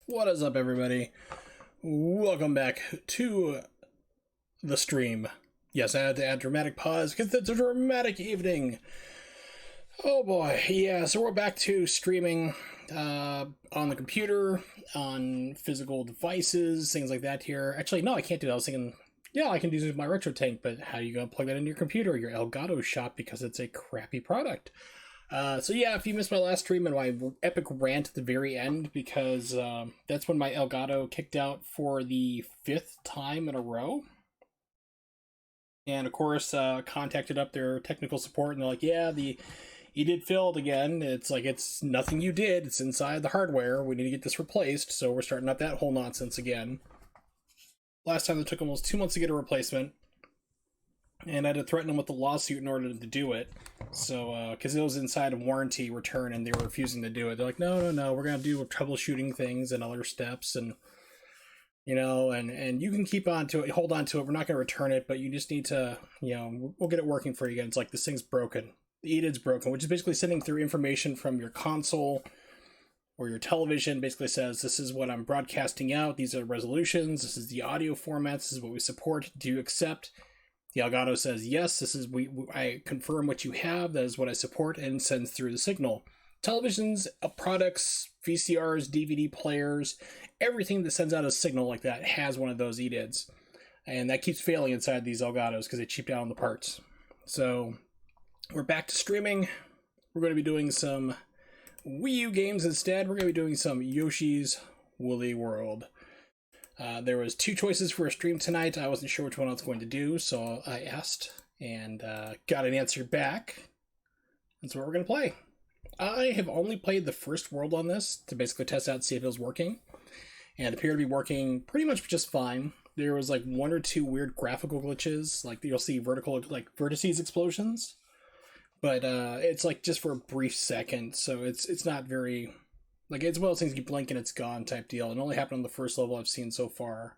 What is up, everybody? Welcome back to the stream. Yes, I had to add dramatic pause because it's a dramatic evening. Oh boy, yeah, so we're back to streaming on the computer, on physical devices, things like that here. Actually, no, I can't do that. I was thinking, yeah, I can do my retro tank, but how are you going to plug that into your computer, your Elgato shop, because it's a crappy product? So yeah, if you missed my last stream and my epic rant at the very end, because that's when my Elgato kicked out for the 5th time in a row. And of course, contacted up their technical support, and they're like, yeah, you did failed again. It's like, it's nothing you did. It's inside the hardware. We need to get this replaced, so we're starting up that whole nonsense again. Last time it took almost 2 months to get a replacement, and I had to threaten them with a lawsuit in order to do it. So, because it was inside of warranty return, and they were refusing to do it. They're like, no, we're gonna do troubleshooting things and other steps, and and you can keep on to it, hold on to it. We're not gonna return it, but you just need to, we'll get it working for you again. It's like, this thing's broken. The EDID's broken, which is basically sending through information from your console or your television. Basically says, this is what I'm broadcasting out. These are resolutions. This is the audio formats. This is what we support. Do you accept? The Elgato says, yes, this is I confirm what you have, that is what I support, and sends through the signal. Televisions, products, VCRs, DVD players, everything that sends out a signal like that has one of those EDIDs. And that keeps failing inside these Elgatos because they cheaped out on the parts. So we're back to streaming. We're going to be doing some Wii U games instead. We're going to be doing some Yoshi's Woolly World. There was 2 choices for a stream tonight. I wasn't sure which one I was going to do, so I asked and got an answer back. That's what we're going to play. I have only played the first world on this to basically test out and see if it was working, and it appeared to be working pretty much just fine. There was like 1 or 2 weird graphical glitches, like you'll see vertices explosions, but it's like just for a brief second, so it's not very... Like, it's one of those things you blink and it's gone type deal. It only happened on the first level I've seen so far.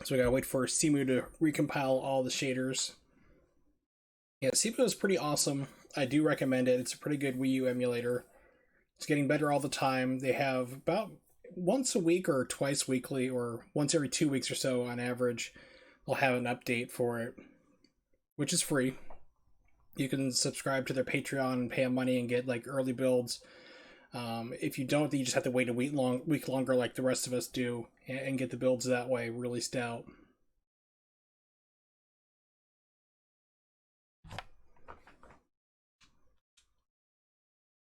So we gotta wait for Simu to recompile all the shaders. Yeah, Simu is pretty awesome. I do recommend it. It's a pretty good Wii U emulator. It's getting better all the time. They have about once a week or twice weekly or once every 2 weeks or so on average, they'll have an update for it, which is free. You can subscribe to their Patreon and pay them money and get like early builds. If you don't, then you just have to wait a week longer like the rest of us do and get the builds that way released out.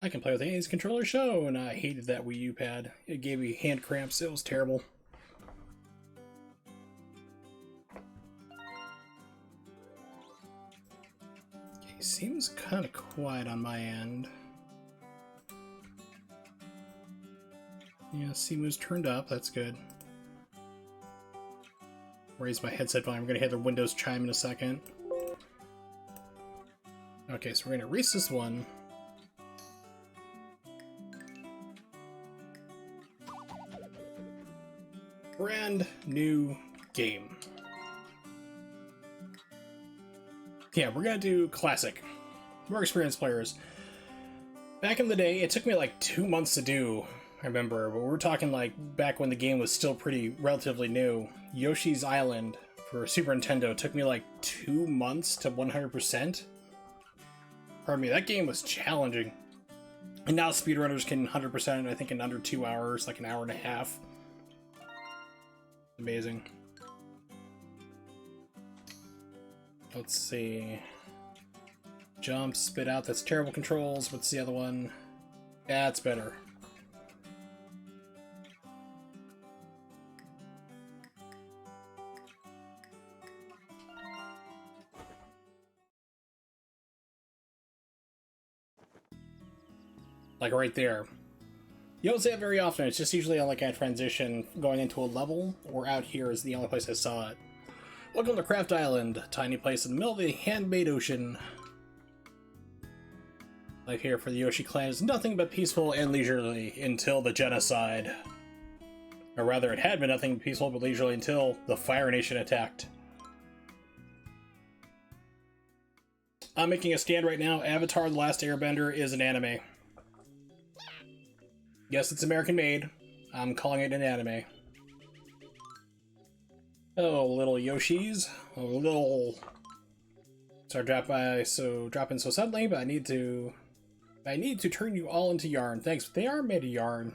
I can play with any controller show, and I hated that Wii U pad. It gave me hand cramps. It was terrible. Okay, seems kind of quiet on my end. Yeah, Simu's turned up. That's good. Raise my headset volume. I'm going to hear the Windows chime in a second. Okay, so we're going to erase this one. Brand new game. Yeah, we're going to do classic. More experienced players. Back in the day, it took me like 2 months to do, I remember, but we're talking like back when the game was still pretty relatively new. Yoshi's Island for Super Nintendo took me like 2 months to 100%. Pardon me, that game was challenging. And now speedrunners can 100% I think in under 2 hours, like an hour and a half. Amazing. Let's see. Jump, spit out, that's terrible controls. What's the other one? That's better. Like right there. You don't see it very often. It's just usually on like a transition going into a level, or out here is the only place I saw it. Welcome to Craft Island, tiny place in the middle of the handmade ocean. Life here for the Yoshi clan is nothing but peaceful and leisurely until the genocide. Or rather, it had been nothing but peaceful but leisurely until the Fire Nation attacked. I'm making a stand right now. Avatar: The Last Airbender is an anime. Yes, it's American made. I'm calling it an anime. Oh, little Yoshis. Oh, little... Sorry, dropping so suddenly, but I need to turn you all into yarn. Thanks. They are made of yarn.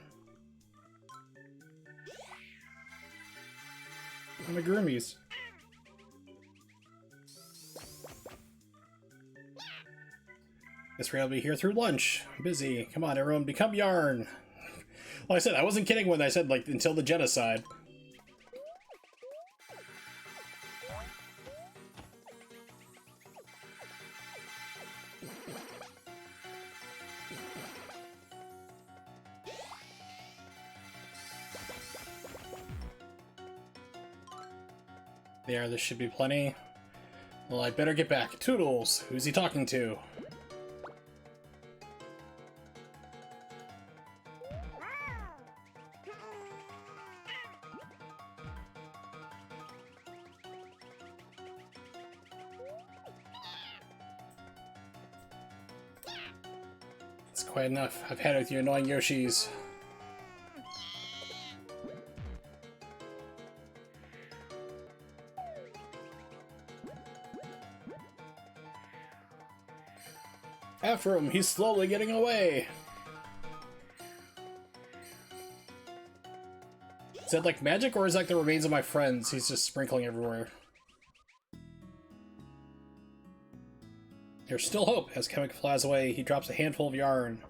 Amigurumis. This rail will be here through lunch. I'm busy. Come on, everyone, become yarn. Like I said, I wasn't kidding when I said, like, until the genocide. There, this should be plenty. Well, I better get back. Toodles! Who's he talking to? It's quite enough. I've had it with you annoying Yoshis. After him, he's slowly getting away. Is that like magic, or is that like the remains of my friends he's just sprinkling everywhere? There's still hope. As Chemic flies away, he drops a handful of yarn.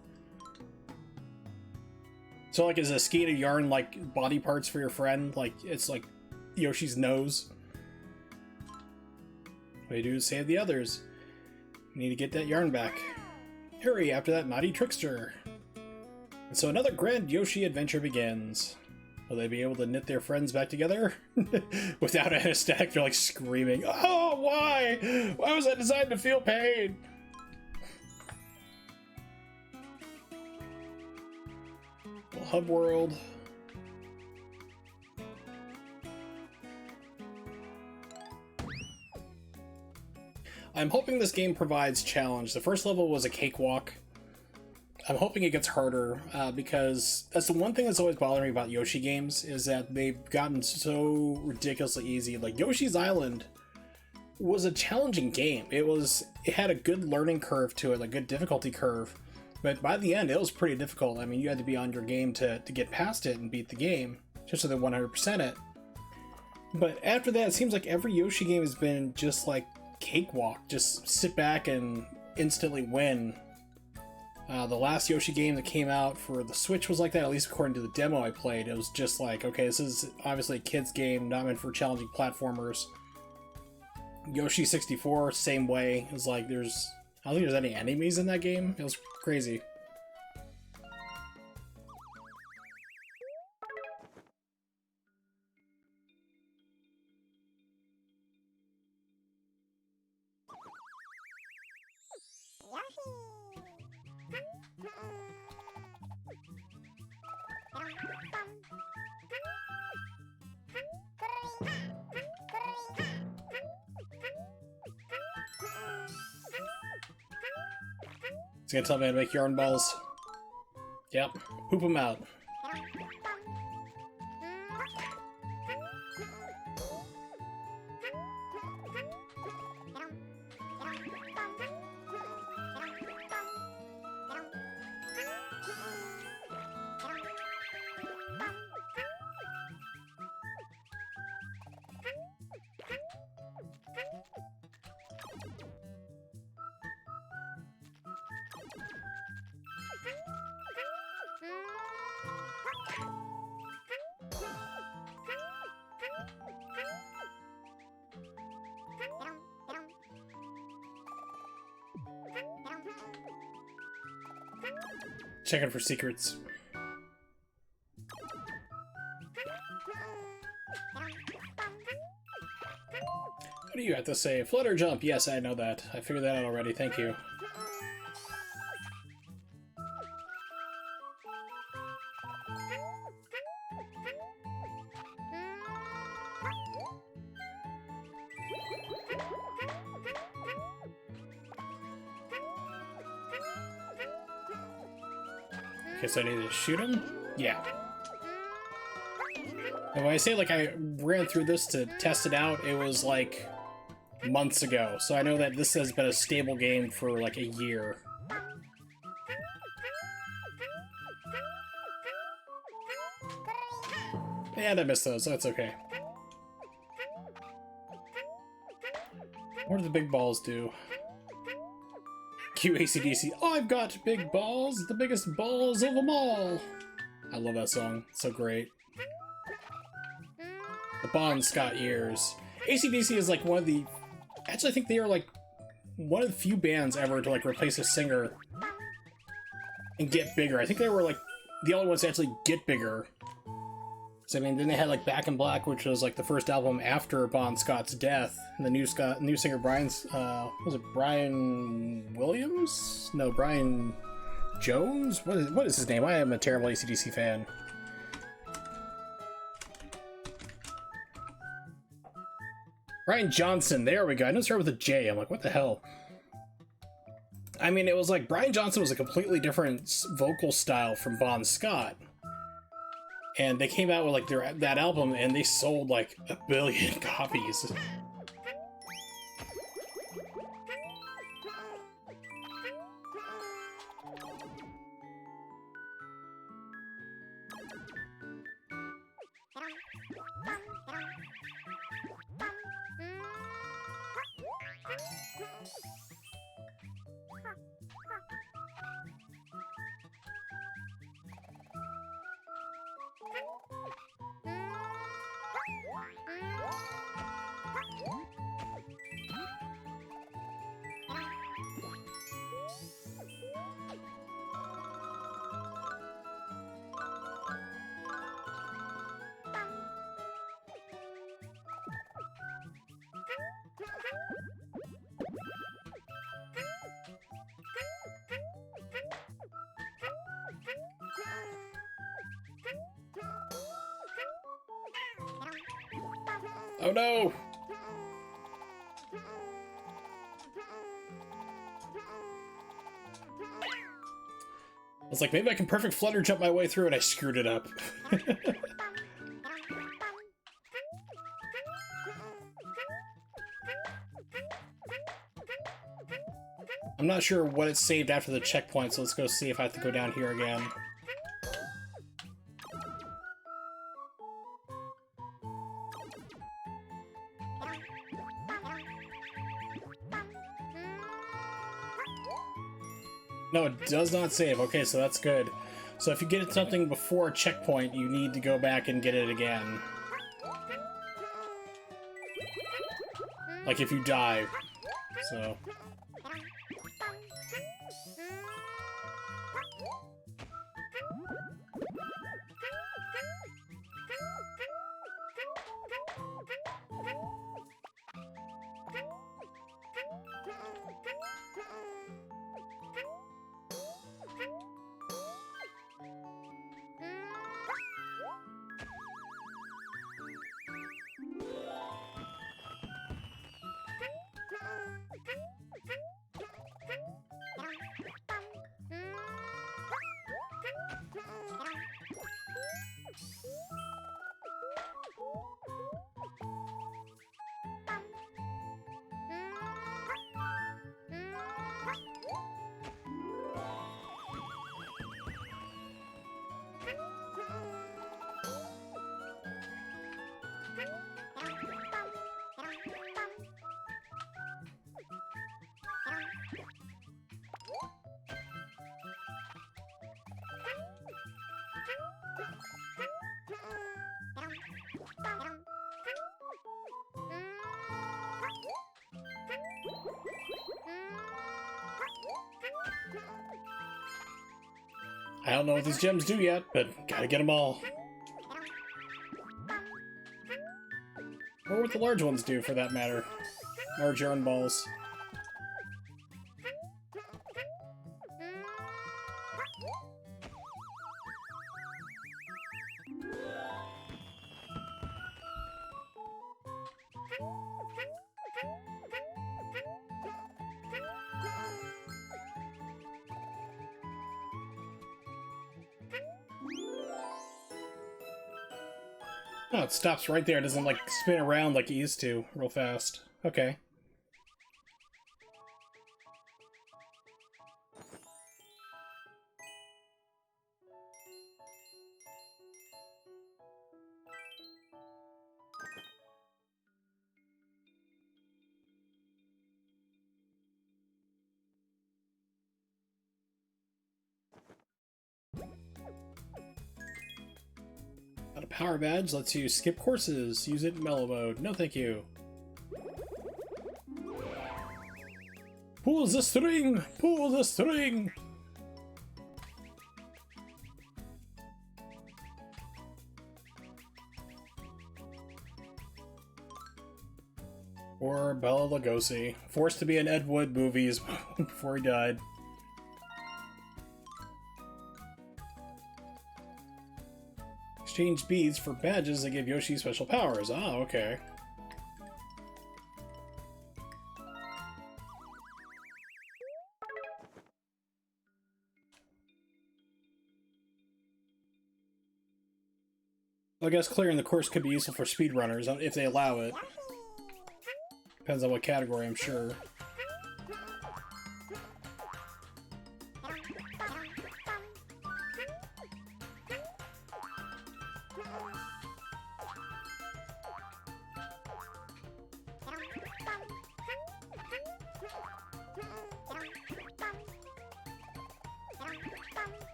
So like, is a skein of yarn like body parts for your friend? Like, it's like Yoshi's nose? What do you do to save the others? You need to get that yarn back. Hurry after that naughty trickster. And so another grand Yoshi adventure begins. Will they be able to knit their friends back together? Without anesthetic, they're like screaming, "Oh, why? Why was I designed to feel pain?" Well, Hub World. I'm hoping this game provides challenge. The first level was a cakewalk. I'm hoping it gets harder, because that's the one thing that's always bothered me about Yoshi games, is that they've gotten so ridiculously easy. Like, Yoshi's Island was a challenging game. It had a good learning curve to it, a good difficulty curve, but by the end it was pretty difficult. I mean, you had to be on your game to get past it and beat the game, just so they 100% it. But after that, it seems like every Yoshi game has been just like cakewalk. Just sit back and instantly win. The last Yoshi game that came out for the Switch was like that, at least according to the demo I played. It was just like, okay, this is obviously a kid's game, not meant for challenging platformers. Yoshi 64, same way. It was like, I don't think there's any enemies in that game. It was crazy. It's gonna tell me how to make yarn balls. Yep, poop them out. Checking for secrets. What do you have to say? Flutter jump. Yes, I know that. I figured that out already. Thank you. Okay, so I need to shoot him? Yeah. And when I say, like, I ran through this to test it out, it was, like, months ago. So I know that this has been a stable game for, like, a year. And I missed those, that's okay. What do the big balls do? Cue AC/DC. I've got big balls, the biggest balls of them all. I love that song, it's so great. The Bon Scott years. AC/DC is like one of the... Actually, I think they are like one of the few bands ever to like replace a singer and get bigger. I think they were like the only ones to actually get bigger. So, I mean, then they had like Back in Black, which was like the first album after Bon Scott's death. And the new singer Brian's, was it Brian Williams? No, Brian Jones? What is his name? I am a terrible AC/DC fan. Brian Johnson, there we go. I know it started with a J. I'm like, what the hell? I mean, it was like Brian Johnson was a completely different vocal style from Bon Scott. And they came out with like that album and they sold like 1 billion copies. Oh no! I was like, maybe I can perfect flutter jump my way through and I screwed it up. I'm not sure what it saved after the checkpoint, so let's go see if I have to go down here again. No, it does not save. Okay, so that's good. So if you get something before a checkpoint, you need to go back and get it again. Like if you die. So... I don't know what these gems do yet, but gotta get them all. Or what the large ones do, for that matter. Large yarn balls. Oh, it stops right there. It doesn't, like, spin around like it used to real fast. Okay. Got a power badge. Lets you skip courses. Use it in mellow mode. No, thank you. Pull the string! Pull the string! Or Bela Lugosi, forced to be in Ed Wood movies before he died. Exchange beads for badges that give Yoshi special powers. Ah, okay. I guess clearing the course could be useful for speedrunners, if they allow it. Depends on what category, I'm sure.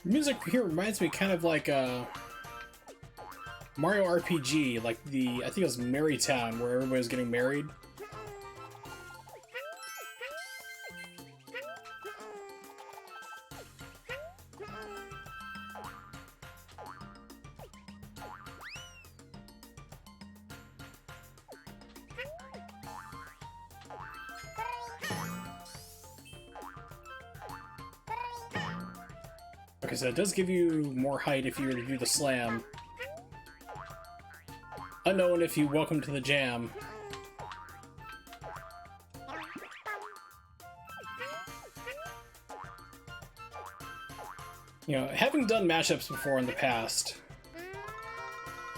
Music here reminds me kind of like Mario RPG, like I think it was Marytown, where everybody was getting married. Okay, so it does give you more height if you were to do the slam. Unknown if you welcome to the jam. You know, having done mashups before in the past,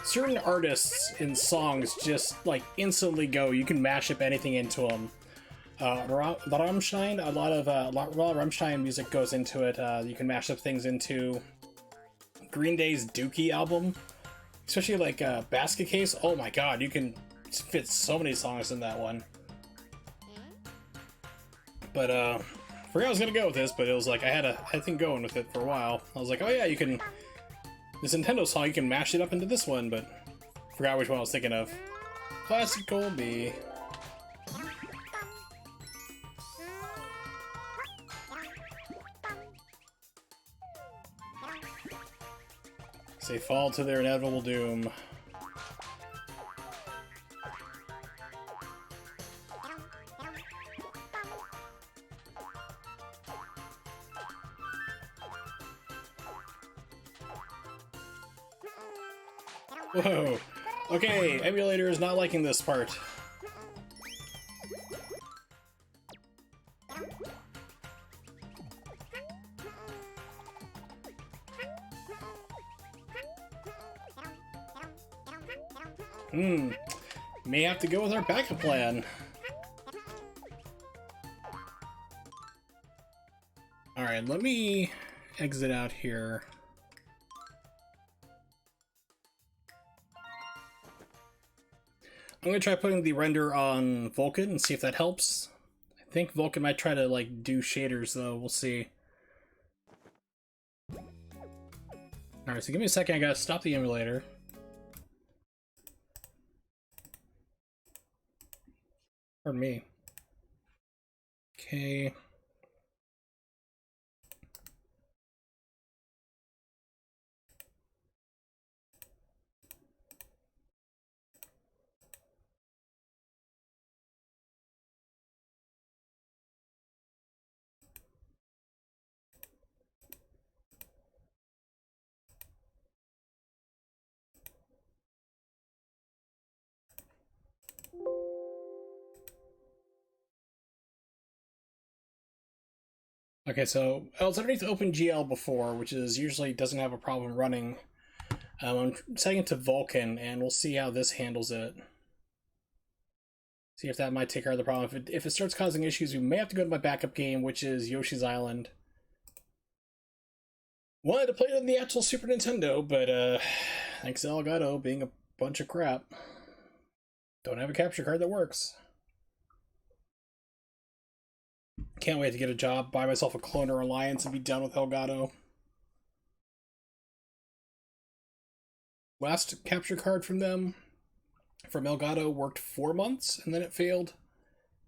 certain artists in songs just, like, instantly go, you can mash up anything into them. Rammstein, a lot of Rammstein music goes into it. You can mash up things into Green Day's Dookie album, especially like Basket Case. Oh my god, you can fit so many songs in that one. But forgot I was gonna go with this, but it was like I had a thing going with it for a while. I was like, oh yeah, you can, this Nintendo song, you can mash it up into this one, but forgot which one I was thinking of. Classical B. They fall to their inevitable doom. Whoa. Okay, emulator is not liking this part. May have to go with our backup plan. Alright, let me exit out here. I'm gonna try putting the render on Vulkan and see if that helps. I think Vulkan might try to, like, do shaders, though. We'll see. Alright, so give me a second. I gotta stop the emulator. Pardon me. Okay. Okay, so I was underneath OpenGL before, which is usually doesn't have a problem running. I'm setting it to Vulkan, and we'll see how this handles it. See if that might take care of the problem. If it starts causing issues, we may have to go to my backup game, which is Yoshi's Island. Wanted to play it on the actual Super Nintendo, but thanks to Elgato being a bunch of crap, don't have a capture card that works. Can't wait to get a job, buy myself a Cloner Alliance, and be done with Elgato. Last capture card from them, from Elgato, worked 4 months, and then it failed.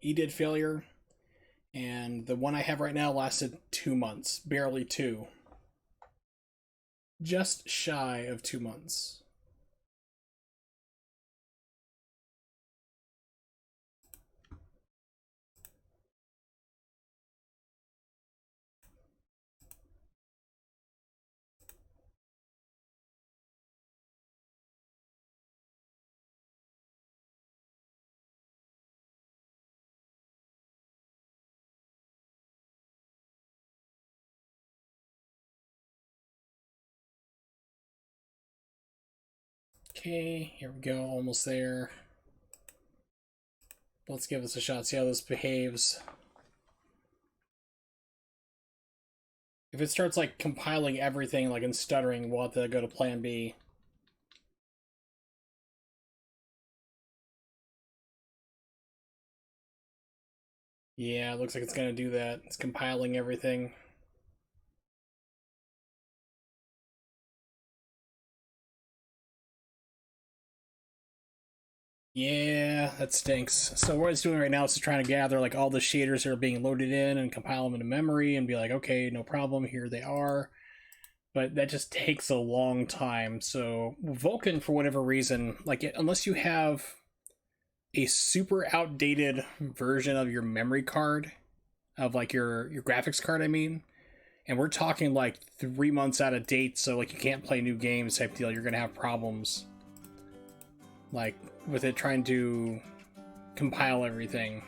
Did failure. And the one I have right now lasted 2 months. Barely 2. Just shy of 2 months. Okay, here we go, almost there. Let's give this a shot, see how this behaves. If it starts like compiling everything like and stuttering, we'll have to go to plan B. Yeah, it looks like it's gonna do that. It's compiling everything. Yeah, that stinks. So what it's doing right now is just trying to gather like all the shaders that are being loaded in and compile them into memory and be like, okay, no problem, here they are. But that just takes a long time. So Vulkan, for whatever reason, like unless you have a super outdated version of your memory card, of like your graphics card, I mean, and we're talking like 3 months out of date, so like you can't play new games type deal, you're gonna have problems. Like with it trying to compile everything.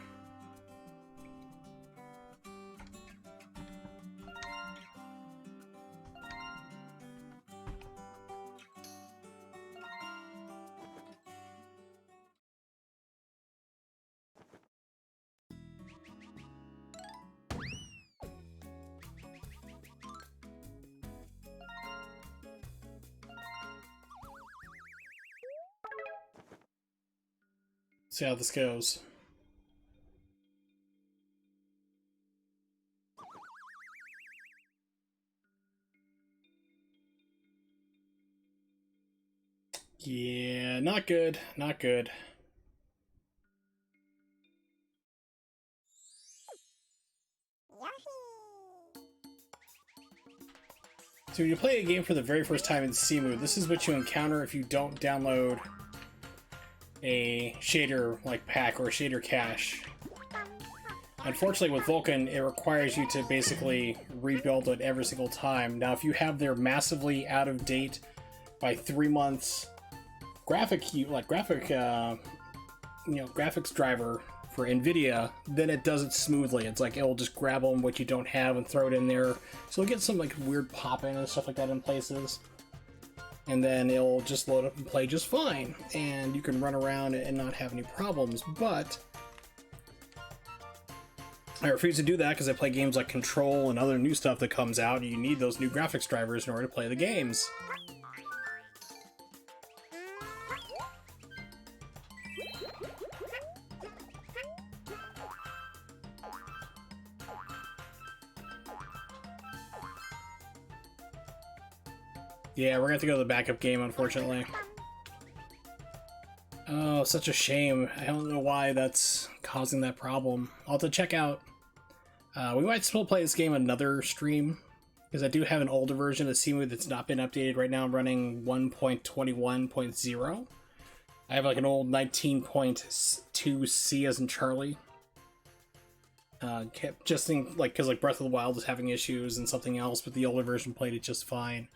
See how this goes. Yeah, not good, not good. So when you play a game for the very first time in Cemu, this is what you encounter if you don't download a shader like pack or a shader cache. Unfortunately with Vulkan, it requires you to basically rebuild it every single time. Now if you have their massively out of date by 3 months graphics driver for NVIDIA, then it does it smoothly. It's like it'll just grab them what you don't have and throw it in there. So you'll get some like weird pop-in and stuff like that in places. And then it'll just load up and play just fine. And you can run around and not have any problems. But I refuse to do that because I play games like Control and other new stuff that comes out. And you need those new graphics drivers in order to play the games. Yeah, we're gonna have to go to the backup game, unfortunately. Oh, such a shame. I don't know why that's causing that problem. I'll have to check out. We might still play this game another stream, because I do have an older version of Cemu that's not been updated. Right now I'm running 1.21.0. I have like an old 19.2C as in Charlie. Just think, like, because like Breath of the Wild is having issues and something else, but the older version played it just fine.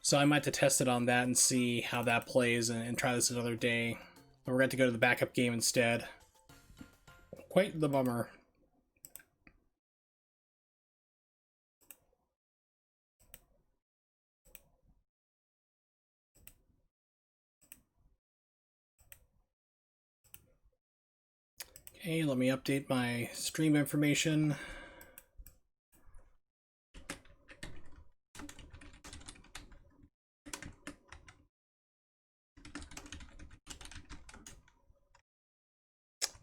So I might have to test it on that and see how that plays and try this another day. But we're going to go to the backup game instead. Quite the bummer. Okay, let me update my stream information.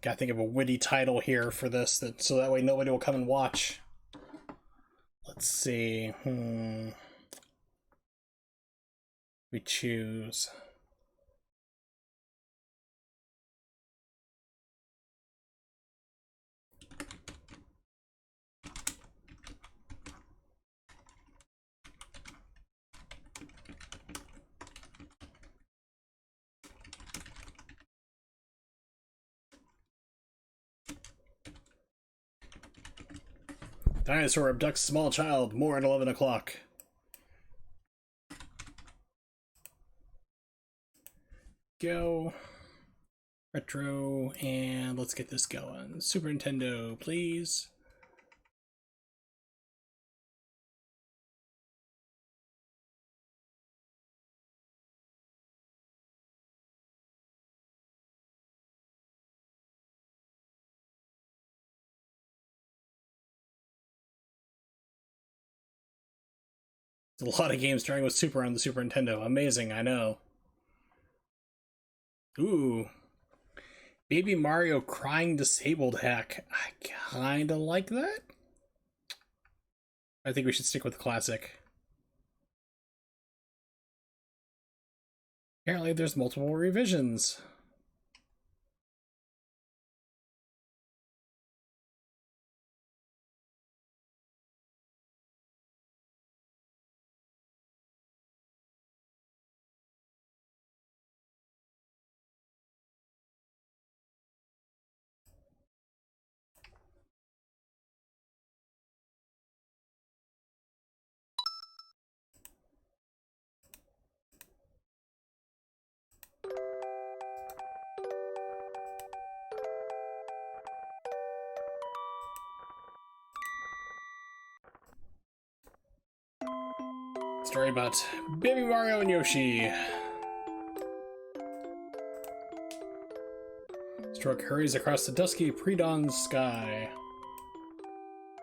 Gotta think of a witty title here for this, so that way nobody will come and watch. Let's see. We choose. Dinosaur abducts small child, more at 11 o'clock. Go. Retro, and let's get this going. Super Nintendo, please. There's a lot of games starting with Super on the Super Nintendo. Amazing, I know. Ooh. Baby Mario crying disabled hack. I kinda like that. I think we should stick with the classic. Apparently there's multiple revisions. Story about Baby Mario and Yoshi. Stroke hurries across the dusky pre-dawn sky.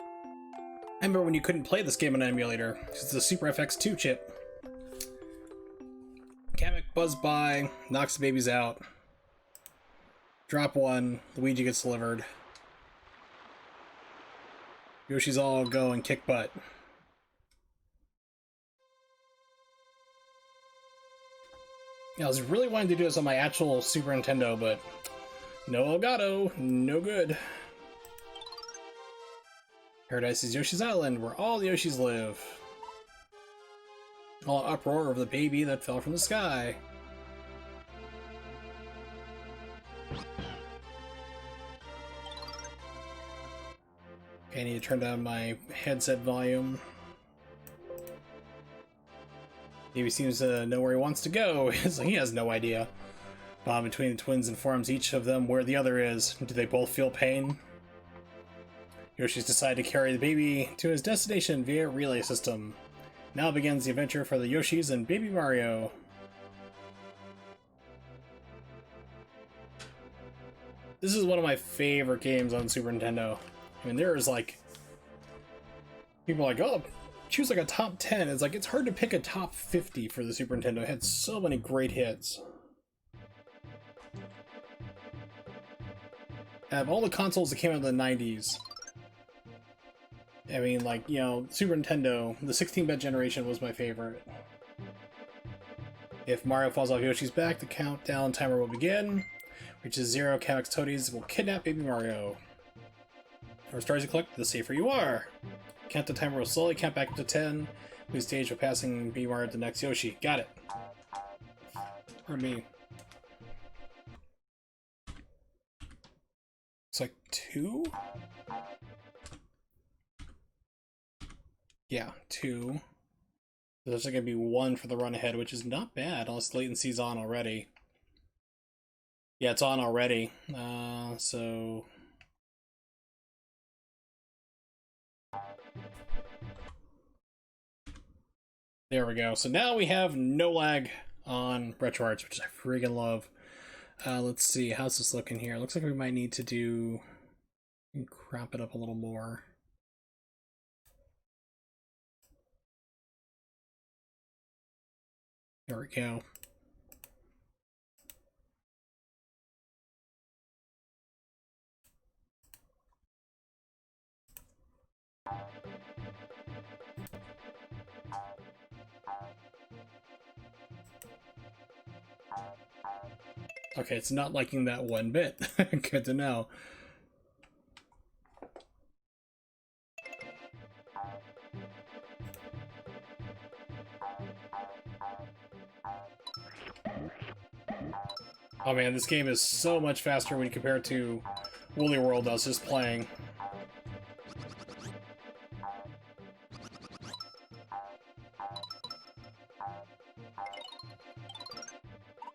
I remember when you couldn't play this game on an emulator, because it's a Super FX2 chip. Kamek buzzed by, knocks the babies out. Drop one, Luigi gets delivered. Yoshi's all go and kick butt. I was really wanting to do this on my actual Super Nintendo, but no Elgato, no good. Paradise is Yoshi's Island, where all the Yoshis live. All uproar of the baby that fell from the sky. Okay, I need to turn down my headset volume. Baby seems to know where he wants to go. It's like he has no idea. Bond between the twins informs each of them where the other is. Do they both feel pain? Yoshi's decided to carry the baby to his destination via relay system. Now begins the adventure for the Yoshis and Baby Mario. This is one of my favorite games on Super Nintendo. I mean, there's like... people are like, oh, choose like a top 10. It's like, it's hard to pick a top 50 for the Super Nintendo. It had so many great hits. Out of all the consoles that came out in the 90s, I mean, like, you know, Super Nintendo, the 16-bit generation was my favorite. If Mario falls off Yoshi's back, the countdown timer will begin. Reaches 0, Kamek's toadies will kidnap Baby Mario. The more stars you collect, the safer you are. Countdown timer will slowly count back up to 10. Lose stage for passing Baby Mario to the next Yoshi. Got it. Pardon me. It's like 2? Yeah, 2. There's going to be 1 for the run ahead, which is not bad, unless latency's on already. Yeah, it's on already. So... there we go. So now we have no lag on RetroArts, which I freaking love. Let's see, how's this looking here? Looks like we might need to do... crop it up a little more. There we go. Okay, it's not liking that one bit. Good to know. Oh man, this game is so much faster when you compare it to Woolly World I was just playing.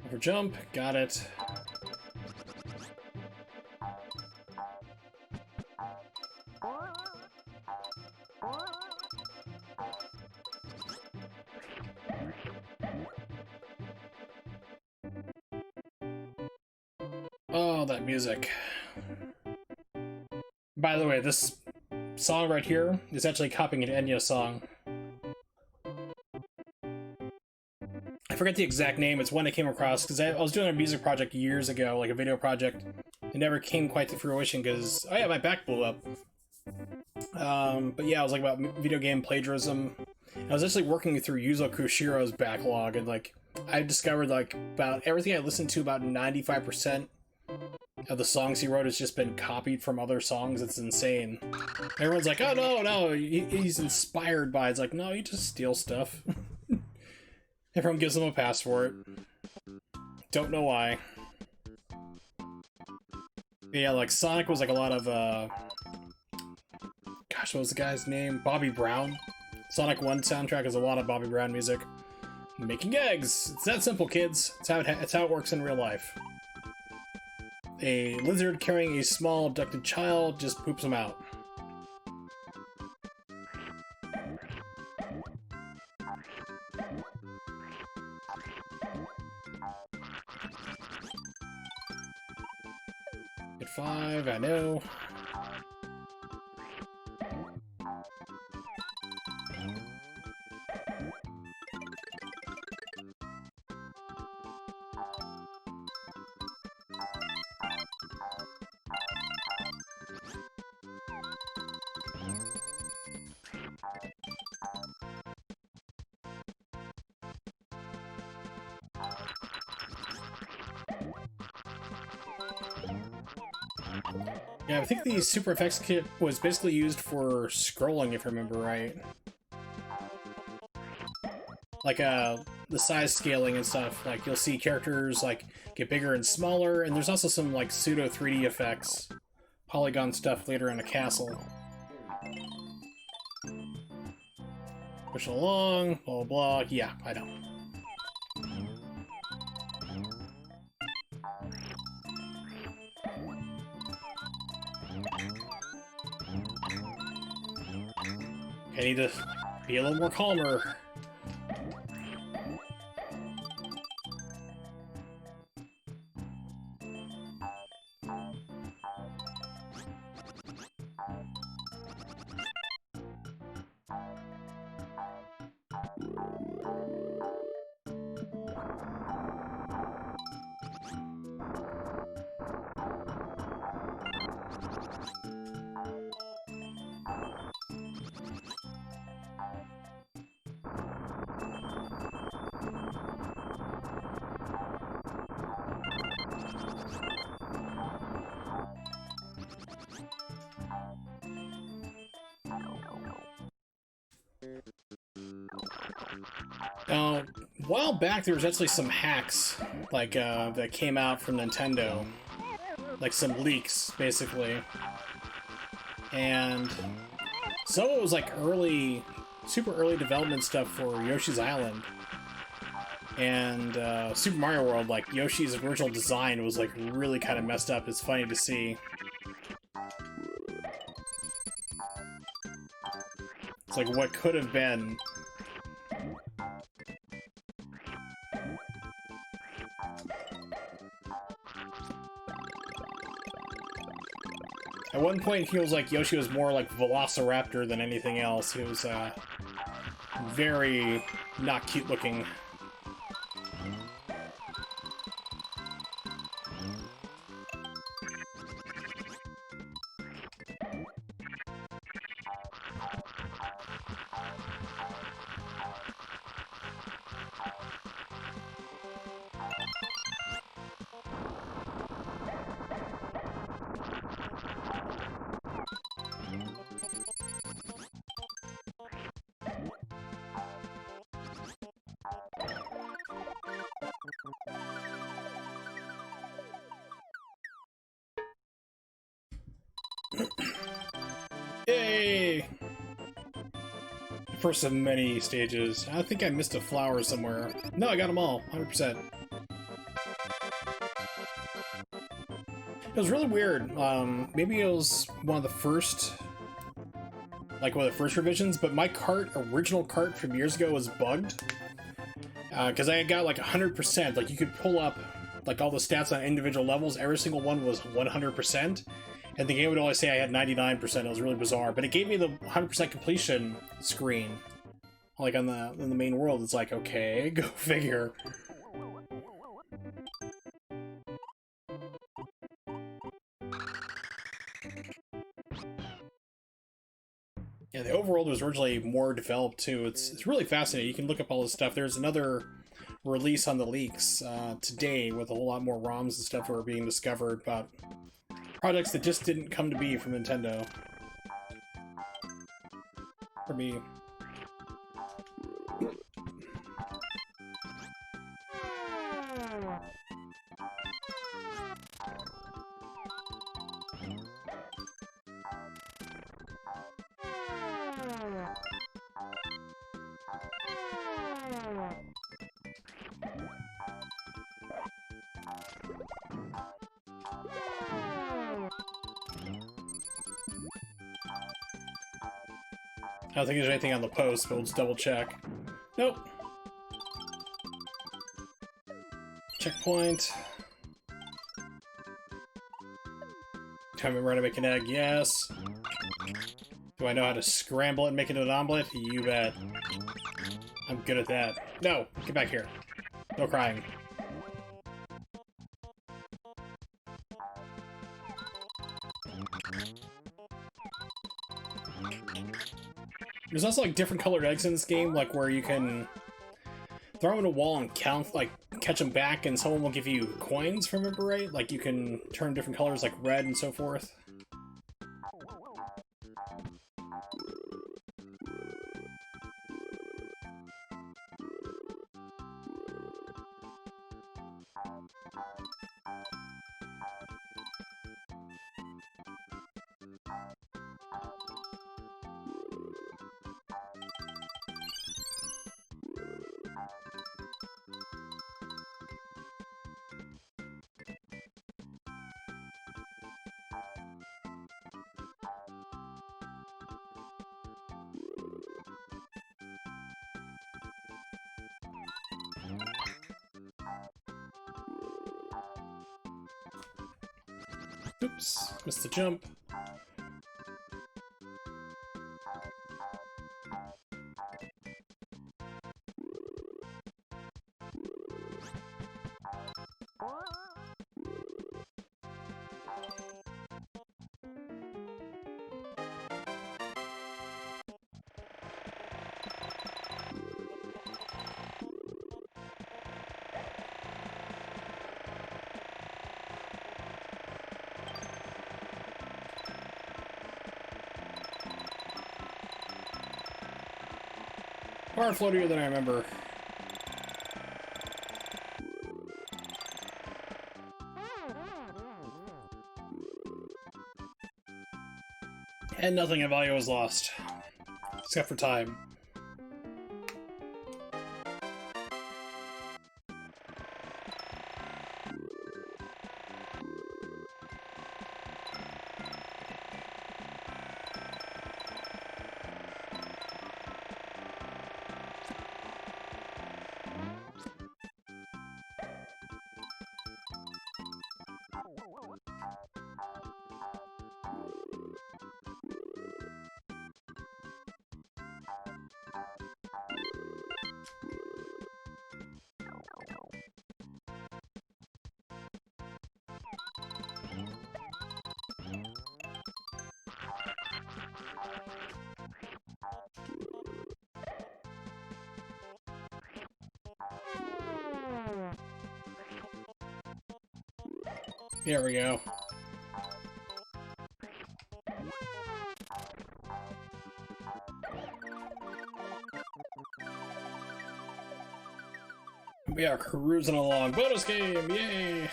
Over jump, got it. Oh, that music. By the way, this song right here is actually copying an Enya song. I forget the exact name, it's one I came across, because I was doing a music project years ago, like a video project. It never came quite to fruition, because, oh yeah, my back blew up. But yeah, it was like about video game plagiarism. I was actually working through Yuzo Koshiro's backlog, and like, I discovered like about everything I listened to, about 95% of the songs he wrote has just been copied from other songs. It's insane. Everyone's like, oh no, he's inspired by it. It's like, no, you just steal stuff. Everyone gives him a pass for it. Don't know why. But yeah, like Sonic was like a lot of gosh, what was the guy's name? Bobby Brown. Sonic 1 soundtrack is a lot of Bobby Brown music. Making eggs! It's that simple, kids. It's how it works in real life. A lizard carrying a small abducted child just poops him out. Hit 5, I know. Yeah, I think the Super Effects kit was basically used for scrolling, if I remember right. Like, the size scaling and stuff. Like, you'll see characters, like, get bigger and smaller, and there's also some, like, pseudo 3D effects. Polygon stuff later in a castle. Push along, blah, blah, blah. Yeah, I know. I need to be a little more calmer. Now, a while back there was actually some hacks, like, that came out from Nintendo. Like some leaks, basically. And some of it was like early, super early development stuff for Yoshi's Island. And Super Mario World, like Yoshi's original design was like really kind of messed up. It's funny to see. It's like what could have been. At one point, he feels like Yoshi was more like Velociraptor than anything else. He was very not cute looking. Yay! First of many stages. I think I missed a flower somewhere. No, I got them all, 100%. It was really weird. Maybe it was one of the first, like one of the first revisions, but my original cart from years ago was bugged. Because I had got like 100%, like you could pull up like all the stats on individual levels, every single one was 100%. And the game would only say I had 99%. It was really bizarre, but it gave me the 100% completion screen, like on the main world. It's like, okay, go figure. Yeah, the overworld was originally more developed too. It's really fascinating. You can look up all this stuff. There's another release on the leaks today with a whole lot more ROMs and stuff that are being discovered about projects that just didn't come to be from Nintendo. For me. I don't think there's anything on the post, but we'll just double check. Nope. Checkpoint. Do I remember how to make an egg? Yes. Do I know how to scramble it and make it an omelet? You bet. I'm good at that. No! Get back here. No crying. There's also like different colored eggs in this game, like where you can throw them in a wall and count, like catch them back, and someone will give you coins, if I remember right. Like you can turn different colors, like red and so forth. Oops, missed the jump. Far floatier than I remember. And nothing of value was lost. Except for time. There we go. We are cruising along. Bonus game! Yay!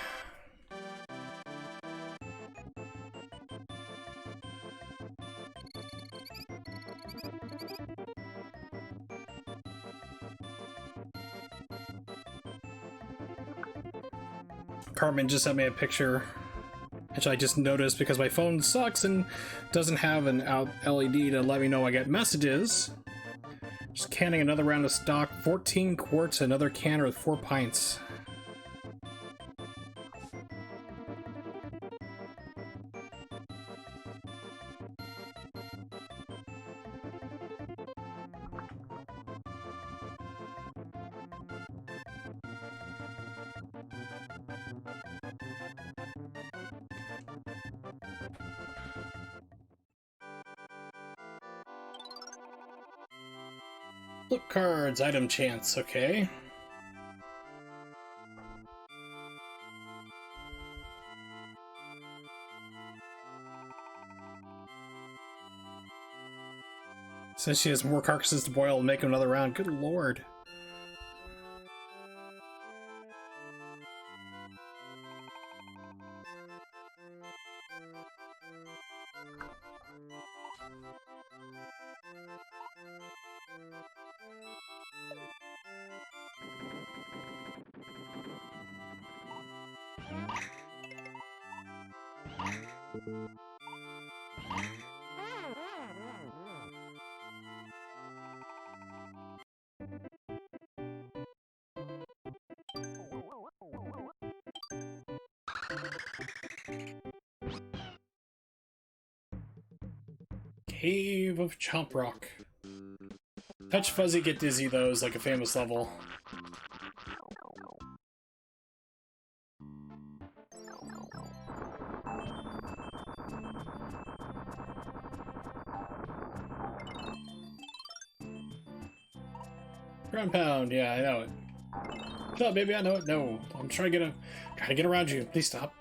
Cartman just sent me a picture, which I just noticed because my phone sucks and doesn't have an out LED to let me know I get messages. Just canning another round of stock, 14 quarts, another canner with 4 pints. Flip cards, item chance, okay. Says she has more carcasses to boil and make another round. Good lord. Cave of Chomp Rock. Touch Fuzzy, Get Dizzy, though, is like a famous level. Ground Pound, yeah, I know it. No, baby, I know it. No, I'm trying to get around you. Please stop.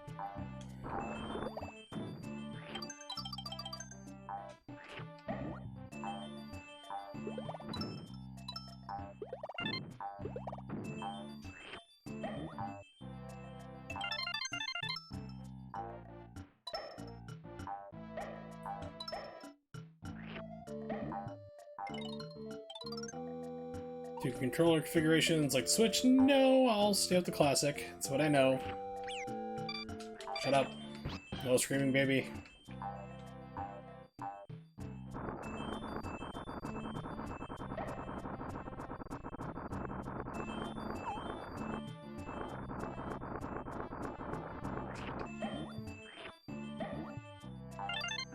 Do controller configurations like Switch? No, I'll stay with the classic. That's what I know. Shut up. No screaming, baby.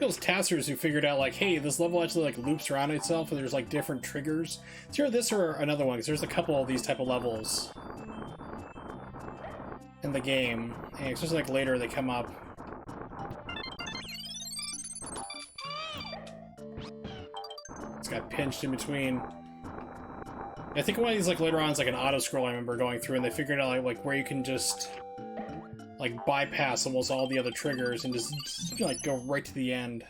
Those testers who figured out, like, hey, this level actually like loops around itself and there's like different triggers. It's either this or another one, because there's a couple of these type of levels in the game, and especially like later they come up. It's got pinched in between. I think one of these like later on is like an auto scroll. I remember going through, and they figured out like where you can just like bypass almost all the other triggers and just like go right to the end.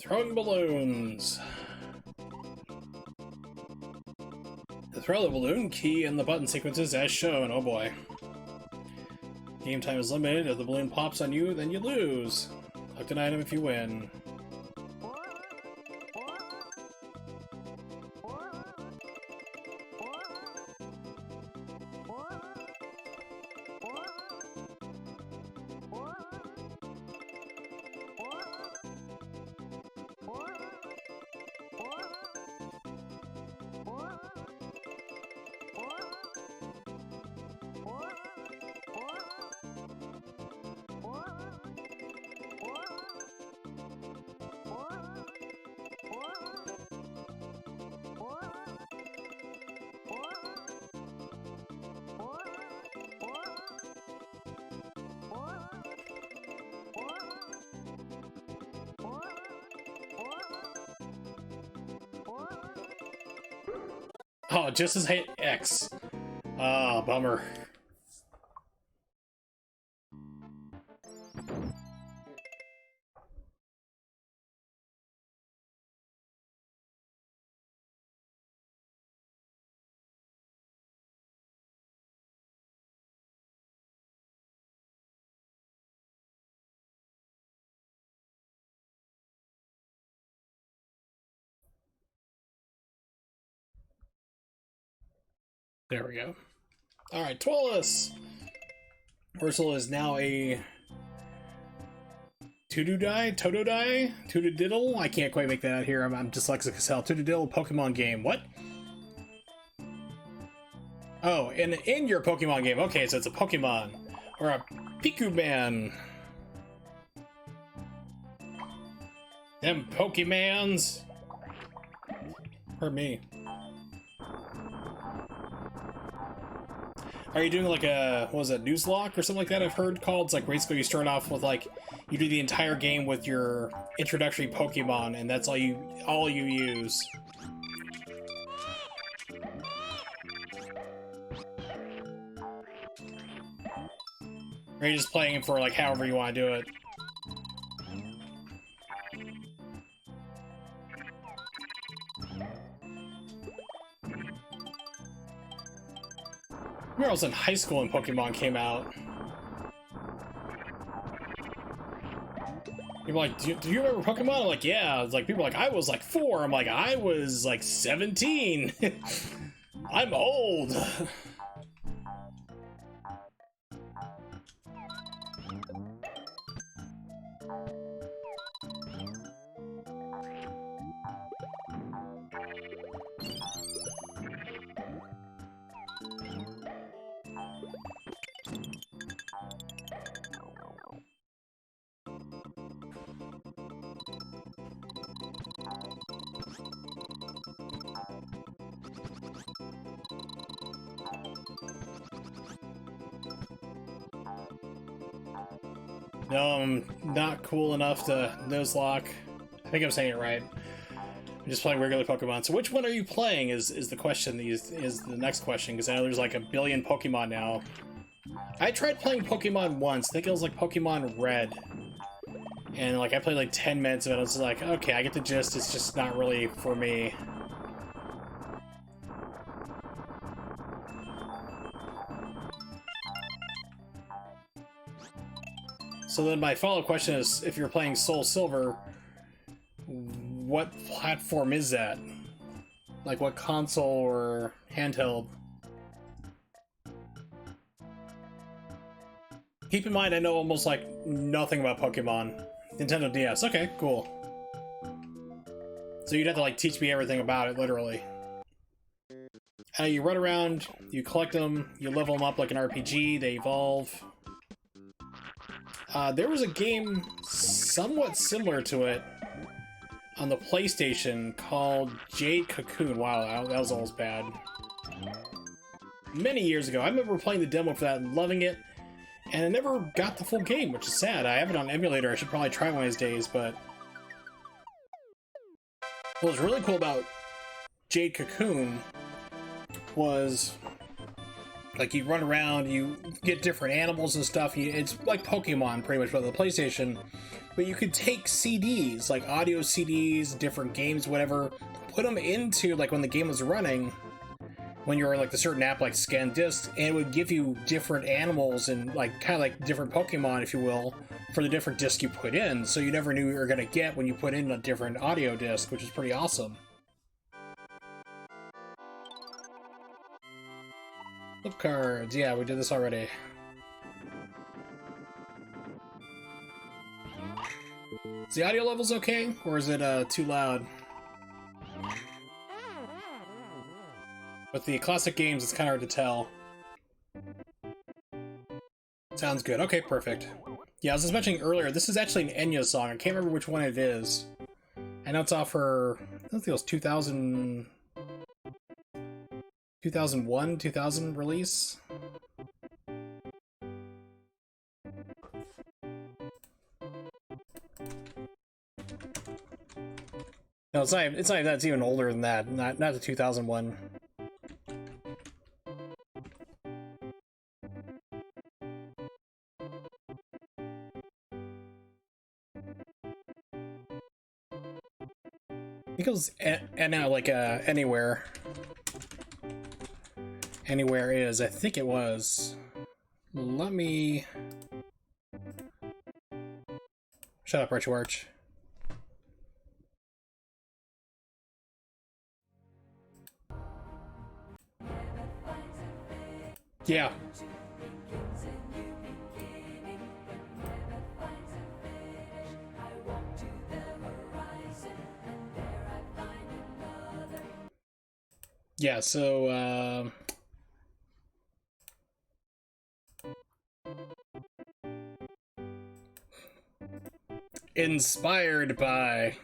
Throwing balloons. To throw the balloon, key in the button sequences as shown. Oh boy. Game time is limited. If the balloon pops on you, then you lose. Collect an item if you win. Oh, just as hit X. Ah, bummer. There we go. Alright, Twilus! Ursula is now a Toododiddle? I can't quite make that out here. I'm dyslexic as hell. Toododiddle Pokemon game. What? Oh, in your Pokemon game. Okay, so it's a Pokemon. Or a Pikuman. Them Pokemans. For me. Are you doing like a, what was it, Nuzlocke or something like that I've heard called? It's like basically you start off with like, you do the entire game with your introductory Pokemon and that's all you use. Or you're just playing for like however you want to do it. I remember I was in high school when Pokemon came out. People are like, do you remember Pokemon? I'm like, yeah. It's like, people are like, I was like 4. I'm like, I was like 17. I'm old. No, I'm not cool enough to Nuzlocke. I think I'm saying it right. I'm just playing regular Pokemon. So which one are you playing is the question, is the next question, because I know there's like a billion Pokemon now. I tried playing Pokemon once. I think it was like Pokemon Red. And like I played like 10 minutes of it. I was like, okay, I get the gist. It's just not really for me. So then my follow-up question is, if you're playing Soul Silver, what platform is that? Like what console or handheld? Keep in mind, I know almost like nothing about Pokemon. Nintendo DS. Okay, cool. So you'd have to like teach me everything about it, literally. You run around, you collect them, you level them up like an RPG, they evolve. There was a game somewhat similar to it on the PlayStation called Jade Cocoon. Wow, that was almost bad. Many years ago. I remember playing the demo for that and loving it, and I never got the full game, which is sad. I have it on emulator. I should probably try one of these days, but... What was really cool about Jade Cocoon was... like, you run around, you get different animals and stuff. It's like Pokemon, pretty much, but on the PlayStation. But you could take CDs, like audio CDs, different games, whatever, put them into, like, when the game was running, when you're in like the certain app like Scan Disc, and it would give you different animals and like kind of like different Pokemon, if you will, for the different discs you put in. So you never knew you were gonna get when you put in a different audio disc, which is pretty awesome. Flip cards, yeah, we did this already. Is the audio levels okay, or is it too loud? With the classic games, it's kind of hard to tell. Sounds good. Okay, perfect. Yeah, I was just mentioning earlier, this is actually an Enya song. I can't remember which one it is. I know it's off her, I think it was 2000... 2001, 2000 release? No, it's not, that's even older than that. Not the 2001. I think it was like Anywhere. Anywhere is, I think it was. Let me... Shut up, Rich Warch. Yeah. Yeah, so, inspired by...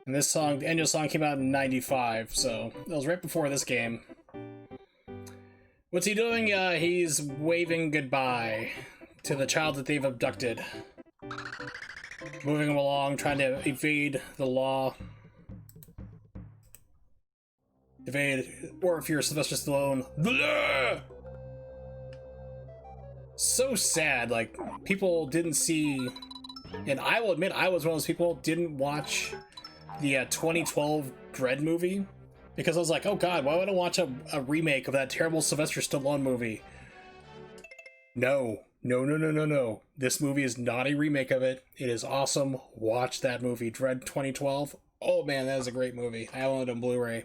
And this song, the Enya song came out in 95, so that was right before this game. What's he doing? He's waving goodbye to the child that they've abducted. Moving him along, trying to evade the law. Evade, or if you're Sylvester Stallone, blah! So sad, like, people didn't see, and I will admit I was one of those people who didn't watch the 2012 Dread movie, because I was like, oh god, why would I watch a remake of that terrible Sylvester Stallone movie? No. No. This movie is not a remake of it. It is awesome. Watch that movie, Dread 2012. Oh man, that is a great movie. I own it on Blu-ray.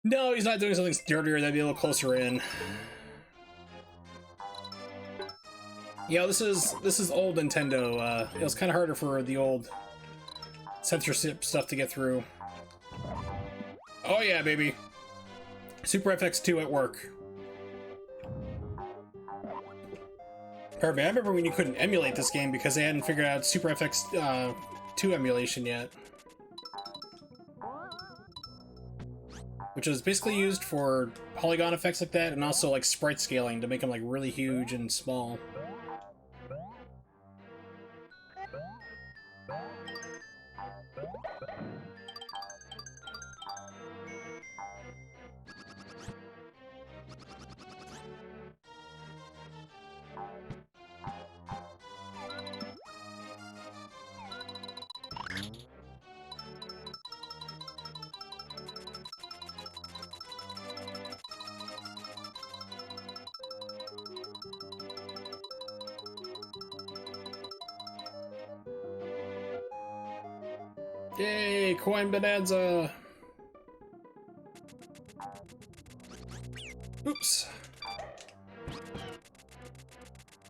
No, he's not doing something dirtier. That'd be a little closer in. You know, this is old Nintendo. It was kind of harder for the old censorship stuff to get through. Oh yeah, baby. Super FX2 at work. Perfect. I remember when you couldn't emulate this game because they hadn't figured out Super FX2 emulation yet. Which is basically used for polygon effects like that, and also like sprite scaling to make them like really huge and small. Yay, coin bonanza! Oops.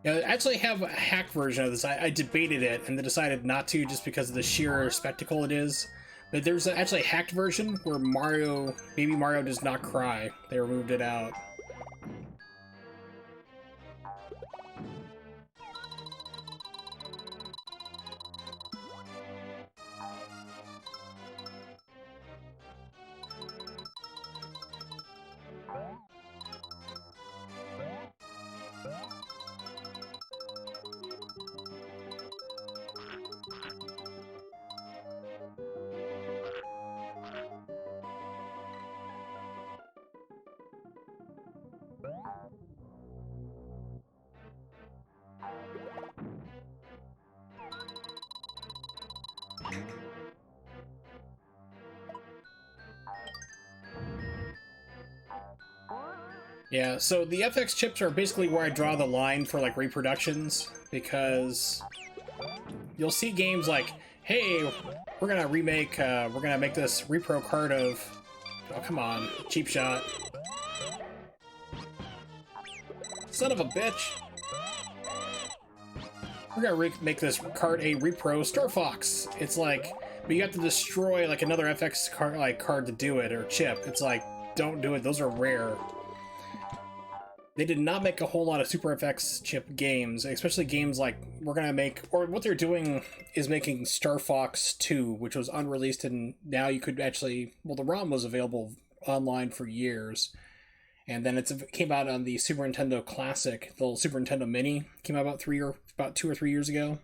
Yeah, I actually have a hack version of this. I debated it and then decided not to just because of the sheer spectacle it is. But there's actually a hacked version where Baby Mario does not cry. They removed it out. Yeah, so the FX chips are basically where I draw the line for like reproductions, because you'll see games like, hey, we're gonna make this repro card of, oh come on, cheap shot. Son of a bitch. We're gonna make this card a repro Star Fox. It's like, but you have to destroy like another FX card to do it, or chip. It's like, don't do it, those are rare. They did not make a whole lot of Super FX chip games, especially games like we're gonna make, or what they're doing is making Star Fox 2, which was unreleased, and now you could actually, well, the ROM was available online for years, and then it came out on the Super Nintendo Classic, the Super Nintendo Mini, came out about 2 or 3 years ago.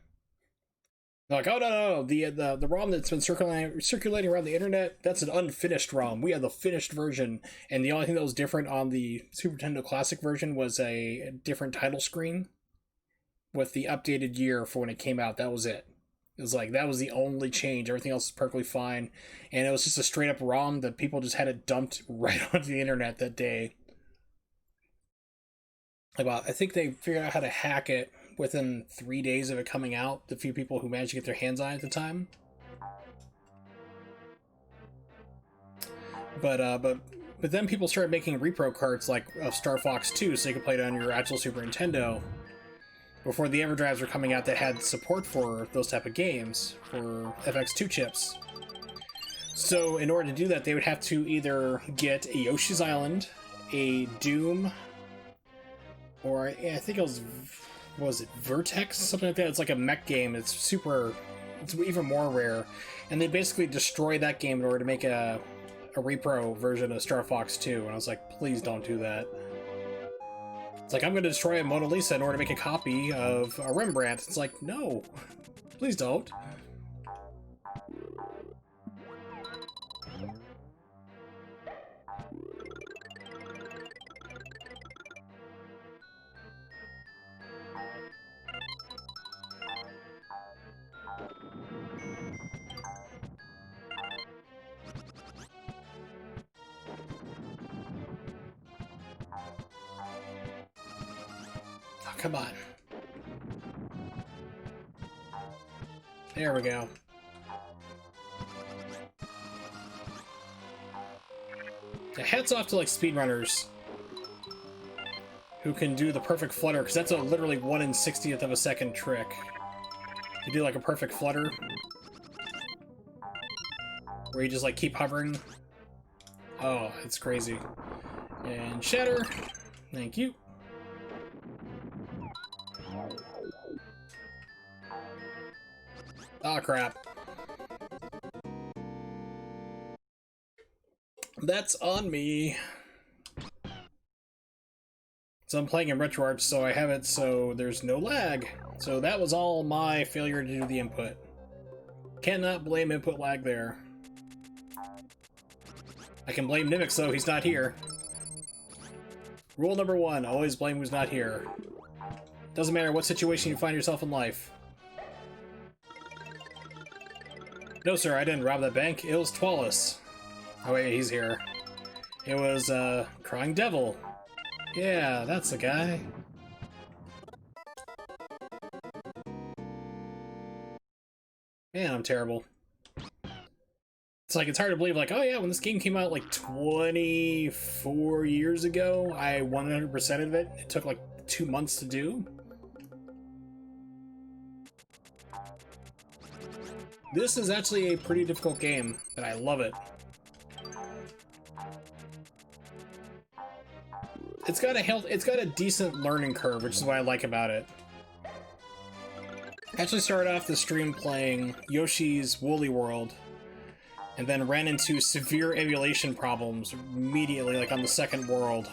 They're like, oh no, the ROM that's been circulating around the internet, that's an unfinished ROM. We have the finished version, and the only thing that was different on the Super Nintendo Classic version was a different title screen with the updated year for when it came out. That was it. It was like, that was the only change. Everything else was perfectly fine, and it was just a straight up ROM that people just had it dumped right onto the internet that day. I think they figured out how to hack it within 3 days of it coming out, the few people who managed to get their hands on it at the time. But then people started making repro carts like of Star Fox 2 so you could play it on your actual Super Nintendo before the EverDrives were coming out that had support for those type of games, for FX2 chips. So in order to do that, they would have to either get a Yoshi's Island, a Doom, or I think it was it Vertex? Something like that. It's like a mech game. It's even more rare. And they basically destroy that game in order to make a repro version of Star Fox 2. And I was like, please don't do that. It's like, I'm going to destroy a Mona Lisa in order to make a copy of a Rembrandt. It's like, no, please don't. Oh, come on. There we go. Hats off to like speedrunners who can do the perfect flutter, because that's a literally 1 in 60th of a second trick. You do like a perfect flutter where you just like keep hovering. Oh, it's crazy. And shatter. Thank you. Ah, crap. That's on me. So I'm playing in RetroArch, so I have it so there's no lag. So that was all my failure to do the input. Cannot blame input lag there. I can blame Nimix though, he's not here. Rule number 1, always blame who's not here. Doesn't matter what situation you find yourself in life. No sir, I didn't rob that bank, it was Twalis. Oh wait, he's here. It was, Crying Devil. Yeah, that's the guy. Man, I'm terrible. It's like, it's hard to believe, like, oh yeah, when this game came out like 24 years ago, I 100%ed it. It took like 2 months to do. This is actually a pretty difficult game, but I love it. It's got a decent learning curve, which is what I like about it. I actually started off the stream playing Yoshi's Woolly World, and then ran into severe emulation problems immediately, like on the second world.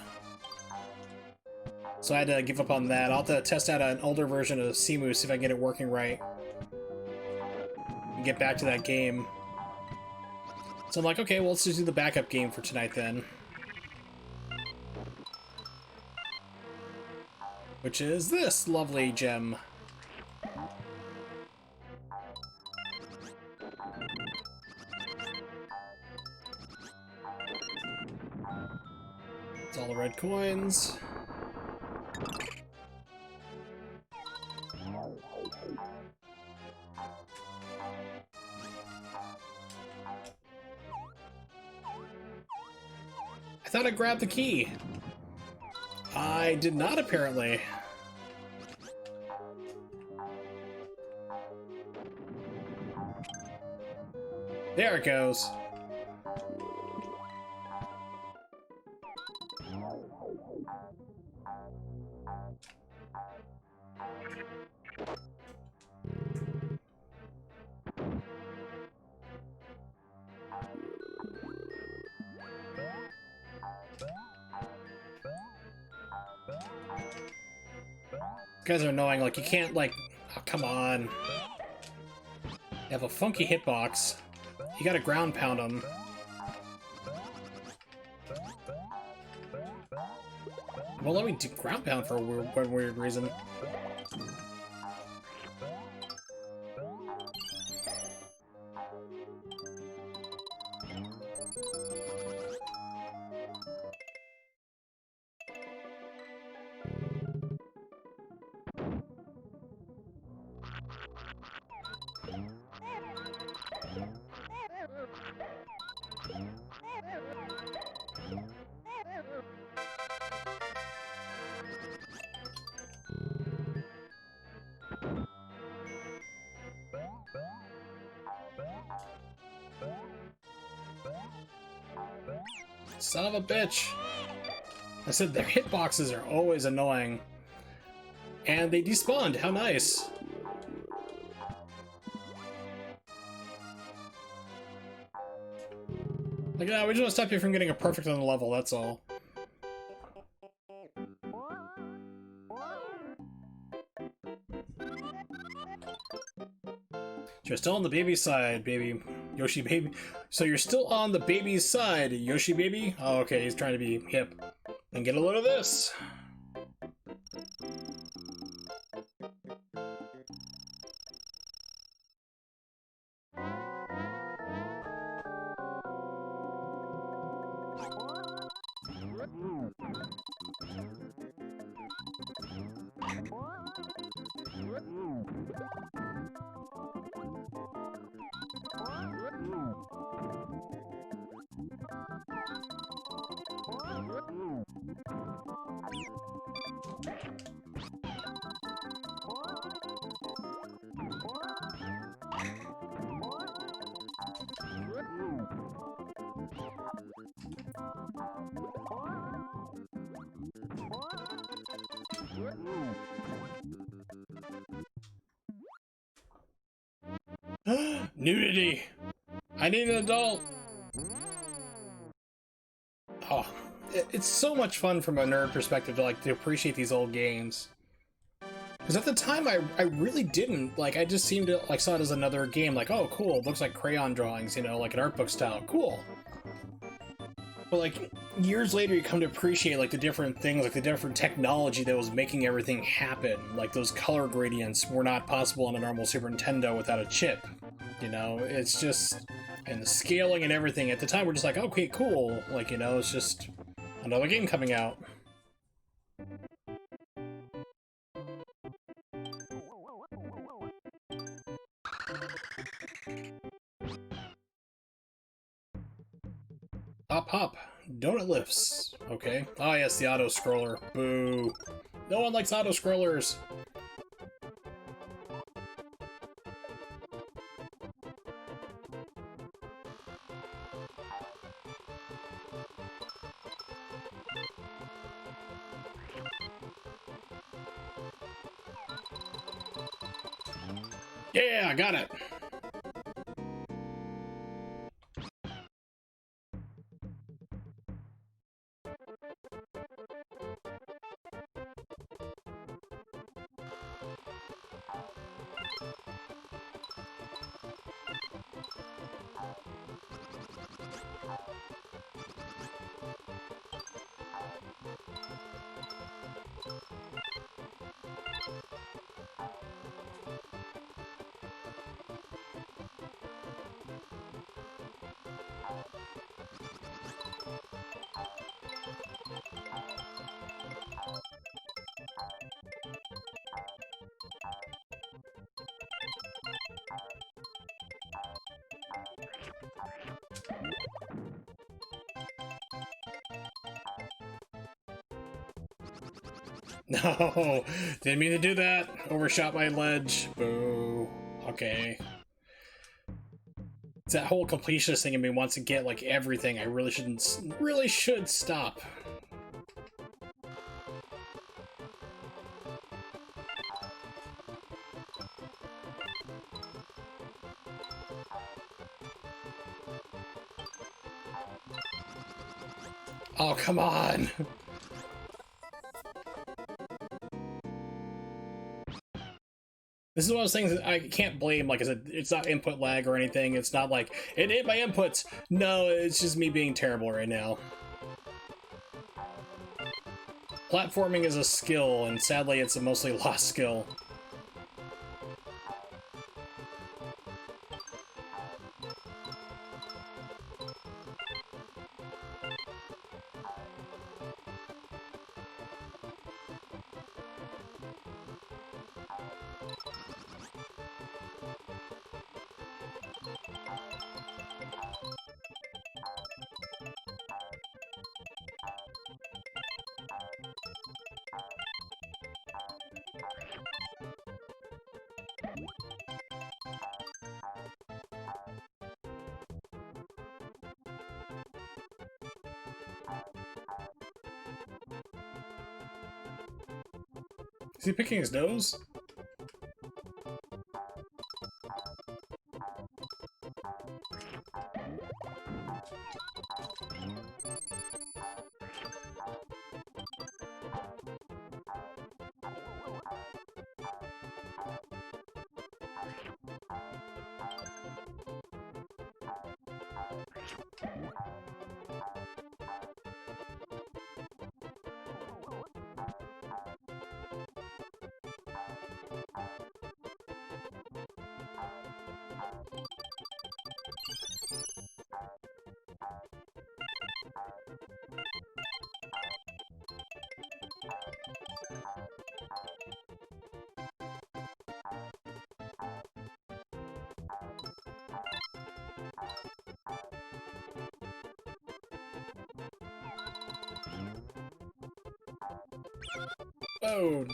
So I had to give up on that. I'll have to test out an older version of Simu, see if I can get it working right. And get back to that game. So I'm like, okay, well, let's just do the backup game for tonight then. Which is this lovely gem. It's all the red coins. I thought I grabbed the key. I did not, apparently. There it goes. Guys are annoying, like, you can't, like... Oh, come on. You have a funky hitbox. You gotta ground pound them. Well, let me do ground pound for one weird reason. Son of a bitch! I said their hitboxes are always annoying. And they despawned, how nice! Like, no, we just want to stop you from getting a perfect on the level, that's all. You're still on the baby side, baby. Yoshi baby. So you're still on the baby's side, Yoshi baby? Oh, okay, he's trying to be hip. And get a load of this! Nudity! I need an adult! Oh, it's so much fun from a nerd perspective to, like, to appreciate these old games. Because at the time, I really didn't. Like, I just seemed to, like, saw it as another game. Like, oh, cool, it looks like crayon drawings, you know, like an art book style. Cool. But, like, years later, you come to appreciate, like, the different things, like, the different technology that was making everything happen. Like, those color gradients were not possible on a normal Super Nintendo without a chip. You know, it's just... And the scaling and everything, at the time, we're just like, okay, cool. Like, you know, it's just another game coming out. Hop, hop. Donut lifts. Okay. Ah, yes, the auto-scroller. Boo. No one likes auto-scrollers. Yeah, I got it. No, didn't mean to do that. Overshot my ledge. Boo. Okay. It's that whole completionist thing in me wants to get like everything. I really should stop. Oh, come on. This is one of those things that I can't blame. Like I said, it's not input lag or anything. It's not like, it hit my inputs. No, it's just me being terrible right now. Platforming is a skill, and sadly it's a mostly lost skill. Is he picking his nose? Oh.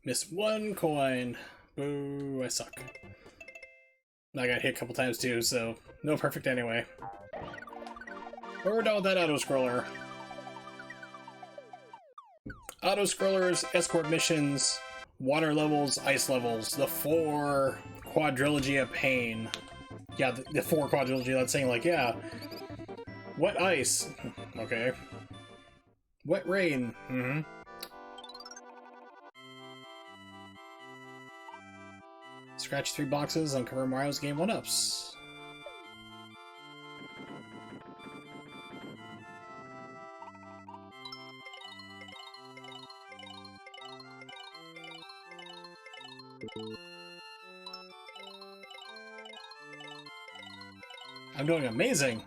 Missed one coin. Boo, I suck. I got hit a couple times too, so no perfect anyway. But we're done with that auto-scroller. Auto-scrollers, escort missions, water levels, ice levels. The 4 quadrilogy of pain. Yeah, the 4 quadrilogy, that's saying like, yeah. Wet ice. Okay. Wet rain. Mm-hmm. Scratch 3 boxes, uncover Mario's game 1-ups. I'm doing amazing!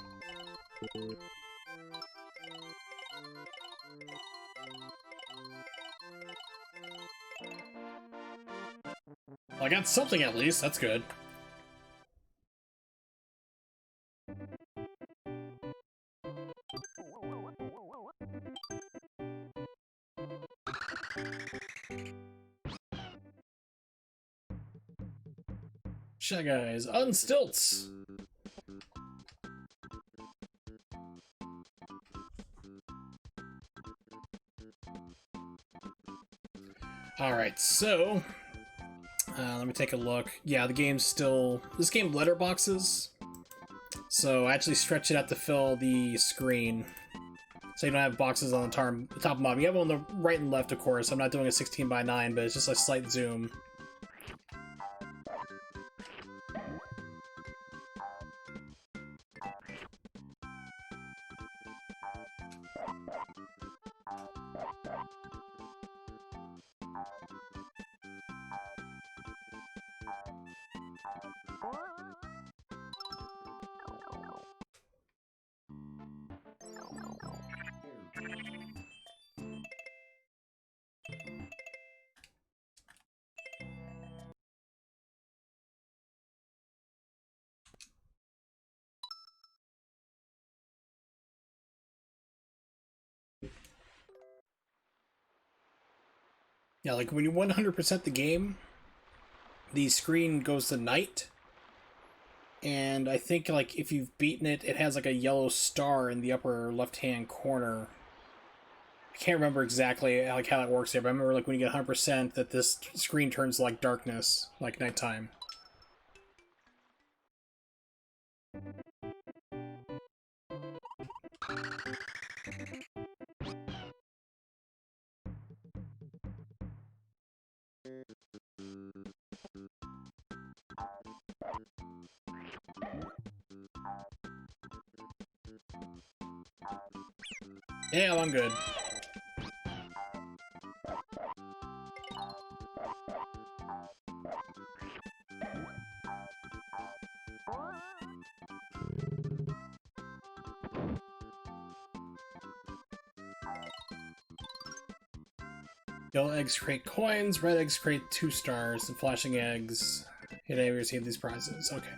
Well, I got something at least, that's good. Shy Guys, on stilts! Alright, so... let me take a look. Yeah, the game's still... This game letterboxes. So I actually stretch it out to fill the screen. So you don't have boxes on the top and bottom. You have them on the right and left, of course. I'm not doing a 16:9, but it's just a slight zoom. Yeah, like when you 100% the game, the screen goes to night. And I think like if you've beaten it, it has like a yellow star in the upper left-hand corner. I can't remember exactly like how that works there, but I remember like when you get 100% that this screen turns like darkness, like nighttime. Yeah, I'm good. Yellow eggs create coins, red eggs create 2 stars, and flashing eggs hit any receive these prizes. Okay.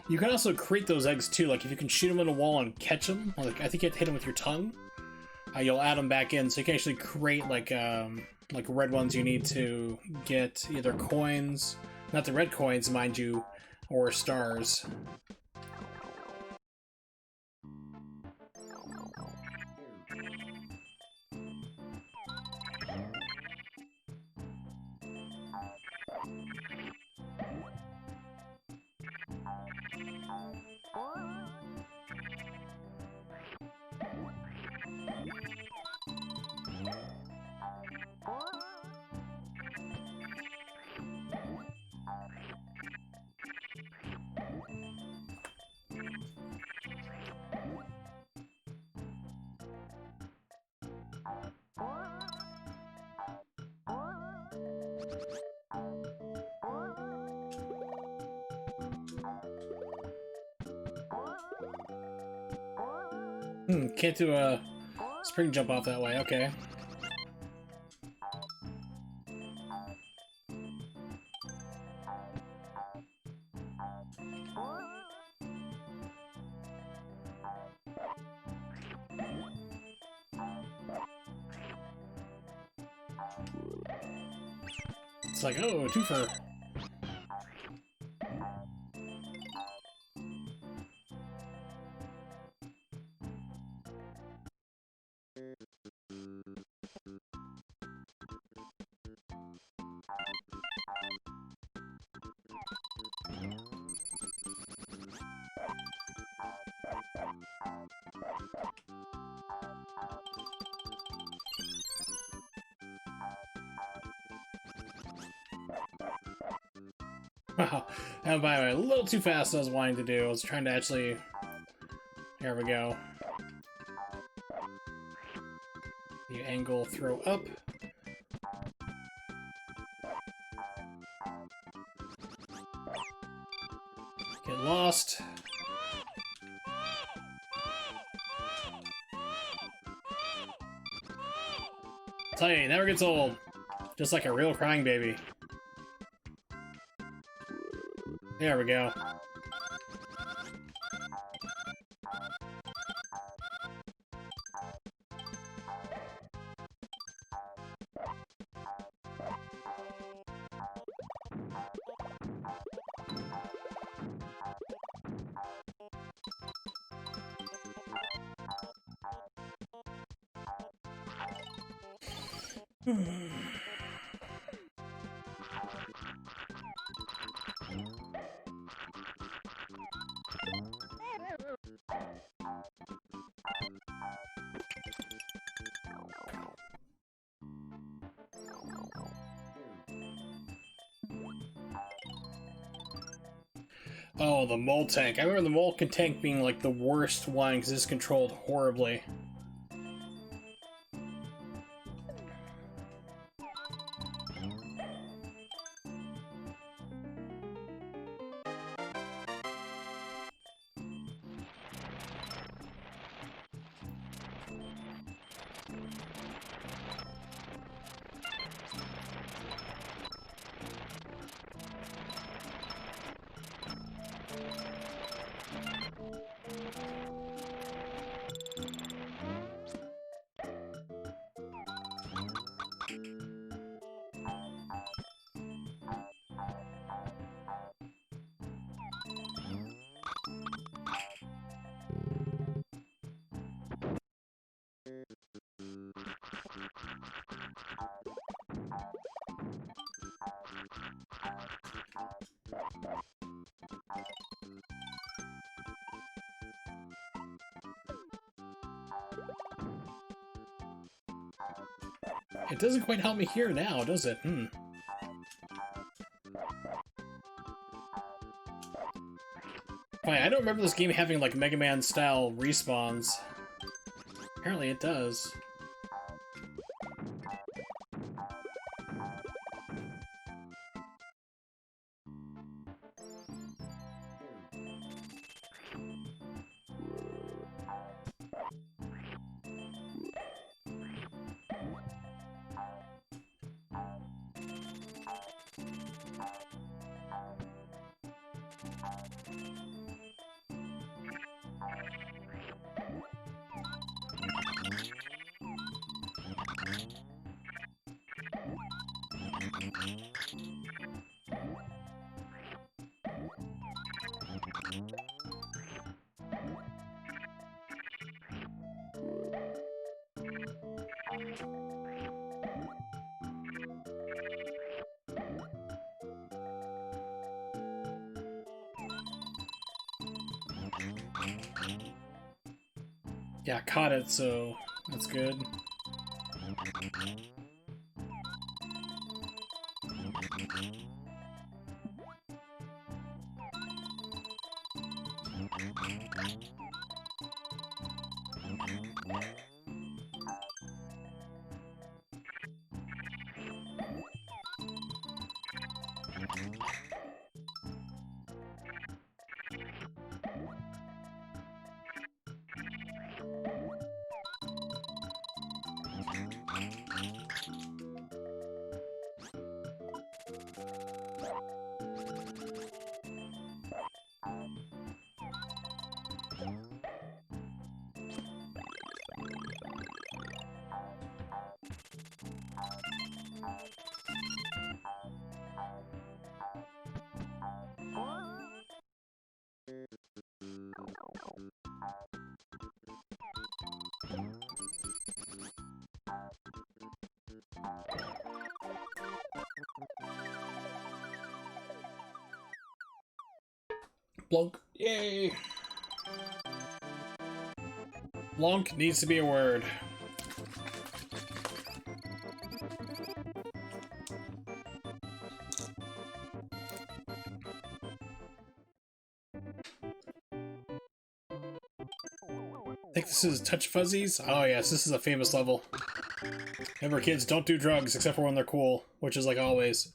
You can also create those eggs too, like if you can shoot them in a wall and catch them, like I think you have to hit them with your tongue, you'll add them back in, so you can actually create like red ones you need to get either coins, not the red coins, mind you, or stars. Can't do a spring jump off that way, okay. It's like, oh, twofer. Wow. And by the way, a little too fast I was wanting to do. I was trying to actually... There we go. The angle throw up. Get lost. Tell you, it never gets old. Just like a real crying baby. There we go. Oh, the mole tank. I remember the mole tank being like the worst one because it's controlled horribly. It doesn't quite help me here now, does it? Fine, I don't remember this game having, like, Mega Man-style respawns. Apparently it does. Yeah, I caught it, so that's good. Blunk. Yay! Blunk needs to be a word. I think this is Touch Fuzzies? Oh yes, this is a famous level. Remember kids, don't do drugs except for when they're cool, which is like always.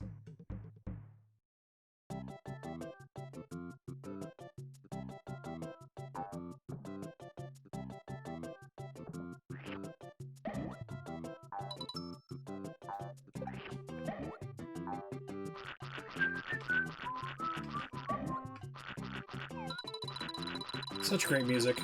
Such great music.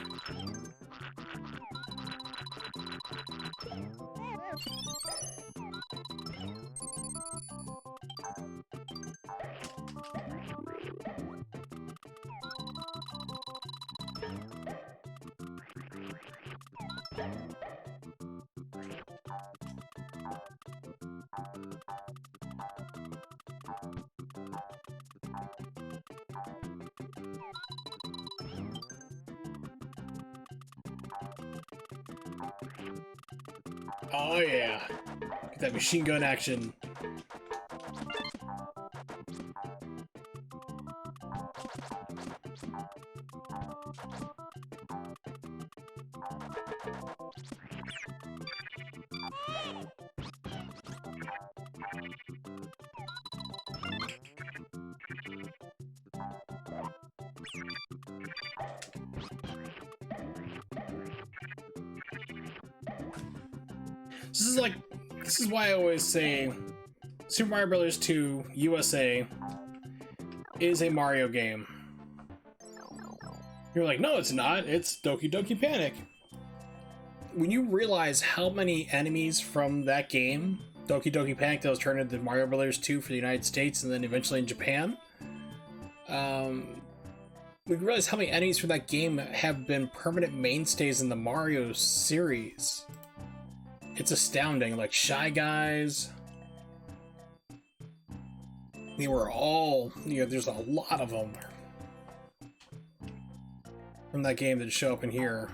Oh yeah. Get that machine gun action. This is why I always say Super Mario Bros. 2 USA is a Mario game. You're like, no, it's not. It's Doki Doki Panic. When you realize how many enemies from that game, Doki Doki Panic, that was turned into Mario Bros. 2 for the United States and then eventually in Japan, we realize how many enemies from that game have been permanent mainstays in the Mario series. It's astounding. Like Shy Guys. They were all, there's a lot of them from that game that show up in here.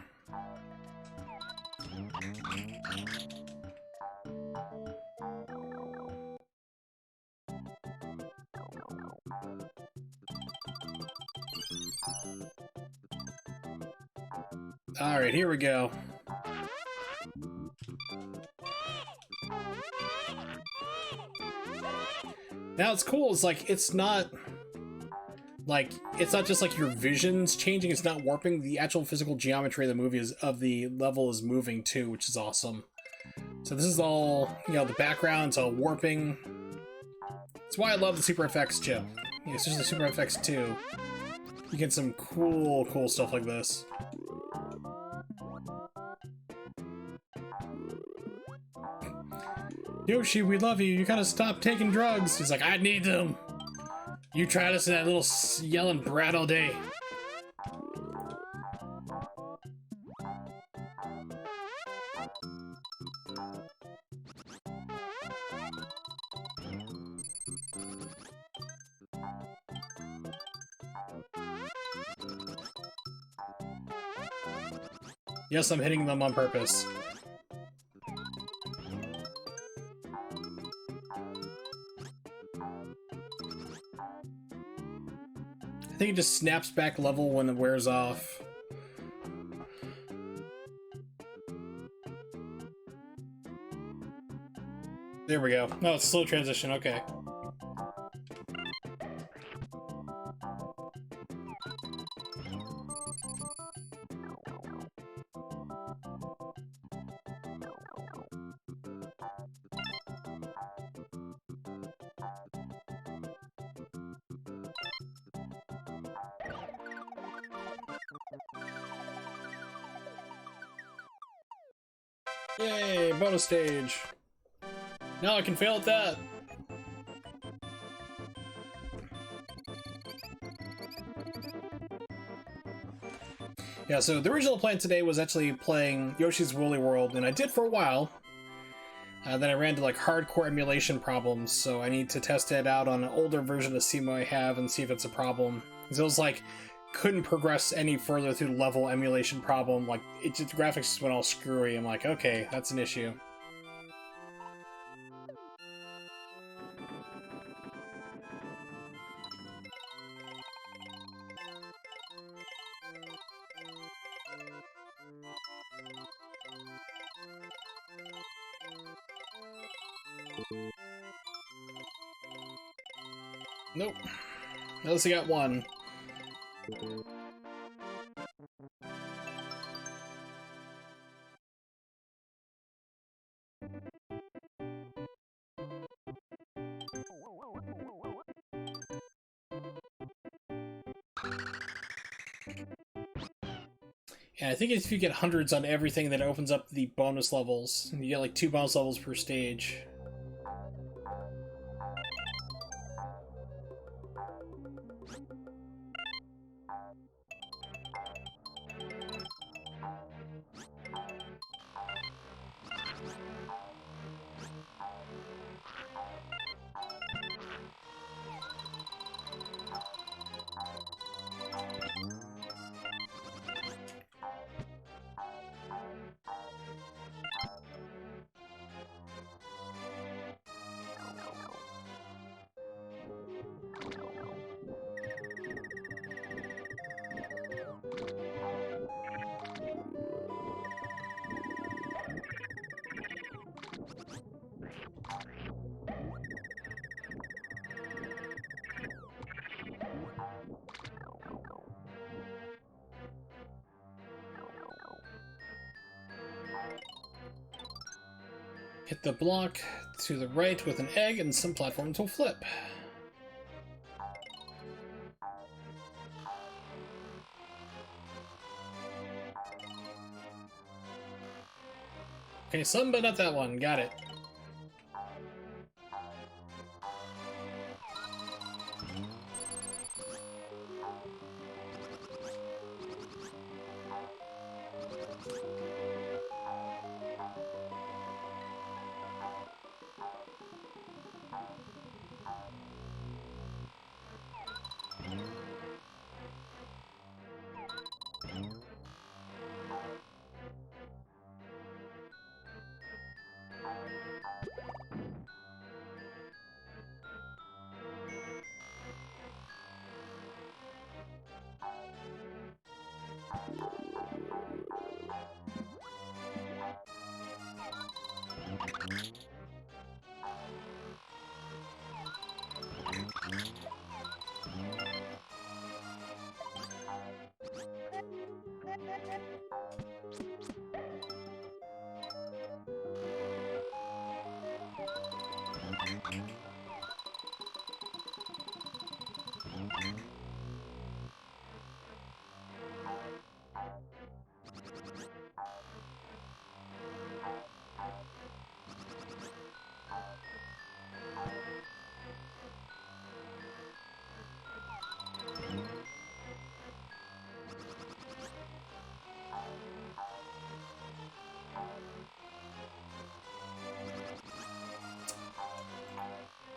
Alright, here we go. Now it's cool, it's like, it's not just like your vision's changing, it's not warping, the actual physical geometry of the movie of the level is moving too, which is awesome. So this is all, the background's all warping. That's why I love the Super FX chip. Especially the Super FX 2. You get some cool stuff like this. Yoshi, we love you. You gotta stop taking drugs. He's like, I need them. You try to listen to that little yelling brat all day. Yes, I'm hitting them on purpose. I think it just snaps back level when it wears off. There we go. No, it's slow transition, okay. Yay, bonus stage. Now I can fail at that. Yeah, so the original plan today was actually playing Yoshi's Woolly World, and I did for a while. Then I ran into like hardcore emulation problems, so I need to test it out on an older version of SEMO I have and see if it's a problem. Because it was like, couldn't progress any further through the level emulation problem. Like, the graphics just went all screwy. I'm like, okay, that's an issue. Nope. At least I got one. Yeah, I think if you get hundreds on everything, then it opens up the bonus levels. You get like 2 bonus levels per stage. Hit the block to the right with an egg and some platforms will flip. Okay, some, but not that one. Got it.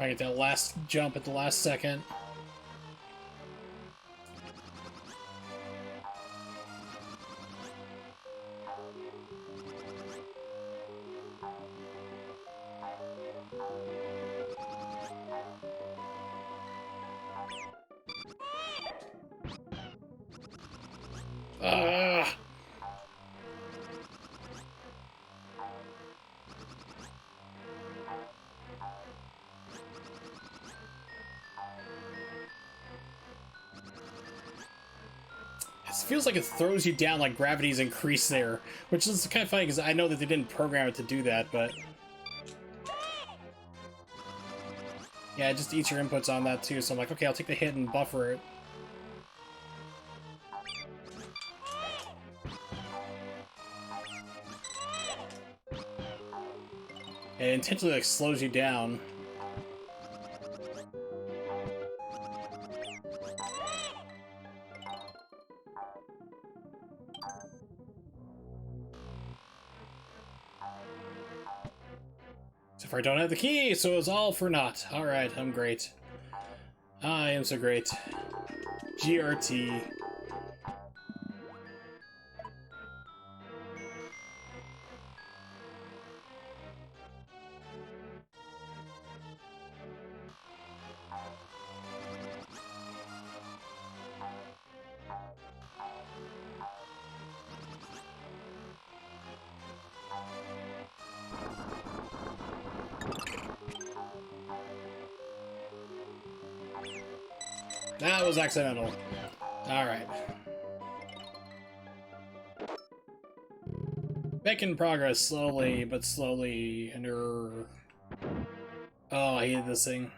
I get that last jump at the last second. Ah! It feels like it throws you down like gravity's increased there, which is kind of funny because I know that they didn't program it to do that, but yeah, it just eats your inputs on that too, so I'm like, okay, I'll take the hit and buffer it. It intentionally like slows you down. If I don't have the key, so it's all for naught. Alright, I'm great. I am so great. GRT. That was accidental. Alright. Making progress slowly, but slowly. Oh, I hate this thing.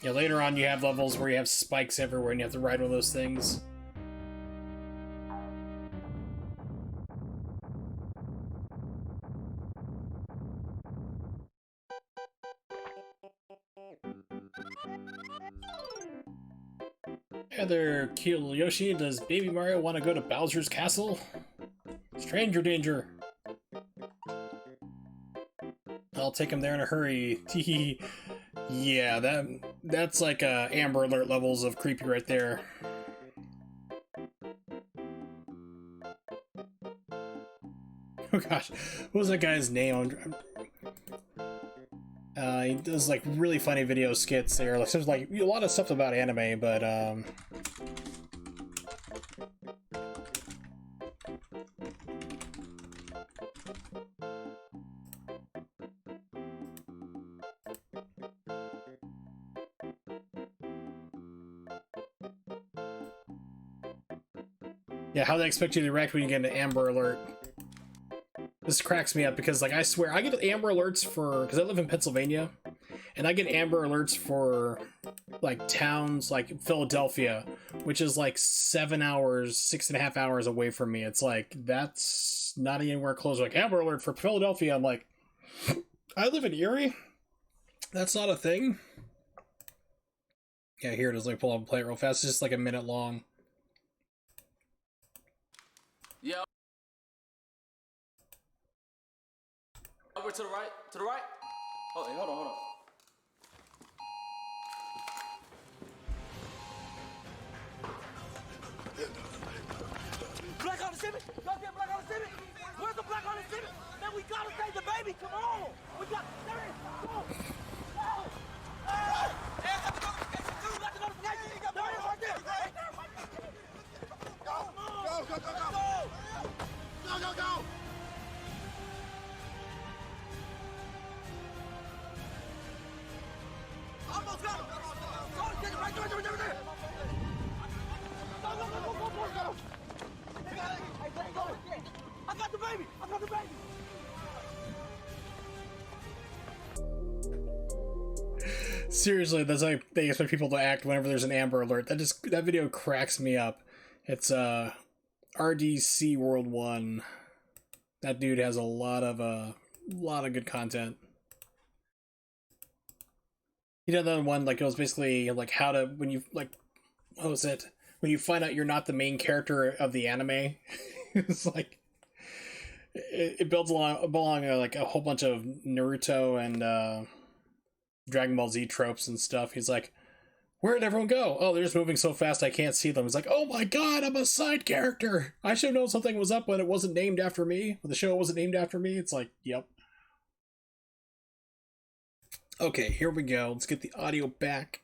Yeah, later on you have levels where you have spikes everywhere and you have to ride one of those things. Hey there, Kill Yoshi. Does Baby Mario want to go to Bowser's Castle? Stranger danger. I'll take him there in a hurry. Teehee. Yeah, that's like Amber Alert levels of creepy right there. Oh gosh, what was that guy's name? He does like really funny video skits there. Like, there's like a lot of stuff about anime, but yeah, how they expect you to react when you get an Amber Alert. This cracks me up because, like, I swear, I get Amber Alerts for, because I live in Pennsylvania, and I get Amber Alerts for, like, towns like Philadelphia, which is like 7 hours, 6.5 hours away from me. It's like, that's not anywhere close. Like, Amber Alert for Philadelphia. I'm like, I live in Erie? That's not a thing? Yeah, here it is. Let me pull up and play it real fast. It's just like a minute long. Yeah. Over to the right. To the right. Oh, hey, hold on, hold on. Black on the civic. Y'all get black on the civic. Where's the black on the civic? Man, we gotta save the baby. Come on. We got. There it is. Go. Go. Hey, I got the notification too. Got the notification. There it is right there. Right there. Go. Go. Go. Go. Go. Go. Go. Go. Almost got him! Go, get him right there, right there, right there! Go, go, go, go, go, go, go! Hey, go! I got the baby! I got the baby! Seriously, that's like they expect people to act whenever there's an Amber Alert. That video cracks me up. It's RDC World 1. That dude has a lot of good content. He did another one, like, it was basically like how to, when you, like, what was it? When you find out you're not the main character of the anime. It's like, it builds along like a whole bunch of Naruto and Dragon Ball Z tropes and stuff. He's like, where'd everyone go? Oh, they're just moving so fast I can't see them. He's like, oh my god, I'm a side character! I should have known something was up when it wasn't named after me. When the show wasn't named after me. It's like, yep. Okay, here we go. Let's get the audio back.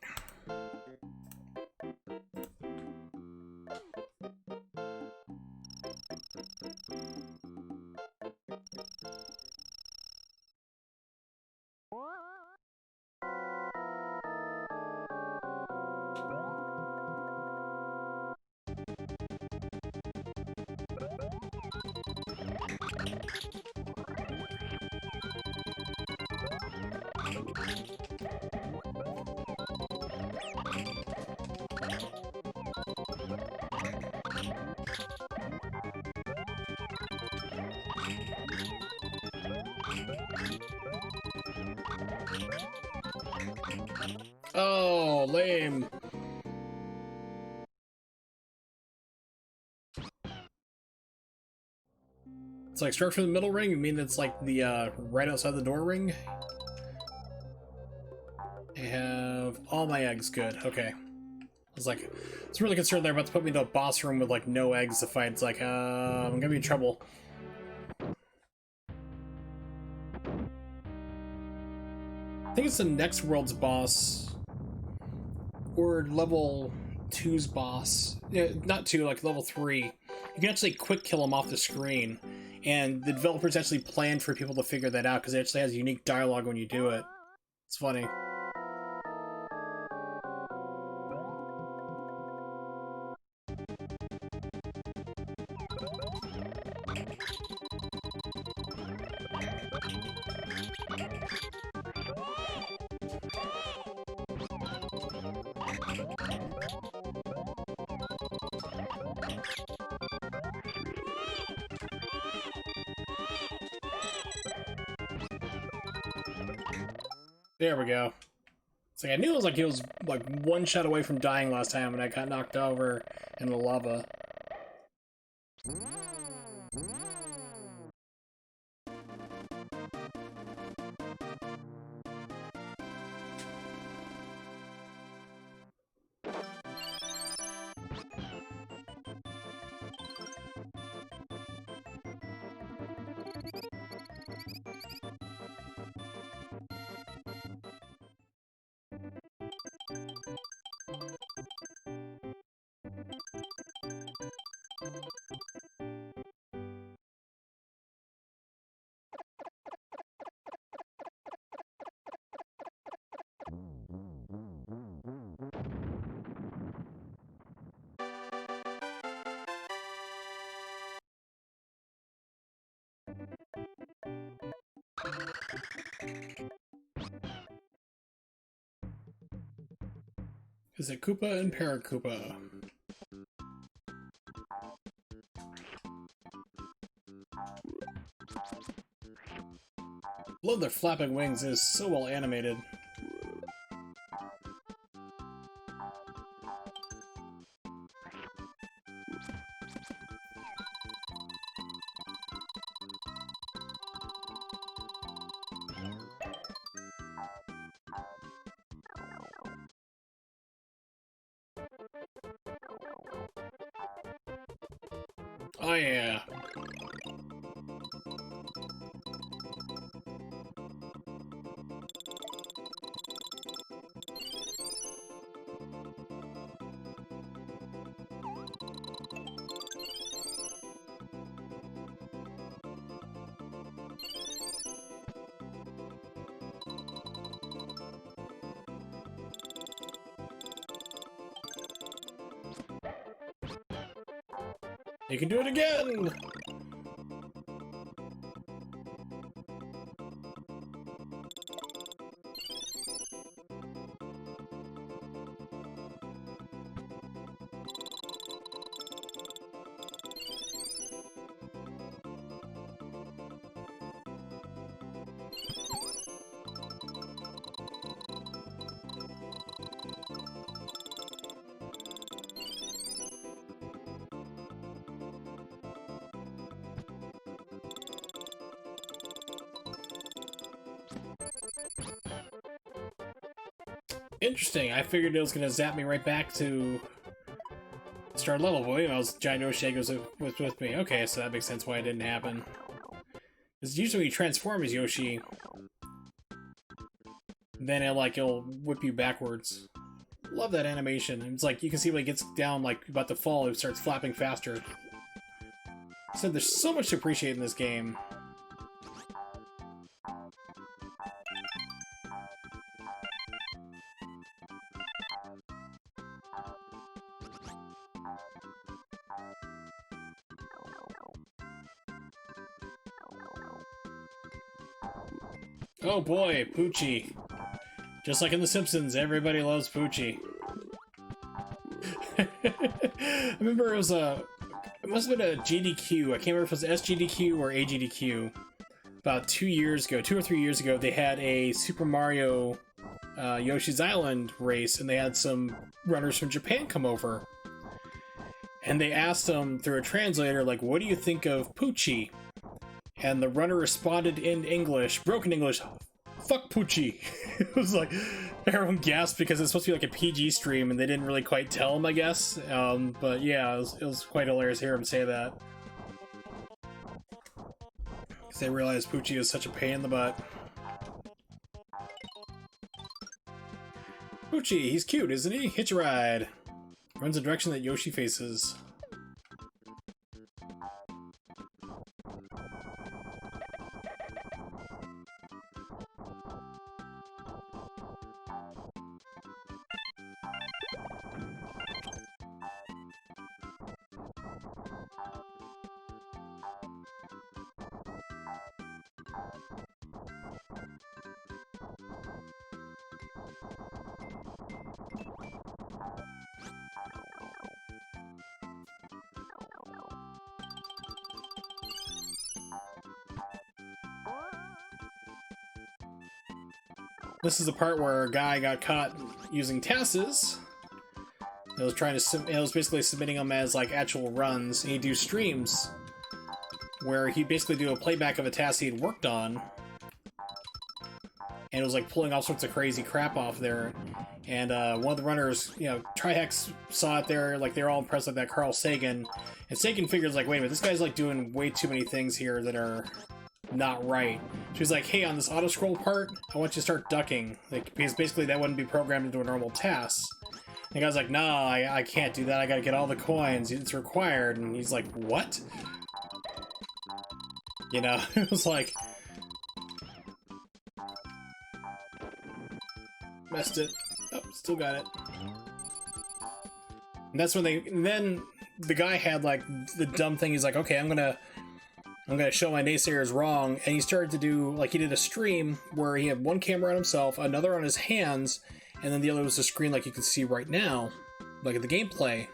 Oh, lame. It's like start from the middle ring? You mean it's like the right outside the door ring? I have all my eggs. Good. Okay. I was like, I was really concerned they're about to put me into a boss room with like no eggs to fight. It's like, I'm gonna be in trouble. I think it's the next world's boss. Or level 2's boss. Yeah, not 2, like level 3. You can actually quick kill him off the screen. And the developers actually planned for people to figure that out because it actually has unique dialogue when you do it. It's funny. There we go. It's like I knew it was like he was like one shot away from dying last time and I got knocked over in the lava. Is it Koopa and Paracoopa? Love their flapping wings. It is so well animated. Oh yeah. You can do it again! Interesting. I figured it was gonna zap me right back to start level. But you know, Giant Yoshi was with me. Okay, so that makes sense why it didn't happen. Because usually when you transform as Yoshi, then it'll whip you backwards. Love that animation. It's like you can see when it gets down, like about to fall, it starts flapping faster. So there's so much to appreciate in this game. Oh boy, Poochie. Just like in The Simpsons, everybody loves Poochie. I remember it must have been a GDQ. I can't remember if it was SGDQ or AGDQ. About 2 years ago, 2 or 3 years ago, they had a Super Mario Yoshi's Island race, and they had some runners from Japan come over. And they asked them through a translator, like, what do you think of Poochie? And the runner responded in English, broken English, fuck Poochie. It was like, everyone gasped because it's supposed to be like a PG stream and they didn't really quite tell him, I guess. But yeah, it was quite hilarious to hear him say that. Because they realized Poochie is such a pain in the butt. Poochie, he's cute, isn't he? Hitch a ride. Runs the direction that Yoshi faces. This is the part where a guy got caught using TASes. It was basically submitting them as like actual runs, and he'd do streams where he'd basically do a playback of a task he'd worked on, and it was like pulling all sorts of crazy crap off there. And one of the runners, you know, Trihex saw it there, like they're all impressed with that Carl Sagan, and Sagan figures like, wait a minute, this guy's like doing way too many things here that are not right. She was like, hey, on this auto scroll part, I want you to start ducking, like, because basically that wouldn't be programmed into a normal task. And the guy's like, nah, I can't do that, I gotta get all the coins, it's required. And he's like, what? You know, it was like, messed it. Oh, still got it. And that's when then the guy had like the dumb thing, he's like, okay, I'm gonna show my naysayers wrong, and he started to do, like, he did a stream where he had one camera on himself, another on his hands, and then the other was a screen like you can see right now, like the gameplay.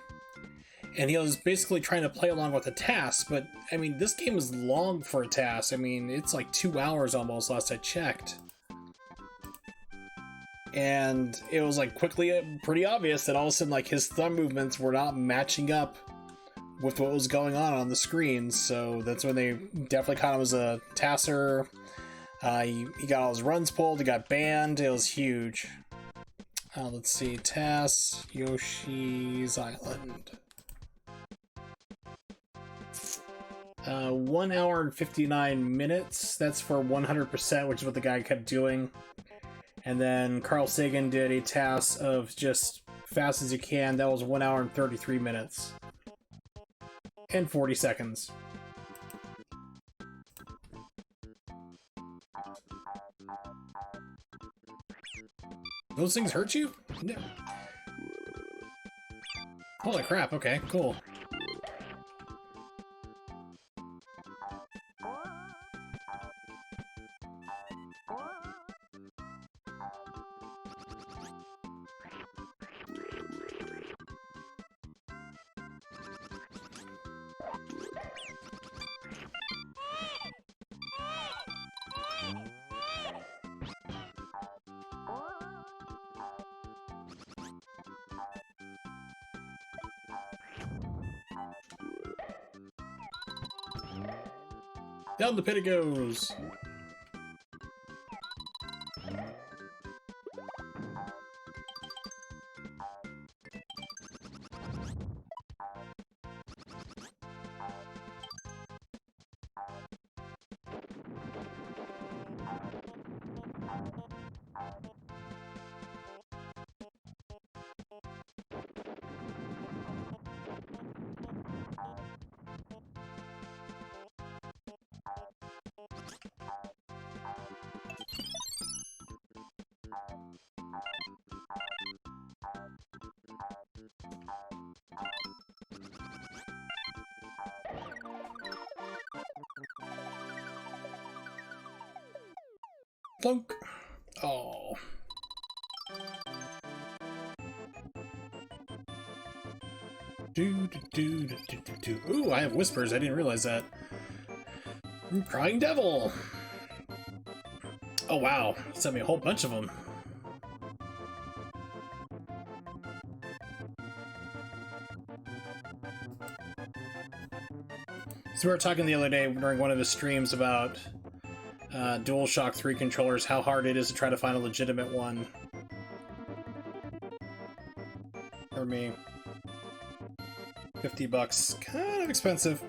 And he was basically trying to play along with the task, but I mean, this game is long for a task. I mean, it's like 2 hours almost last I checked. And it was like quickly pretty obvious that all of a sudden like his thumb movements were not matching up with what was going on the screen. So that's when they definitely caught him as a tasser. He got all his runs pulled, he got banned, it was huge. Let's see, tasks, Yoshi's Island. 1 hour and 59 minutes. That's for 100%, which is what the guy kept doing. And then Carl Sagan did a task of just fast as you can. That was 1 hour and 33 minutes. And 40 seconds. Those things hurt you? No. Holy crap, okay, cool. Down the pit it goes! Plunk! Oh. Ooh, I have whispers. I didn't realize that. Crying Devil! Oh wow, he sent me a whole bunch of them. So we were talking the other day during one of his streams about DualShock 3 controllers, how hard it is to try to find a legitimate one. For me. $50, kind of expensive.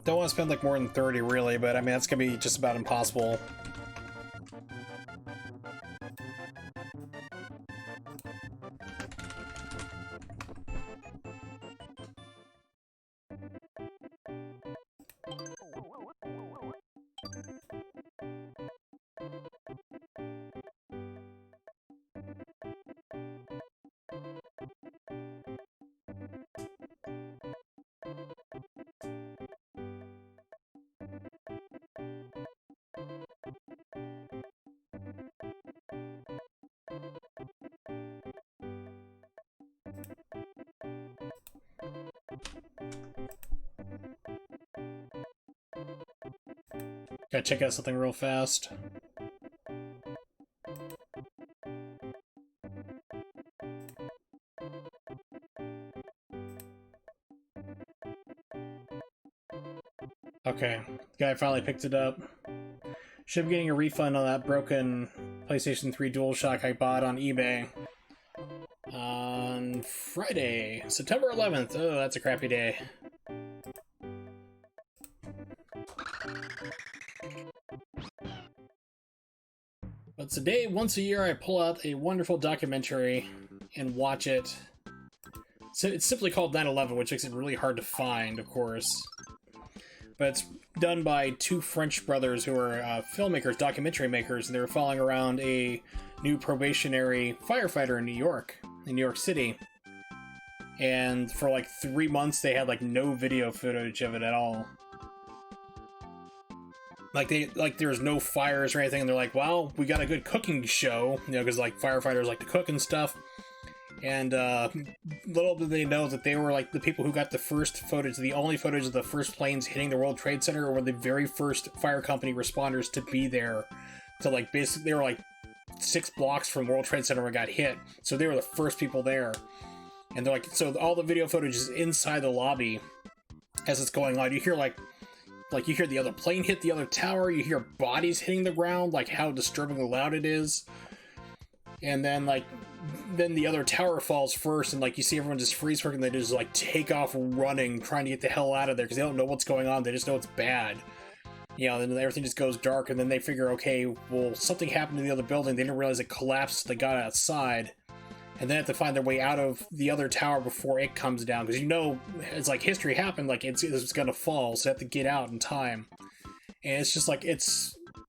Don't want to spend like more than 30 really, but I mean that's gonna be just about impossible. Gotta check out something real fast. Okay, guy finally picked it up. Should be getting a refund on that broken PlayStation 3 DualShock I bought on eBay on Friday, September 11th. Oh, that's a crappy day. But today, once a year, I pull out a wonderful documentary and watch it. So it's simply called 9/11, which makes it really hard to find, of course. But it's done by two French brothers who are filmmakers, documentary makers, and they were following around a new probationary firefighter in New York City. And for like 3 months, they had like no video footage of it at all. like there's no fires or anything, and they're like, well, we got a good cooking show, you know, because like firefighters like to cook and stuff. And little did they know that they were like the people who got the first footage, the only footage of the first planes hitting the World Trade Center, or were the very first fire company responders to be there. To like basically, they were like 6 blocks from World Trade Center where it got hit, so they were the first people there. And they're like, so all the video footage is inside the lobby as it's going on. You hear like you hear the other plane hit the other tower. You hear bodies hitting the ground, like how disturbingly loud it is. And then then the other tower falls first, and like you see everyone just freeze working. They just like take off running, trying to get the hell out of there because they don't know what's going on. They just know it's bad. You know, then everything just goes dark, and then they figure, okay, well, something happened to the other building. They didn't realize it collapsed. They got outside, and they have to find their way out of the other tower before it comes down, because you know, it's like history happened, like it's gonna fall, so they have to get out in time. And it's just like it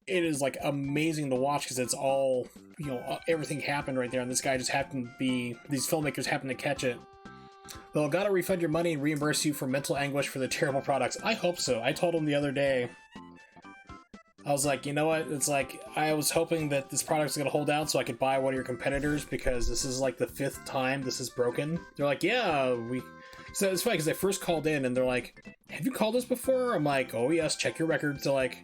is like amazing to watch because it's all, you know, everything happened right there, and this guy just happened to be, these filmmakers happened to catch it. They'll gotta refund your money and reimburse you for mental anguish for the terrible products. I hope so. I told him the other day, I was like, you know what, it's like, I was hoping that this product's gonna hold out so I could buy one of your competitors, because this is like the 5th time this is broken. They're like, yeah, so it's funny because they first called in and they're like, have you called us before? I'm like, oh yes, check your records. They're like,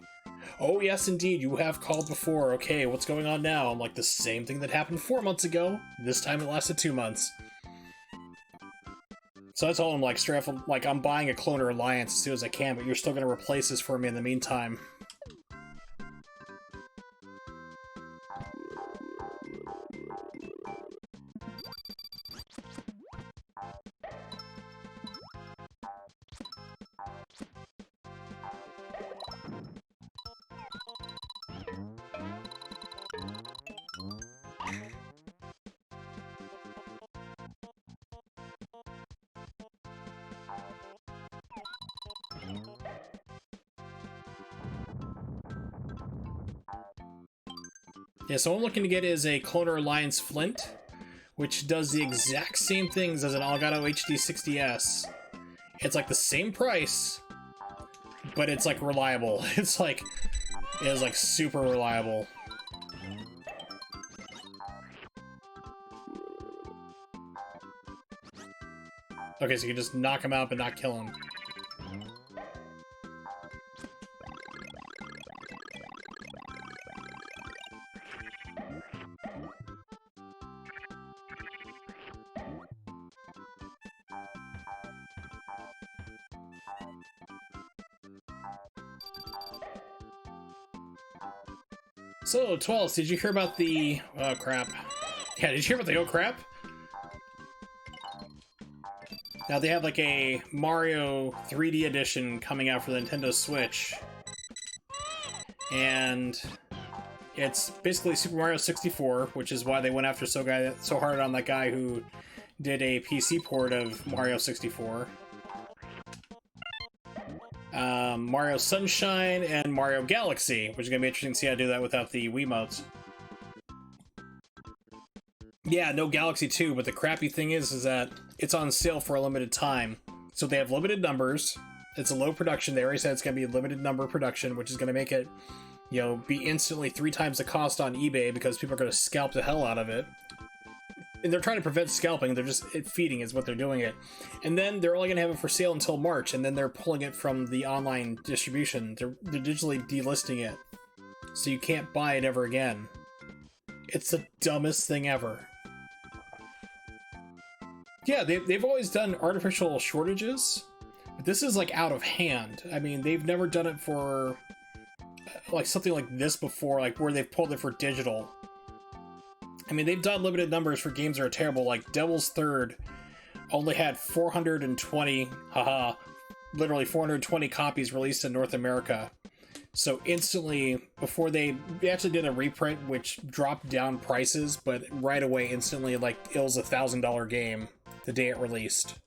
oh yes indeed, you have called before. Okay, what's going on now? I'm like, the same thing that happened 4 months ago. This time it lasted 2 months. So I told him, like, straight up, like, I'm buying a Cloner Alliance as soon as I can, but you're still gonna replace this for me in the meantime. Yeah, so what I'm looking to get is a Cloner Alliance Flint, which does the exact same things as an Elgato HD 60S. It's like the same price, but it's like reliable. It is like super reliable. Okay, so you can just knock him out but not kill him. So, Twelves, did you hear about the... Oh, crap. Yeah, did you hear about the... Oh, crap? Now they have like a Mario 3D edition coming out for the Nintendo Switch. And it's basically Super Mario 64, which is why they went after so hard on that guy who did a PC port of Mario 64. Mario Sunshine and Mario Galaxy, which is going to be interesting to see how to do that without the Wiimotes. Yeah, no Galaxy 2, but the crappy thing is that it's on sale for a limited time. So they have limited numbers. It's a low production. They already said it's going to be a limited number production, which is going to make it, you know, be instantly 3 times the cost on eBay because people are going to scalp the hell out of it. And they're trying to prevent scalping. They're just feeding is what they're doing it. And then they're only going to have it for sale until March, and then they're pulling it from the online distribution. They're digitally delisting it. So you can't buy it ever again. It's the dumbest thing ever. Yeah, they've always done artificial shortages, but this is like out of hand. I mean, they've never done it for like something like this before, like where they've pulled it for digital. I mean, they've done limited numbers for games that are terrible, like Devil's Third only had 420, literally 420 copies released in North America. So instantly, before they actually did a reprint, which dropped down prices, but right away, instantly, like, it was $1,000 game the day it released.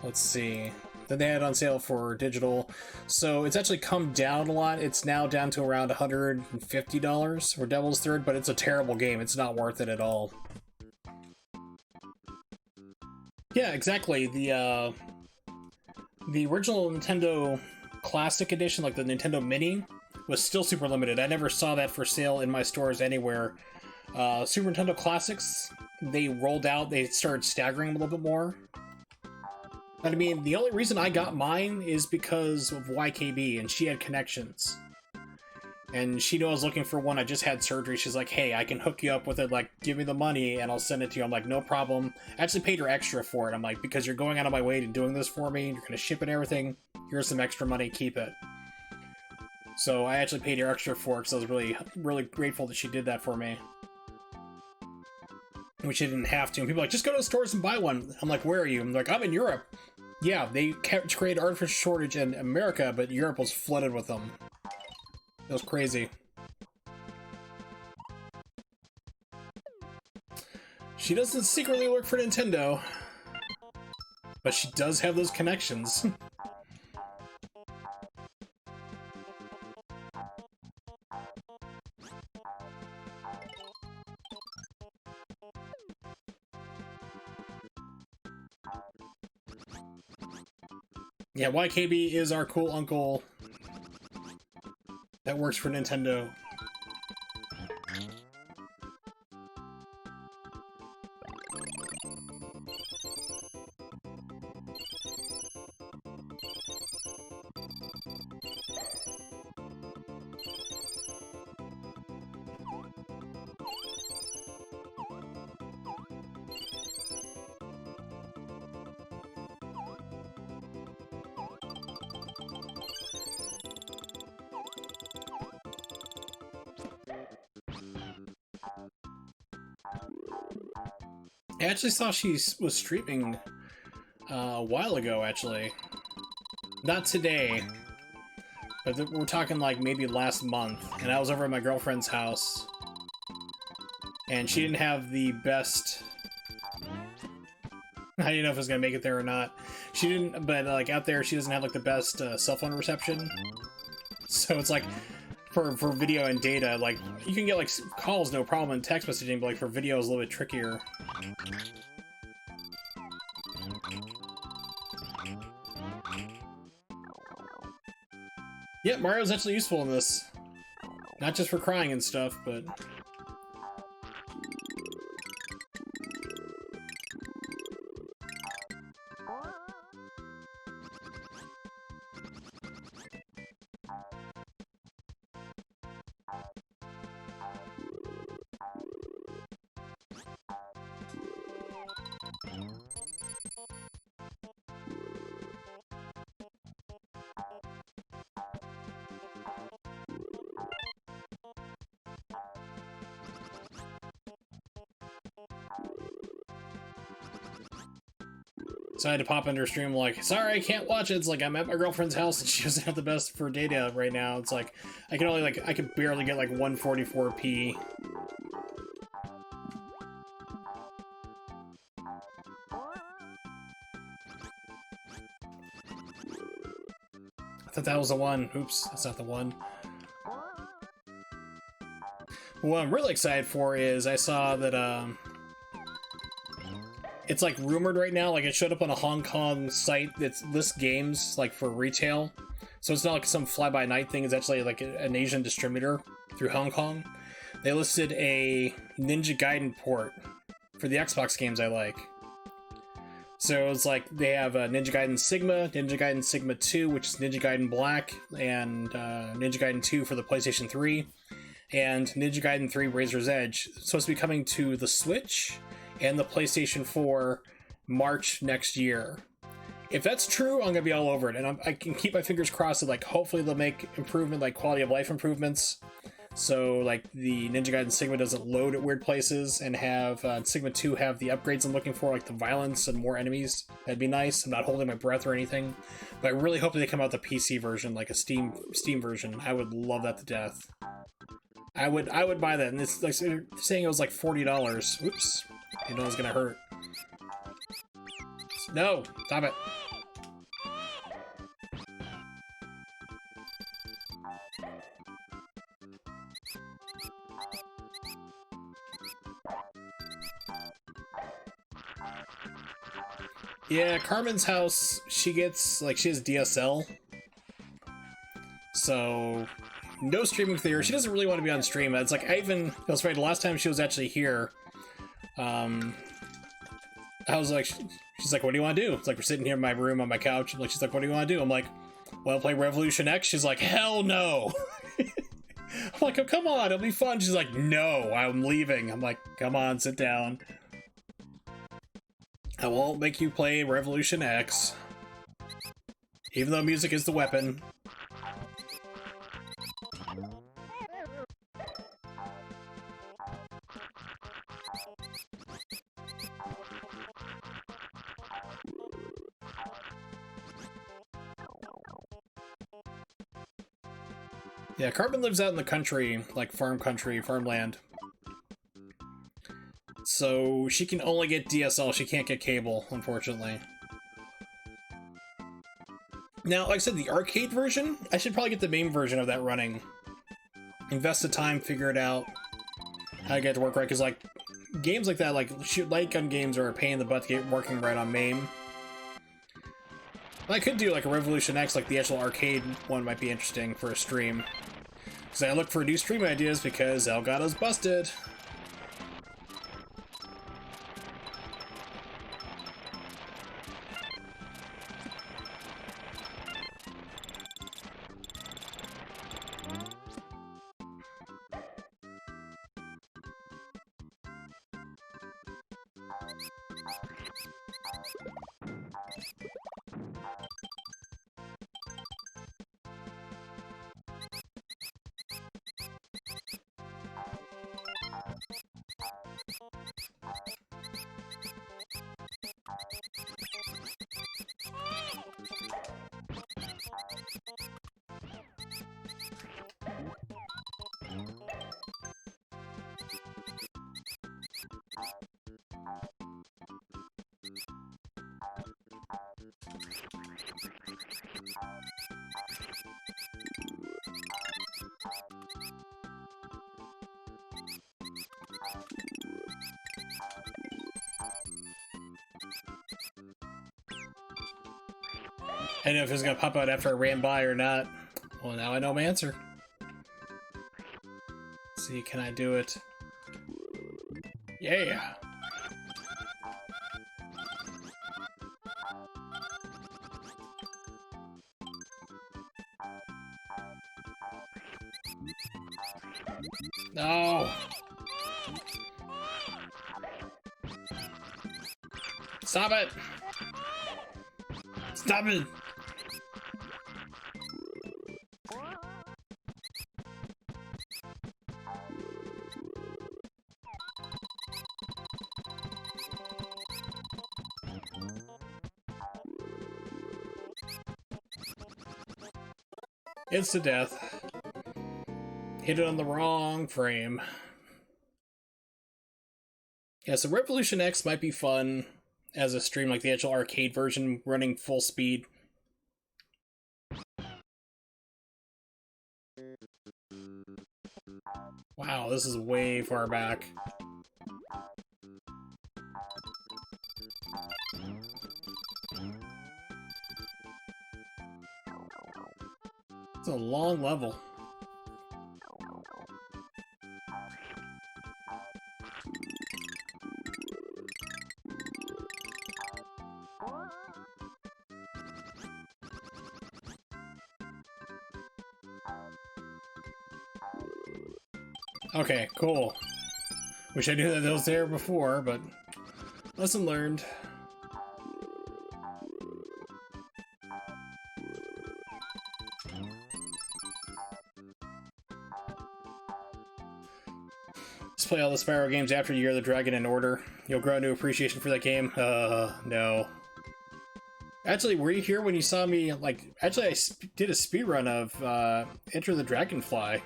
Let's see. Then they had it on sale for digital. So it's actually come down a lot. It's now down to around $150 for Devil's Third, but it's a terrible game. It's not worth it at all. Yeah, exactly. The original Nintendo Classic Edition, like the Nintendo Mini, was still super limited. I never saw that for sale in my stores anywhere. Super Nintendo Classics, they rolled out, they started staggering a little bit more. But I mean, the only reason I got mine is because of YKB, and she had connections. And she knew I was looking for one. I just had surgery. She's like, hey, I can hook you up with it. Like, give me the money and I'll send it to you. I'm like, no problem. I actually paid her extra for it. I'm like, because you're going out of my way to doing this for me, you're going to ship it and everything. Here's some extra money. Keep it. So I actually paid her extra for it because I was really, really grateful that she did that for me. Which she didn't have to. And people are like, just go to the stores and buy one. I'm like, where are you? I'm like, I'm in Europe. Yeah, they created artificial shortage in America, but Europe was flooded with them. That was crazy. She doesn't secretly work for Nintendo, but she does have those connections. Yeah, YKB is our cool uncle that works for Nintendo. I actually saw she was streaming a while ago, actually. Not today, but we're talking like maybe last month, and I was over at my girlfriend's house, and she didn't have the best... I didn't know if I was gonna make it there or not. She didn't, but like out there, she doesn't have like the best cell phone reception. So it's like, for video and data, like, you can get like calls no problem and text messaging, but like for video is a little bit trickier. Yeah, Mario's actually useful in this. Not just for crying and stuff, but... So I had to pop into her stream like, sorry, I can't watch it. It's like, I'm at my girlfriend's house and she doesn't have the best for data right now. It's like, I can only I could barely get like 144p. I thought that was the one. Oops, that's not the one. What I'm really excited for is I saw that, it's like rumored right now, like it showed up on a Hong Kong site that lists games like for retail. So it's not like some fly-by-night thing, it's actually like an Asian distributor through Hong Kong. They listed a Ninja Gaiden port for the Xbox games I like. So it's like they have Ninja Gaiden Sigma, Ninja Gaiden Sigma 2, which is Ninja Gaiden Black, and Ninja Gaiden 2 for the PlayStation 3, and Ninja Gaiden 3 Razor's Edge. It's supposed to be coming to the Switch and the PlayStation 4 March next year. If that's true, I'm gonna be all over it, and I can keep my fingers crossed that like hopefully they'll make improvement, like quality of life improvements, so like the Ninja Gaiden Sigma doesn't load at weird places, and have Sigma 2 have the upgrades I'm looking for, like the violence and more enemies. That'd be nice. I'm not holding my breath or anything, but I really hope that they come out with a PC version, like a Steam version. I would love that to death. I would buy that, and it's like saying it was like $40. Oops. You know it's gonna hurt. No! Stop it. Yeah, Carmen's house, she gets, like, she has DSL. So, no streaming with her. She doesn't really want to be on stream. It's like, it was right, the last time she was actually here, I was like, she's like, what do you want to do? It's like, we're sitting here in my room on my couch. I'm like, she's like, what do you want to do? I'm like, well, play Revolution X? She's like, hell no! I'm like, oh, come on, it'll be fun. She's like, no, I'm leaving. I'm like, come on, sit down. I won't make you play Revolution X. Even though music is the weapon. Yeah, Carmen lives out in the country, like farmland. So she can only get DSL, she can't get cable, unfortunately. Now, like I said, the arcade version, I should probably get the main version of that running. Invest the time, figure it out, how to get it to work right, because like, games like that, like light gun games are a pain in the butt to get working right on MAME. I could do like a Revolution X, like the actual arcade one might be interesting for a stream. Because I look for new stream ideas because Elgato's busted. I don't know if it's gonna pop out after I ran by or not. Well, now I know my answer. Let's see, can I do it? Yeah! No! Stop it! Stop it! Insta death. Hit it on the wrong frame. Yeah, so Revolution X might be fun as a stream, like the actual arcade version running full speed. Wow, this is way far back. It's a long level. Okay, cool. Wish I knew that it was there before, but lesson learned. Let's play all the Spyro games after Year of the Dragon in order. You'll grow a new appreciation for that game. No. Actually, were you here when you saw me, like... Actually, I did a speedrun of, Enter the Dragonfly.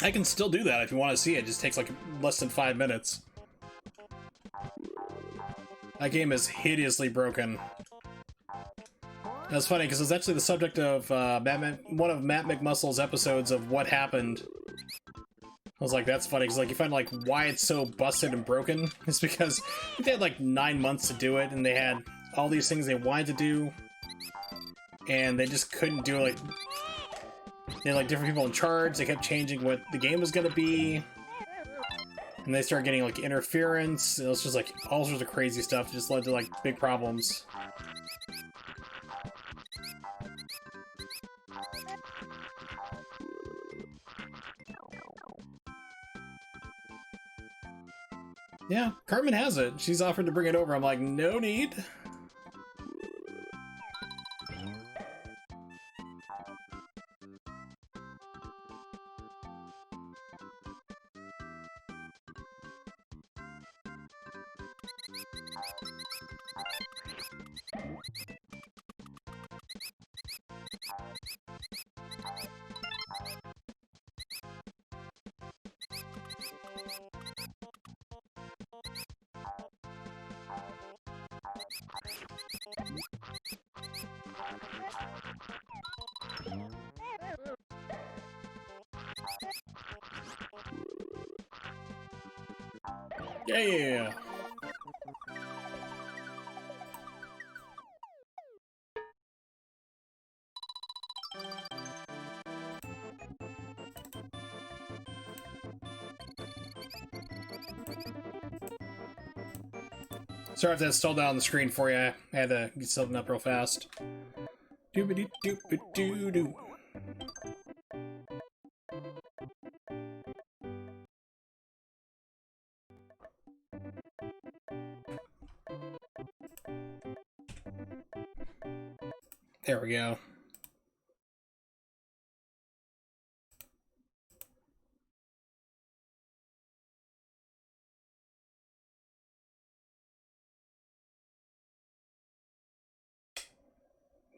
I can still do that if you want to see it. It just takes, like, less than 5 minutes. That game is hideously broken. That's funny, because it's actually the subject of one of Matt McMuscle's episodes of What Happened. I was like, that's funny, because like you find like why it's so busted and broken. It's because they had like 9 months to do it, and they had all these things they wanted to do, and they just couldn't do it. Like, they had like different people in charge. They kept changing what the game was gonna be, and they started getting like interference. It was just like all sorts of crazy stuff. It just led to like big problems. Yeah, Carmen has it. She's offered to bring it over. I'm like, no need. Yeah. Sorry if that stalled out on the screen for you. I had to get something up real fast. Doobity-doobity-doo-doo. There we go.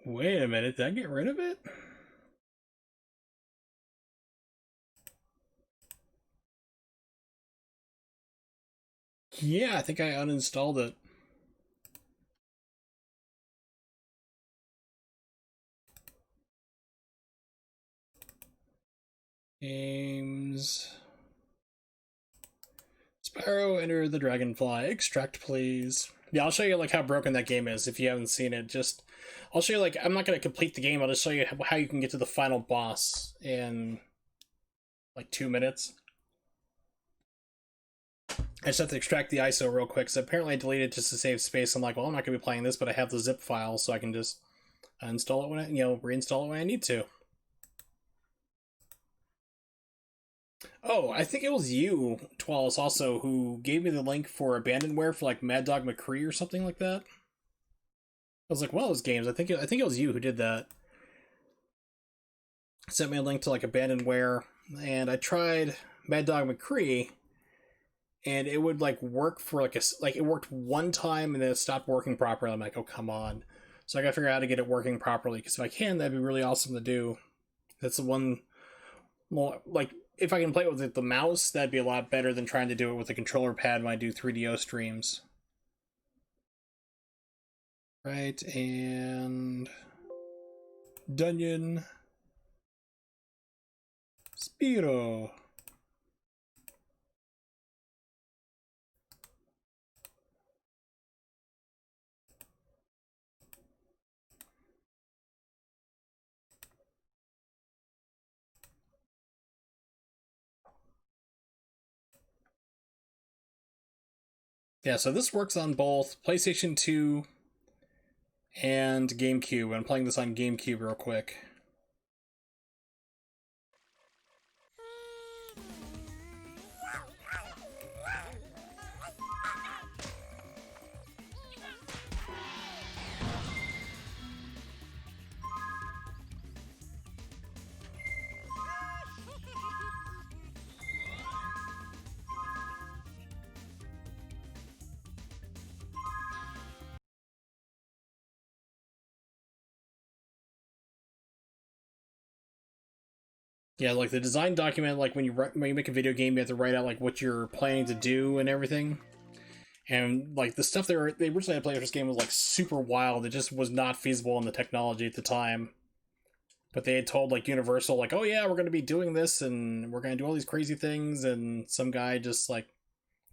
Wait a minute, did I get rid of it? Yeah, I think I uninstalled it. Games. Spyro, Enter the Dragonfly. Extract, please. Yeah, I'll show you like how broken that game is if you haven't seen it. Just, I'll show you like, I'm not going to complete the game, I'll just show you how you can get to the final boss in like 2 minutes. I just have to extract the ISO real quick, so apparently I deleted it just to save space. I'm like, well, I'm not going to be playing this, but I have the zip file, so I can just uninstall it when I, reinstall it when I need to. Oh, I think it was you, Twallis, also, who gave me the link for Abandonware for like Mad Dog McCree or something like that. I was like, one of those games. I think it was you who did that. Sent me a link to like Abandonware, and I tried Mad Dog McCree, and it would like work for like it worked one time and then it stopped working properly. I'm like, oh come on! So I gotta figure out how to get it working properly, because if I can, that'd be really awesome to do. That's the one. Well, like if I can play it with the mouse, that'd be a lot better than trying to do it with the controller pad when I do 3DO streams. Right, and Dungeon Spiro. Yeah, so this works on both PlayStation 2 and GameCube. I'm playing this on GameCube real quick. Yeah, like the design document, like when you make a video game, you have to write out like what you're planning to do and everything. And like the stuff they originally had to play for this game was like super wild. It just was not feasible in the technology at the time. But they had told like Universal, like, oh yeah, we're going to be doing this and we're going to do all these crazy things, and some guy just like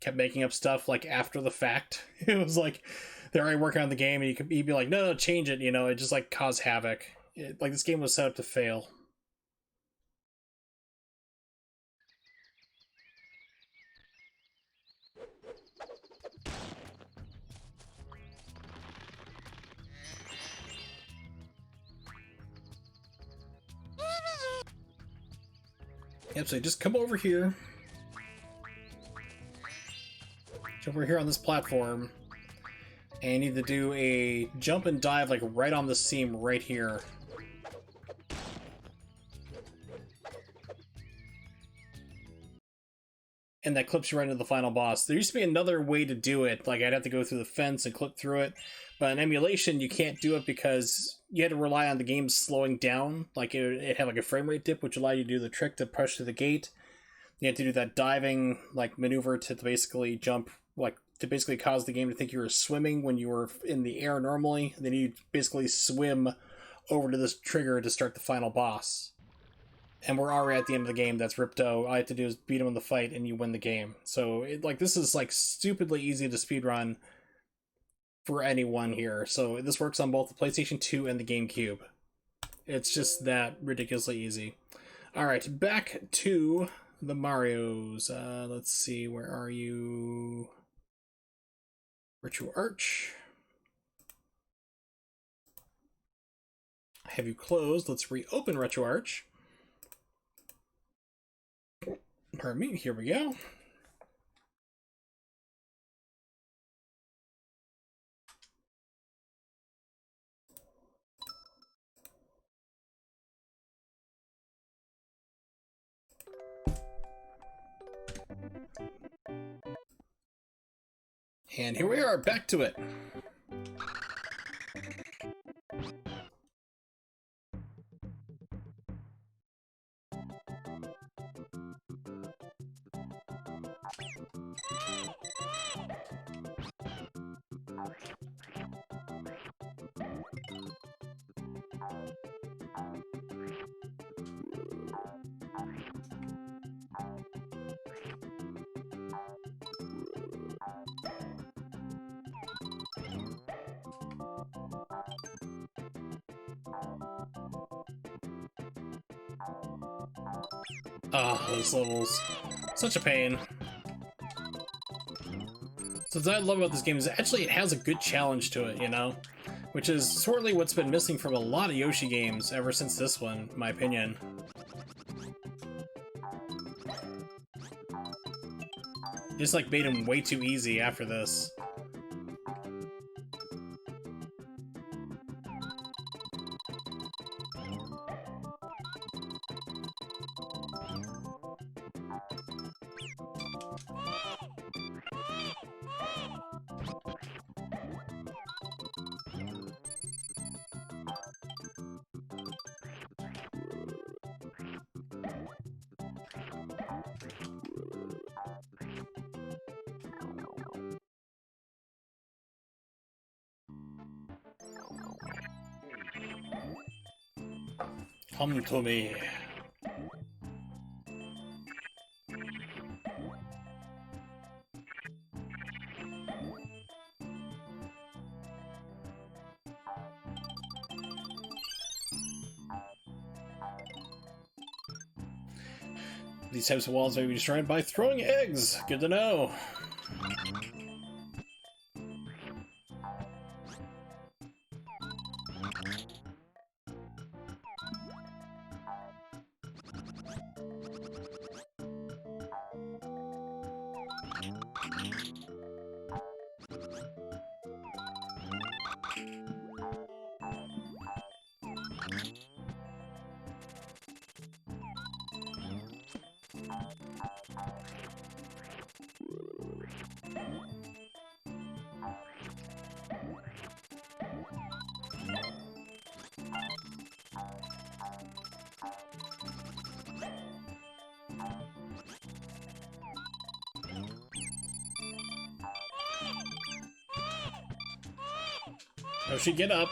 kept making up stuff like after the fact. It was like they're already working on the game, and he'd be like, no, change it. It just like caused havoc. Like this game was set up to fail. Yep, so just come over here. Jump over here on this platform. And you need to do a jump and dive like right on the seam right here. And that clips you right into the final boss. There used to be another way to do it. Like I'd have to go through the fence and clip through it. But in emulation, you can't do it because you had to rely on the game slowing down. Like it had like a frame rate dip, which allowed you to do the trick to push through the gate. You had to do that diving like maneuver to basically jump, like to basically cause the game to think you were swimming when you were in the air normally. Then you basically swim over to this trigger to start the final boss. And we're already at the end of the game. That's Ripto. All I have to do is beat him in the fight, and you win the game. So this is like stupidly easy to speedrun for anyone here. So this works on both the PlayStation 2 and the GameCube. It's just that ridiculously easy. Alright, back to the Marios. Let's see, where are you? Ritual Arch. Have you closed? Let's reopen Retro Arch. Pardon me, here we go. And here we are, back to it. Ah, oh, those levels. Such a pain. So what I love about this game is actually it has a good challenge to it, Which is sorely what's been missing from a lot of Yoshi games ever since this one, in my opinion. Just like made him way too easy after this. Come to me. These types of walls may be destroyed by throwing eggs. Good to know. Yoshi, get up.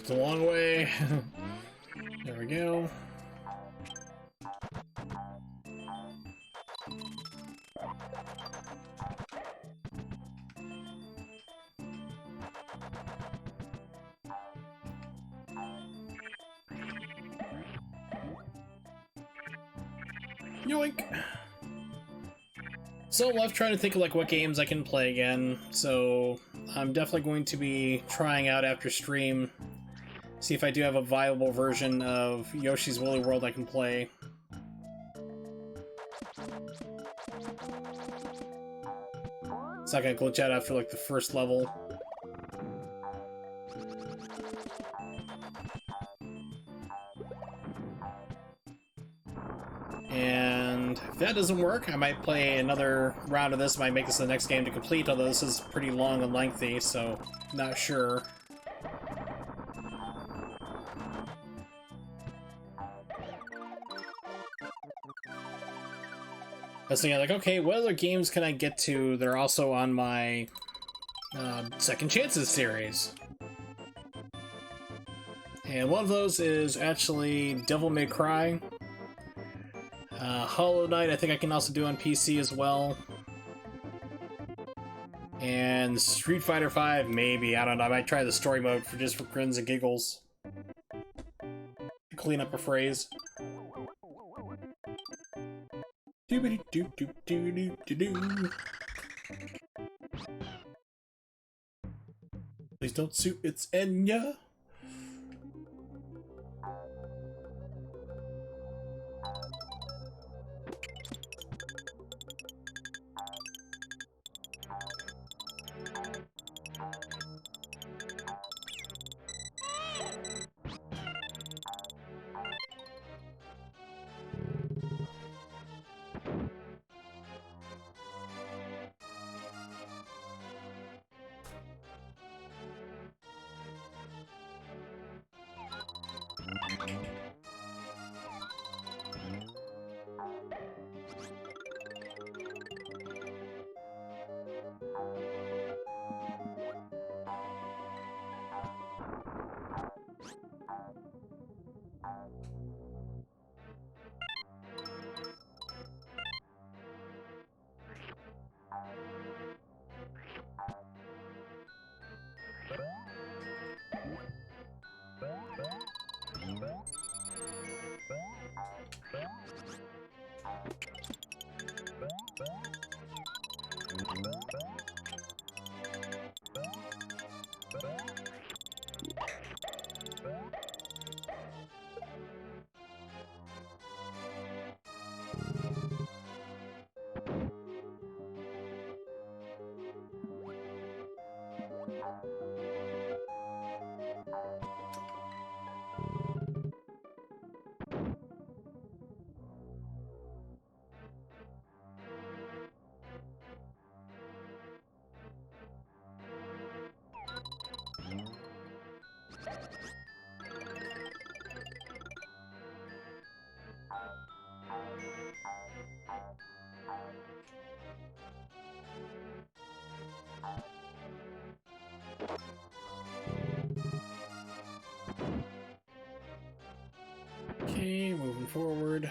It's a long way. There we go. Yoink! So I'm left trying to think of like what games I can play again, so I'm definitely going to be trying out after stream, see if I do have a viable version of Yoshi's Woolly World I can play. It's not gonna glitch out after like the first level. And if that doesn't work, I might play another round of this, might make this the next game to complete, although this is pretty long and lengthy, so not sure. I was thinking like, okay, what other games can I get to that are also on my Second Chances series? And one of those is actually Devil May Cry. Hollow Knight, I think I can also do on PC as well. And Street Fighter V, maybe. I don't know. I might try the story mode for just for grins and giggles. Clean up a phrase. Doobity-doo-doo-doo-doo-doo-doo. Please don't sue, it's Enya. Okay, moving forward.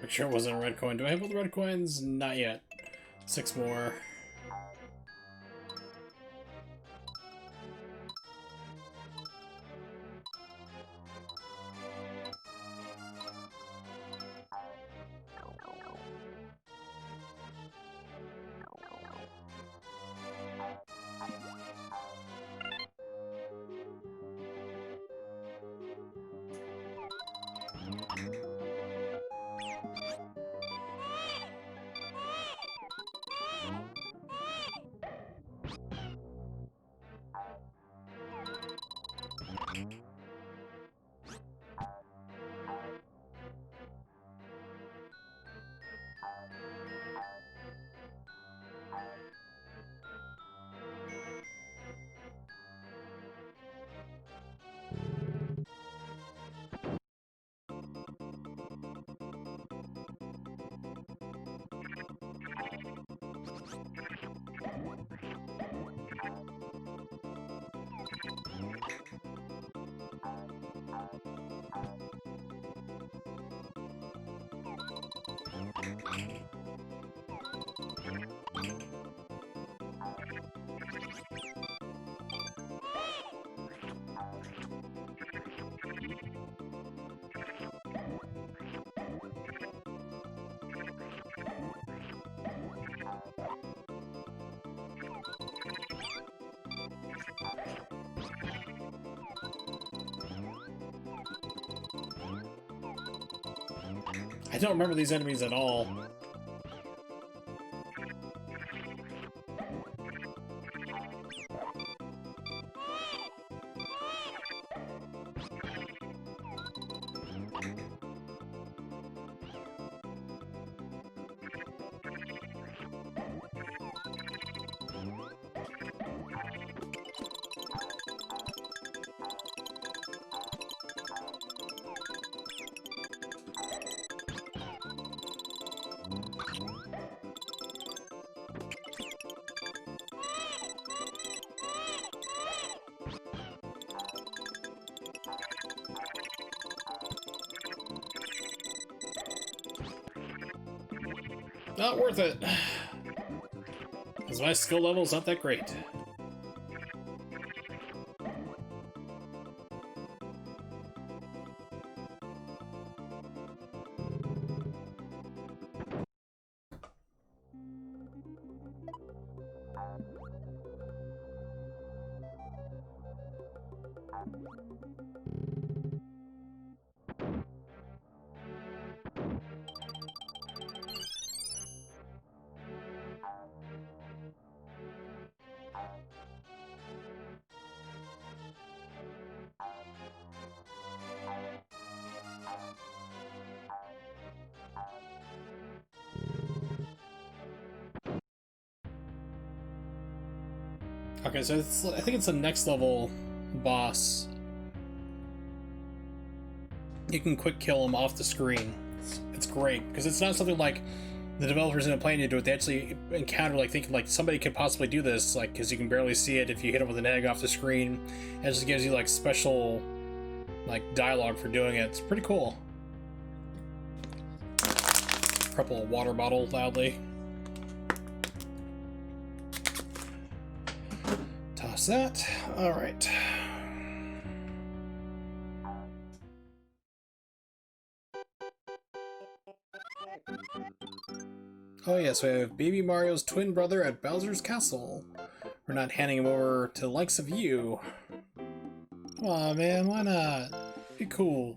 Make sure it wasn't a red coin. Do I have all the red coins? Not yet. 6 more. I don't remember these enemies at all. Not worth it. Because my skill level's not that great. Okay, so I think it's the next level boss. You can quick kill him off the screen. It's great, because it's not something like the developers didn't plan to do it. They actually encounter, like, thinking, like, somebody could possibly do this, like, because you can barely see it if you hit him with an egg off the screen. It just gives you, like, special, like, dialogue for doing it. It's pretty cool. Couple of water bottle loudly. Toss that. Alright. Oh yeah, so we have Baby Mario's twin brother at Bowser's Castle. We're not handing him over to the likes of you. Aw man, why not? Be cool.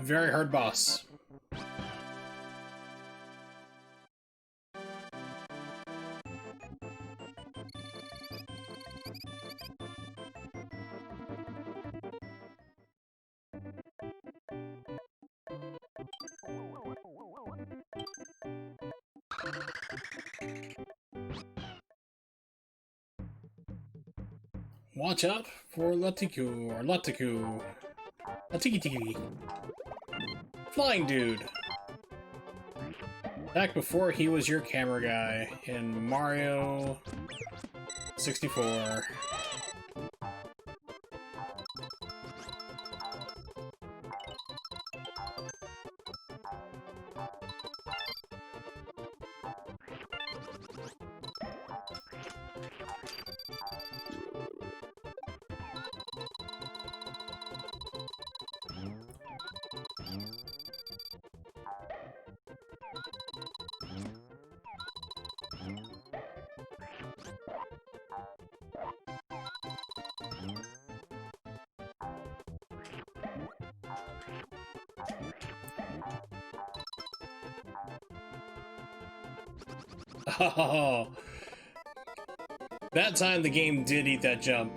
Very hard boss. Watch out for Latiku, or Latiku. Latiki-tiki. Flying dude. Back before he was your camera guy in Mario 64. Oh, that time the game did eat that jump.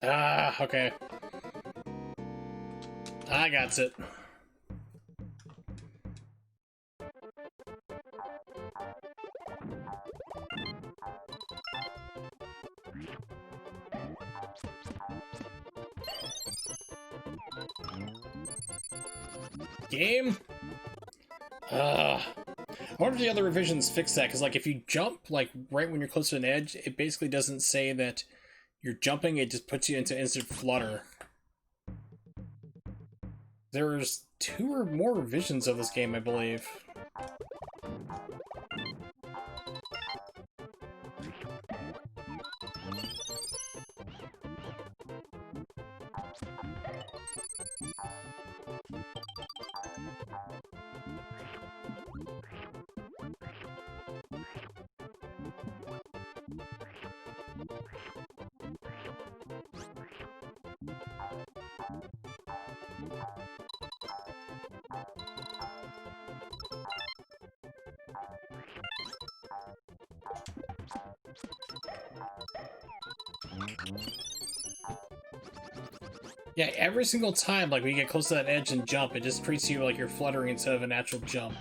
Ah, okay. I got it. Game? I wonder if the other revisions fix that, because, like, if you jump, like, right when you're close to an edge, it basically doesn't say that you're jumping, it just puts you into instant flutter. There's 2 or more revisions of this game, I believe. Yeah, every single time, like, when you get close to that edge and jump, it just treats you like you're fluttering instead of a natural jump.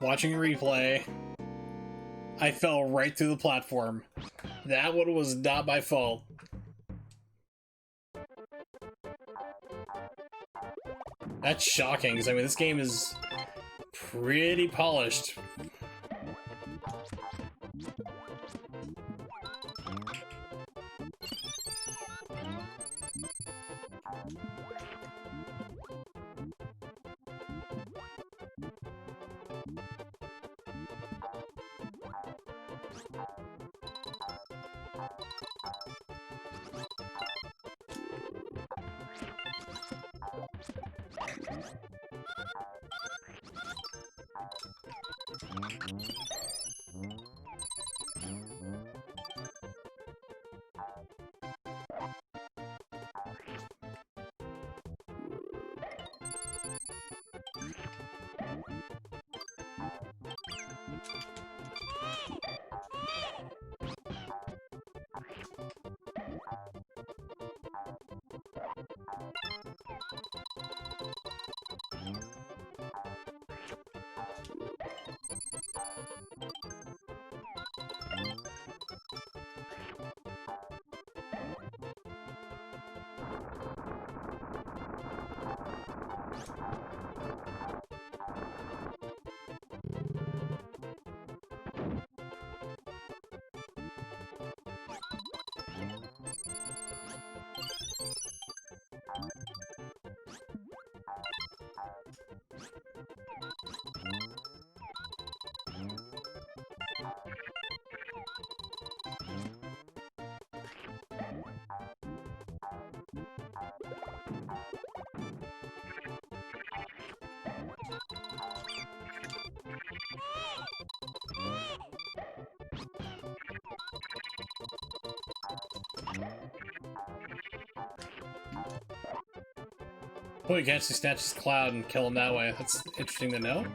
Watching a replay, I fell right through the platform. That one was not my fault. That's shocking, because I mean, this game is pretty polished. Oh, you can actually snatch his cloud and kill him that way. That's interesting to know.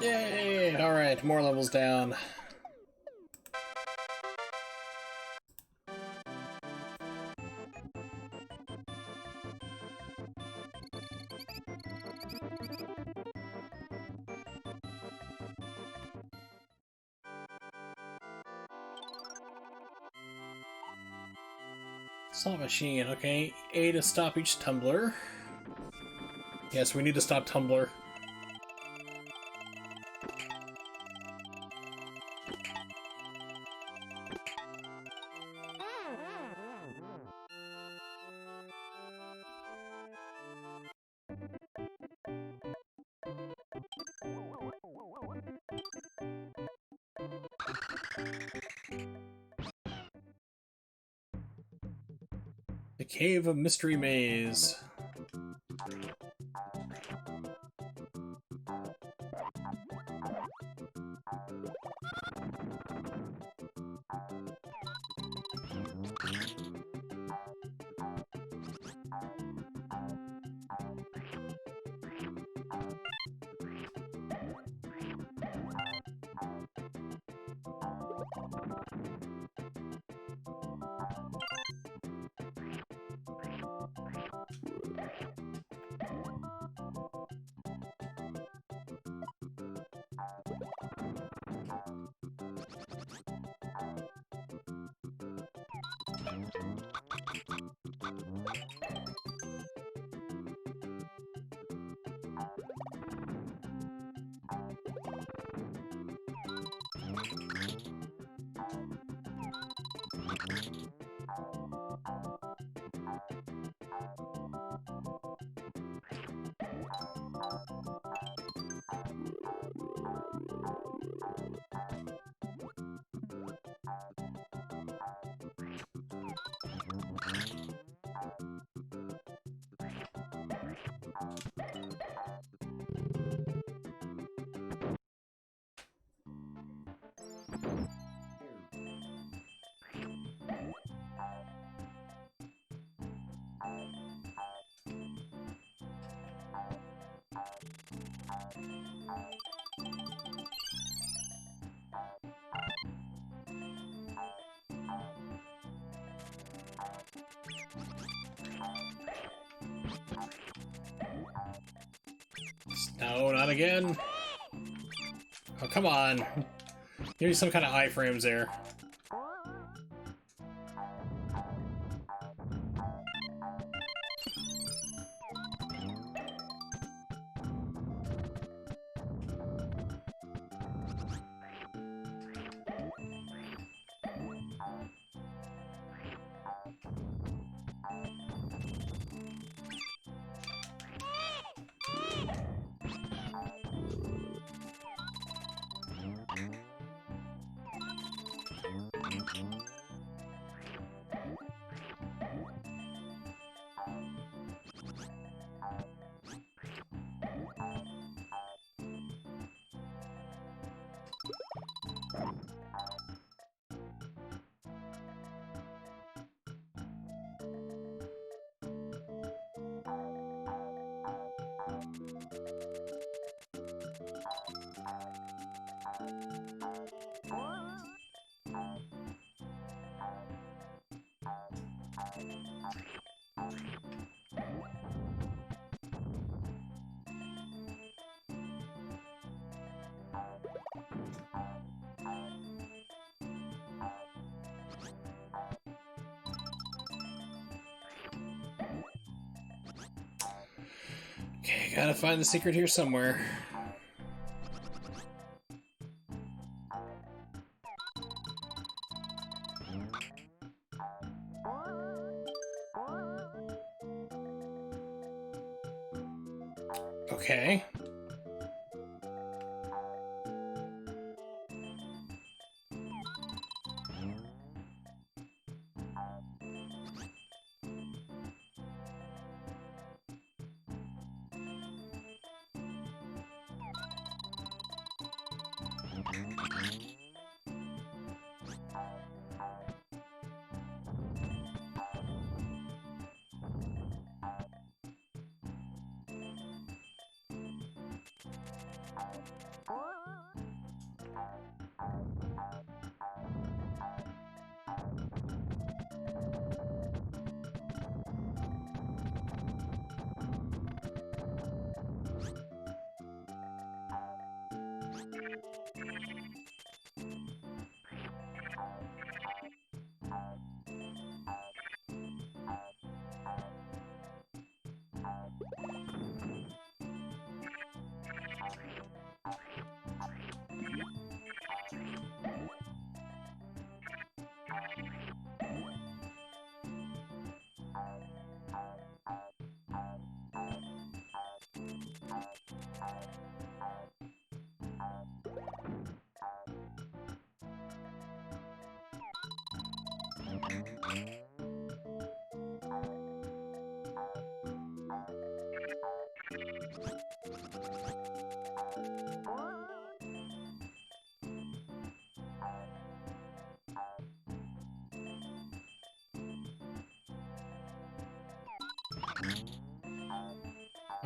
Yay! Alright, more levels down. Slot machine, okay. A to stop each tumbler. Yes, we need to stop tumbler. The Cave of Mystery Maze. No, not again. Oh, come on. Give me some kind of iframes there. Okay, gotta find the secret here somewhere. Okay.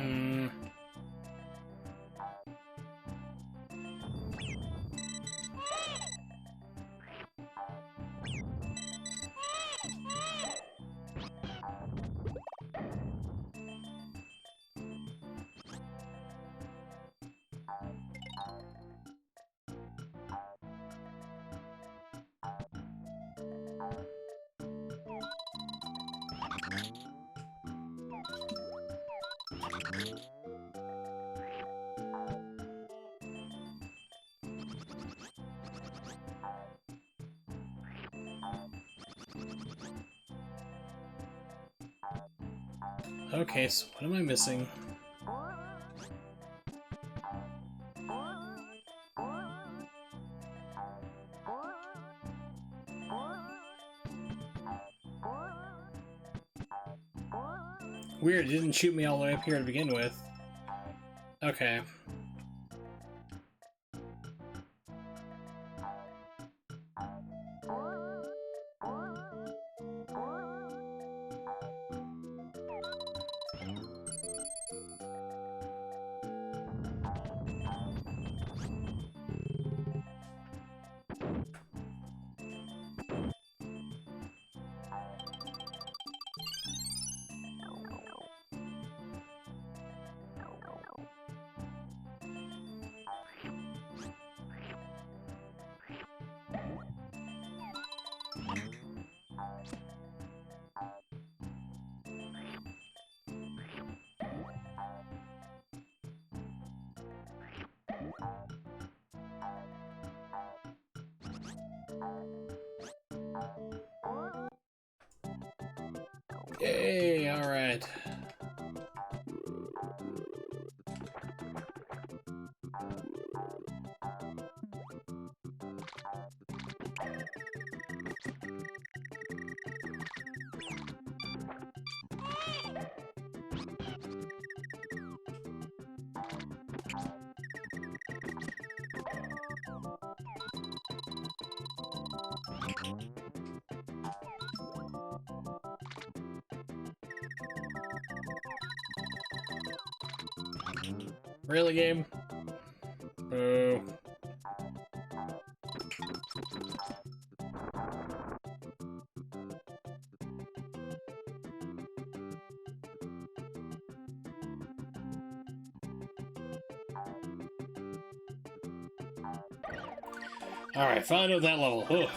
Hmm. Okay, so what am I missing? Weird, it didn't shoot me all the way up here to begin with. Okay. Yay, alright. Really, game? Oh. Alright, finally with that level. Oof.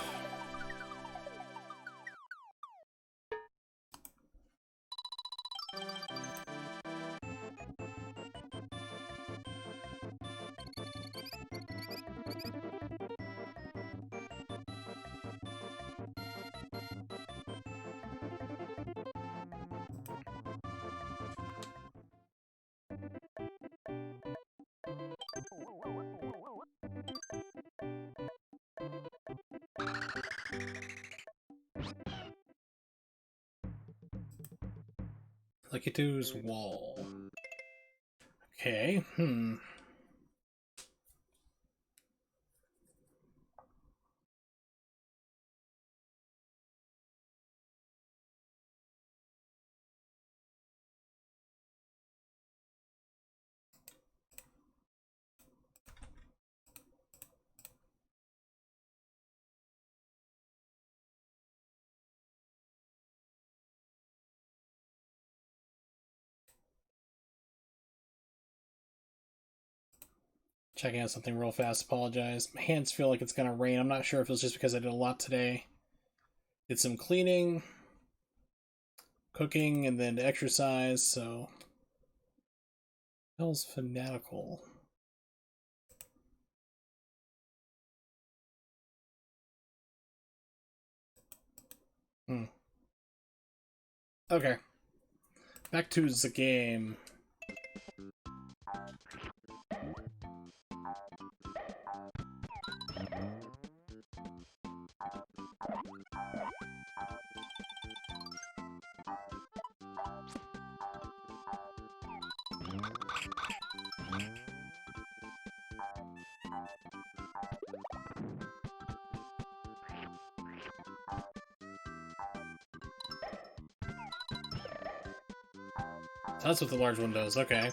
Lucky Two's wall. Okay, Checking out something real fast, apologize. My hands feel like it's gonna rain. I'm not sure if it was just because I did a lot today. Did some cleaning, cooking, and then exercise, so... Hell's fanatical. Okay. Back to the game. That's what the large one does, okay.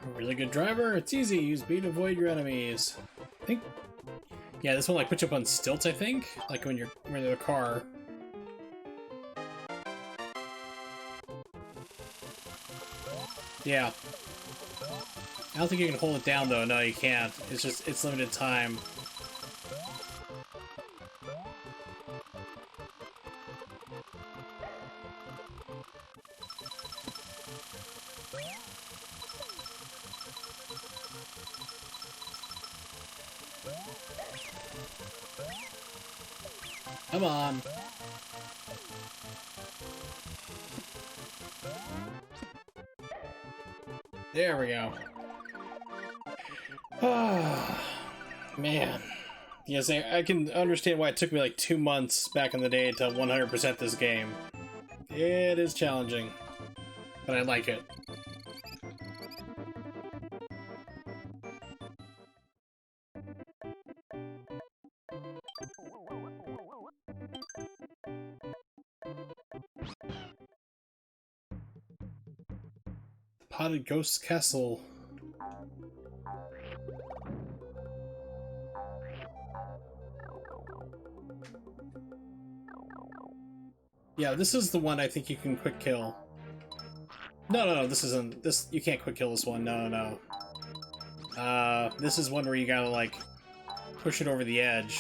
A really good driver. It's easy. Use B to avoid your enemies. I think. Yeah, this one like puts you up on stilts. I think, like when you're in the car. Yeah. I don't think you can hold it down though. No, you can't. It's limited time. Come on. There we go. Ah, man. Yes, I can understand why it took me like 2 months back in the day to 100% this game. It is challenging, but I like it. Potted Ghost Castle. Yeah, this is the one I think you can quick kill. No, this isn't. This you can't quick kill this one. No. This is one where you gotta like push it over the edge.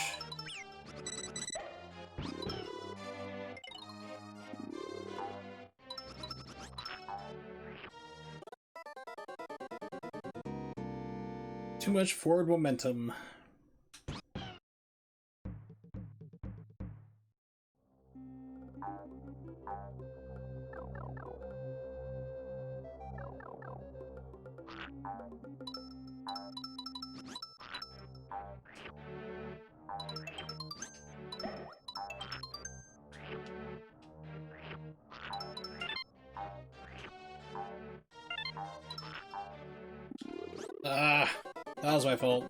Too much forward momentum. Ah, that was my fault.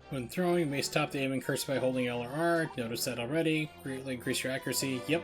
When throwing, you may stop the aiming cursor by holding L or R. Notice that already. Greatly increase your accuracy. Yep.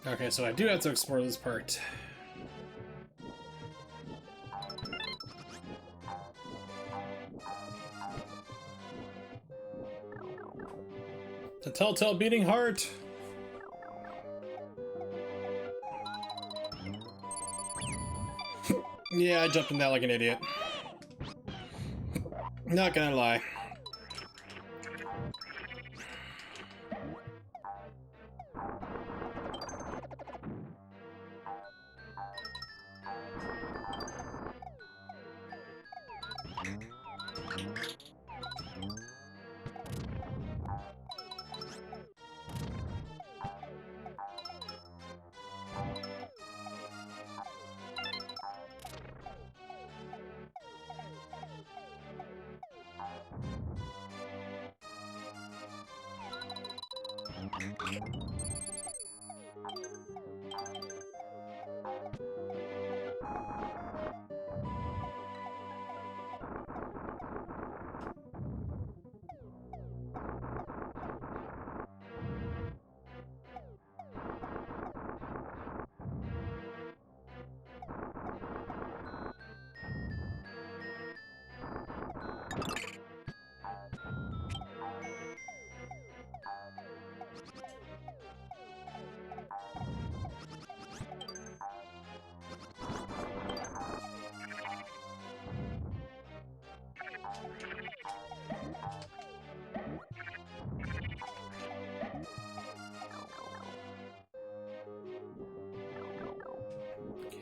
Okay, so I do have to explore this part. The telltale beating heart! Yeah, I jumped in that like an idiot. Not gonna lie.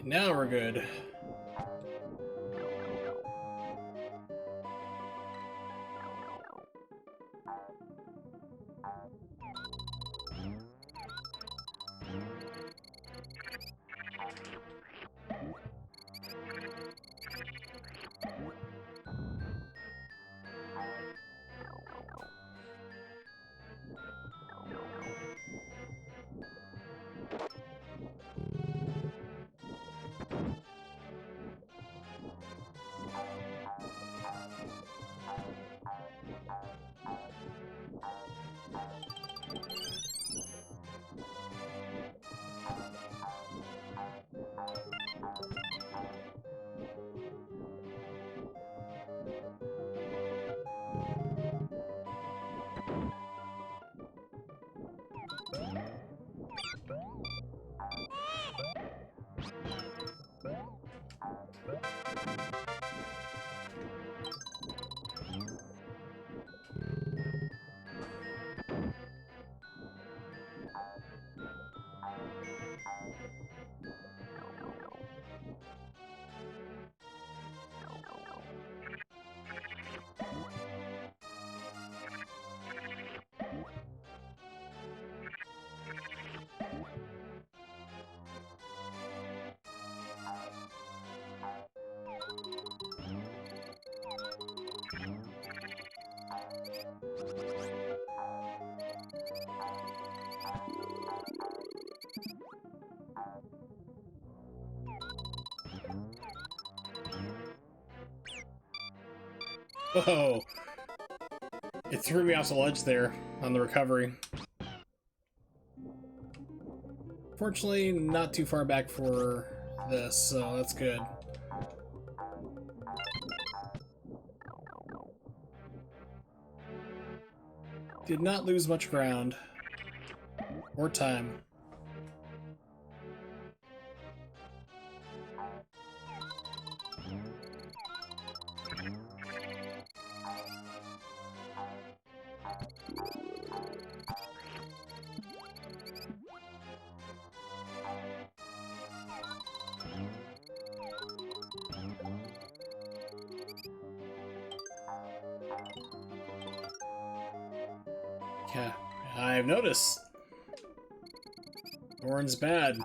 Now we're good. Whoa! It threw me off the ledge there on the recovery. Fortunately, not too far back for this, so that's good. Did not lose much ground. Or time. Yeah, I've noticed. Oran's bad.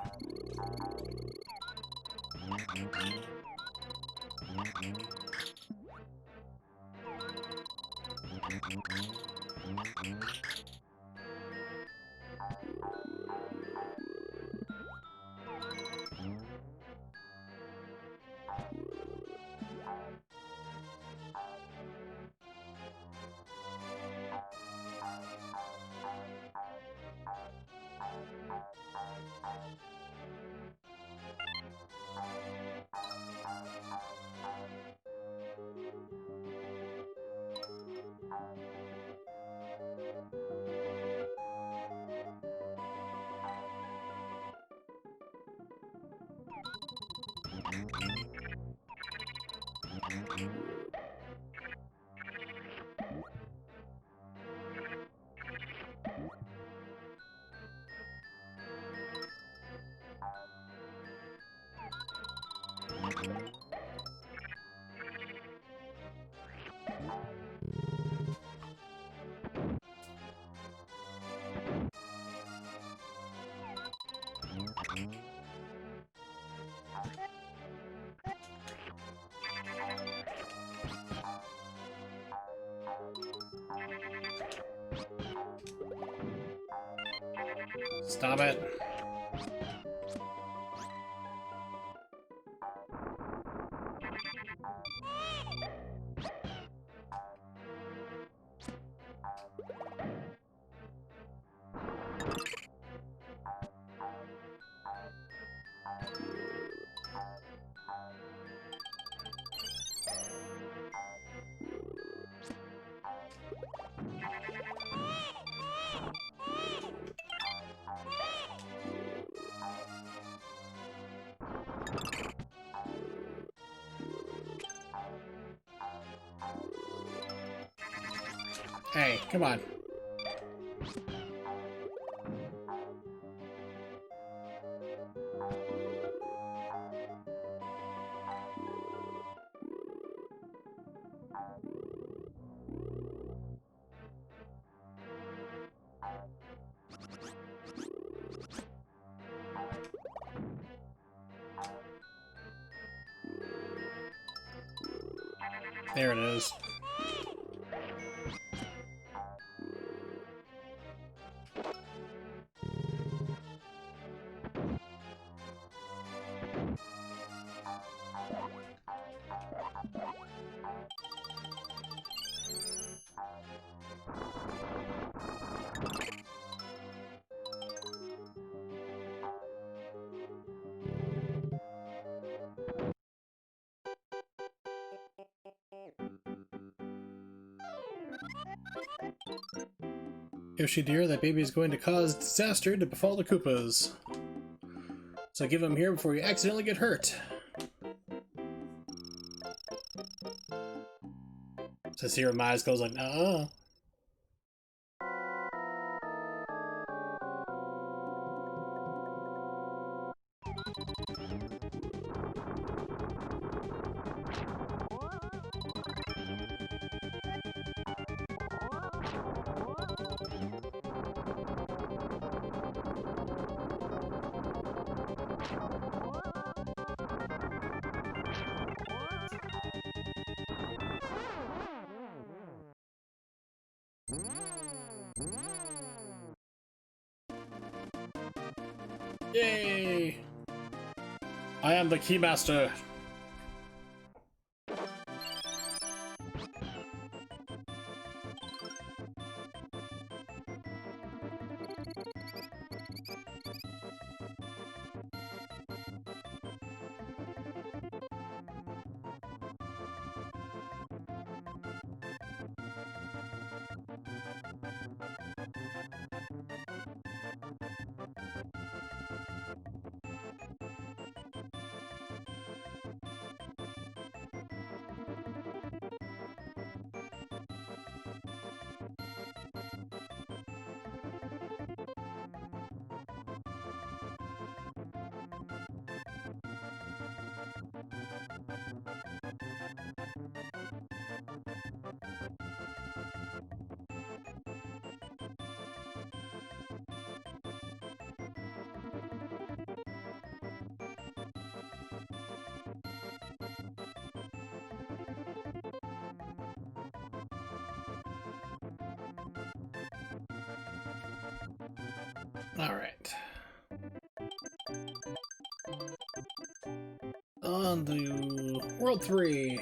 Stop it. Hey, come on. There it is. Yoshi dear, that baby is going to cause disaster to befall the Koopas. So give him here before you accidentally get hurt. So Zero Mize goes like, uh-uh. Yay! I am the Keymaster. Alright. On to World 3.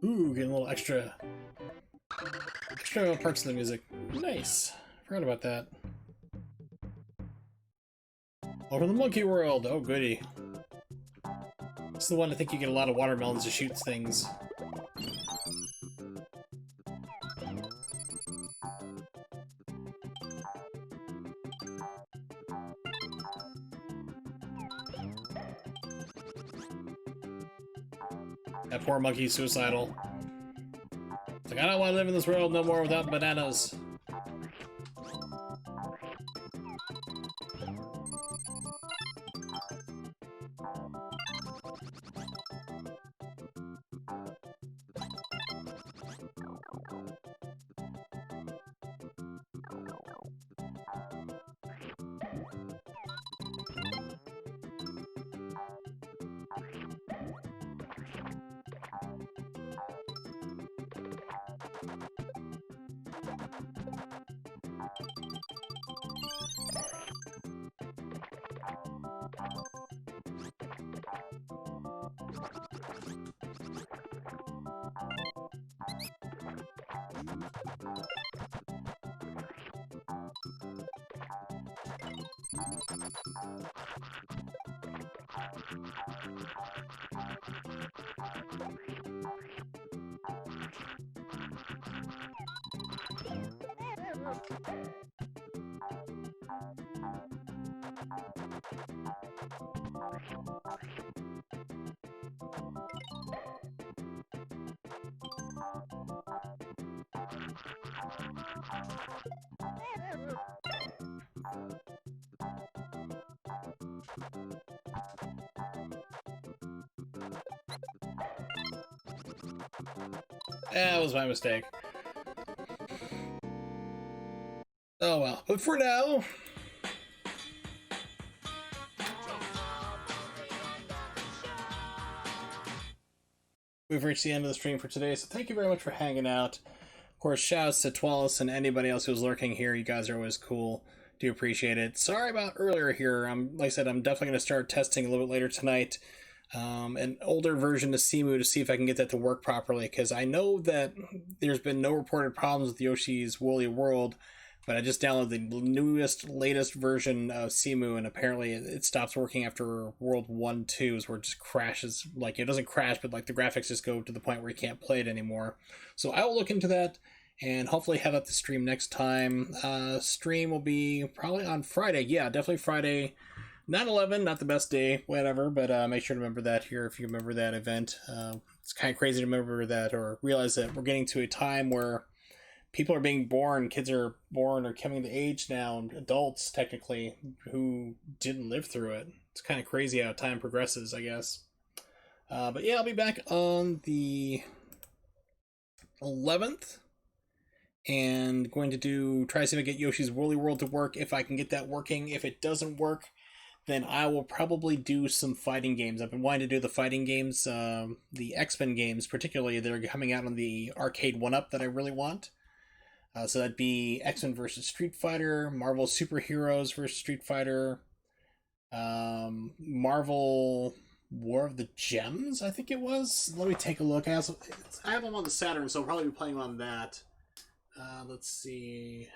Ooh, getting a little extra perks in the music. Nice. Forgot about that. Welcome to the Monkey World. Oh, goody. This is the one I think you get a lot of watermelons to shoot things. That poor monkey's suicidal. It's like, I don't want to live in this world no more without bananas. That was my mistake. Oh well. But for now, we've reached the end of the stream for today, so thank you very much for hanging out. Of course, shouts to Twalis and anybody else who's lurking here. You guys are always cool. Do appreciate it. Sorry about earlier here. Like I said, I'm definitely going to start testing a little bit later tonight. An older version of Cemu to see if I can get that to work properly, because I know that there's been no reported problems with Yoshi's Woolly World, but I just downloaded the newest, latest version of Cemu, and apparently it stops working after World 1-2, where it just crashes. Like, it doesn't crash, but like the graphics just go to the point where you can't play it anymore. So I will look into that, and hopefully have that to stream next time. Stream will be probably on Friday. Yeah, definitely Friday. 9/11, not the best day, whatever, but make sure to remember that here if you remember that event. It's kind of crazy to remember that or realize that we're getting to a time where people are being born, kids are born or coming to age now, adults technically, who didn't live through it. It's kind of crazy how time progresses, I guess. But yeah, I'll be back on the 11th. And going to try to see if I get Yoshi's Woolly World to work, if I can get that working. If it doesn't work, then I will probably do some fighting games. I've been wanting to do the fighting games, the X-Men games particularly, that are coming out on the arcade 1-up that I really want. So that'd be X-Men versus Street Fighter, Marvel Superheroes versus Street Fighter, Marvel War of the Gems, I think it was. Let me take a look. I have them on the Saturn, so I'll probably be playing on that. Let's see.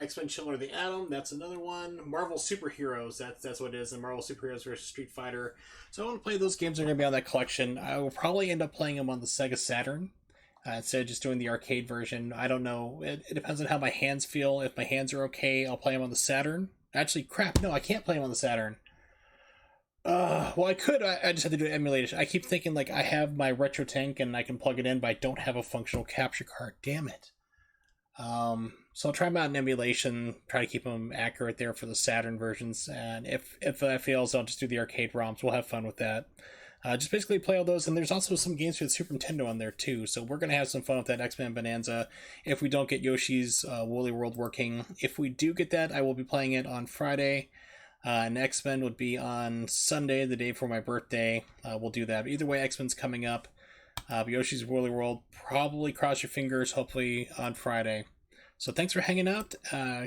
X-Men Children of the Atom, that's another one. Marvel Superheroes, that's what it is. And Marvel Superheroes versus Street Fighter. So I want to play those games that are going to be on that collection. I will probably end up playing them on the Sega Saturn instead of just doing the arcade version. I don't know. It depends on how my hands feel. If my hands are okay, I'll play them on the Saturn. Actually, crap, no, I can't play them on the Saturn. Well, I could. I just have to do emulation. I keep thinking, like, I have my Retro Tank and I can plug it in, but I don't have a functional capture card. Damn it. So I'll try them out in emulation, try to keep them accurate there for the Saturn versions, and if that fails, I'll just do the arcade ROMs. We'll have fun with that. Just basically play all those, and there's also some games for the Super Nintendo on there too, so we're going to have some fun with that X-Men Bonanza if we don't get Yoshi's Woolly World working. If we do get that, I will be playing it on Friday, and X-Men would be on Sunday, the day before my birthday. We'll do that. But either way, X-Men's coming up. Yoshi's Woolly World, probably cross your fingers, hopefully on Friday. So thanks for hanging out.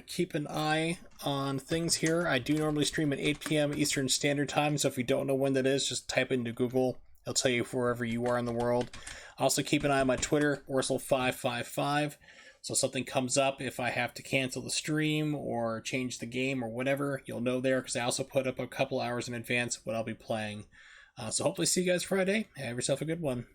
Keep an eye on things here. I do normally stream at 8 p.m. Eastern Standard Time, so if you don't know when that is, just type into Google. It'll tell you wherever you are in the world. Also keep an eye on my Twitter, Wurzel555. So if something comes up, if I have to cancel the stream or change the game or whatever, you'll know there, because I also put up a couple hours in advance what I'll be playing. So hopefully see you guys Friday. Have yourself a good one.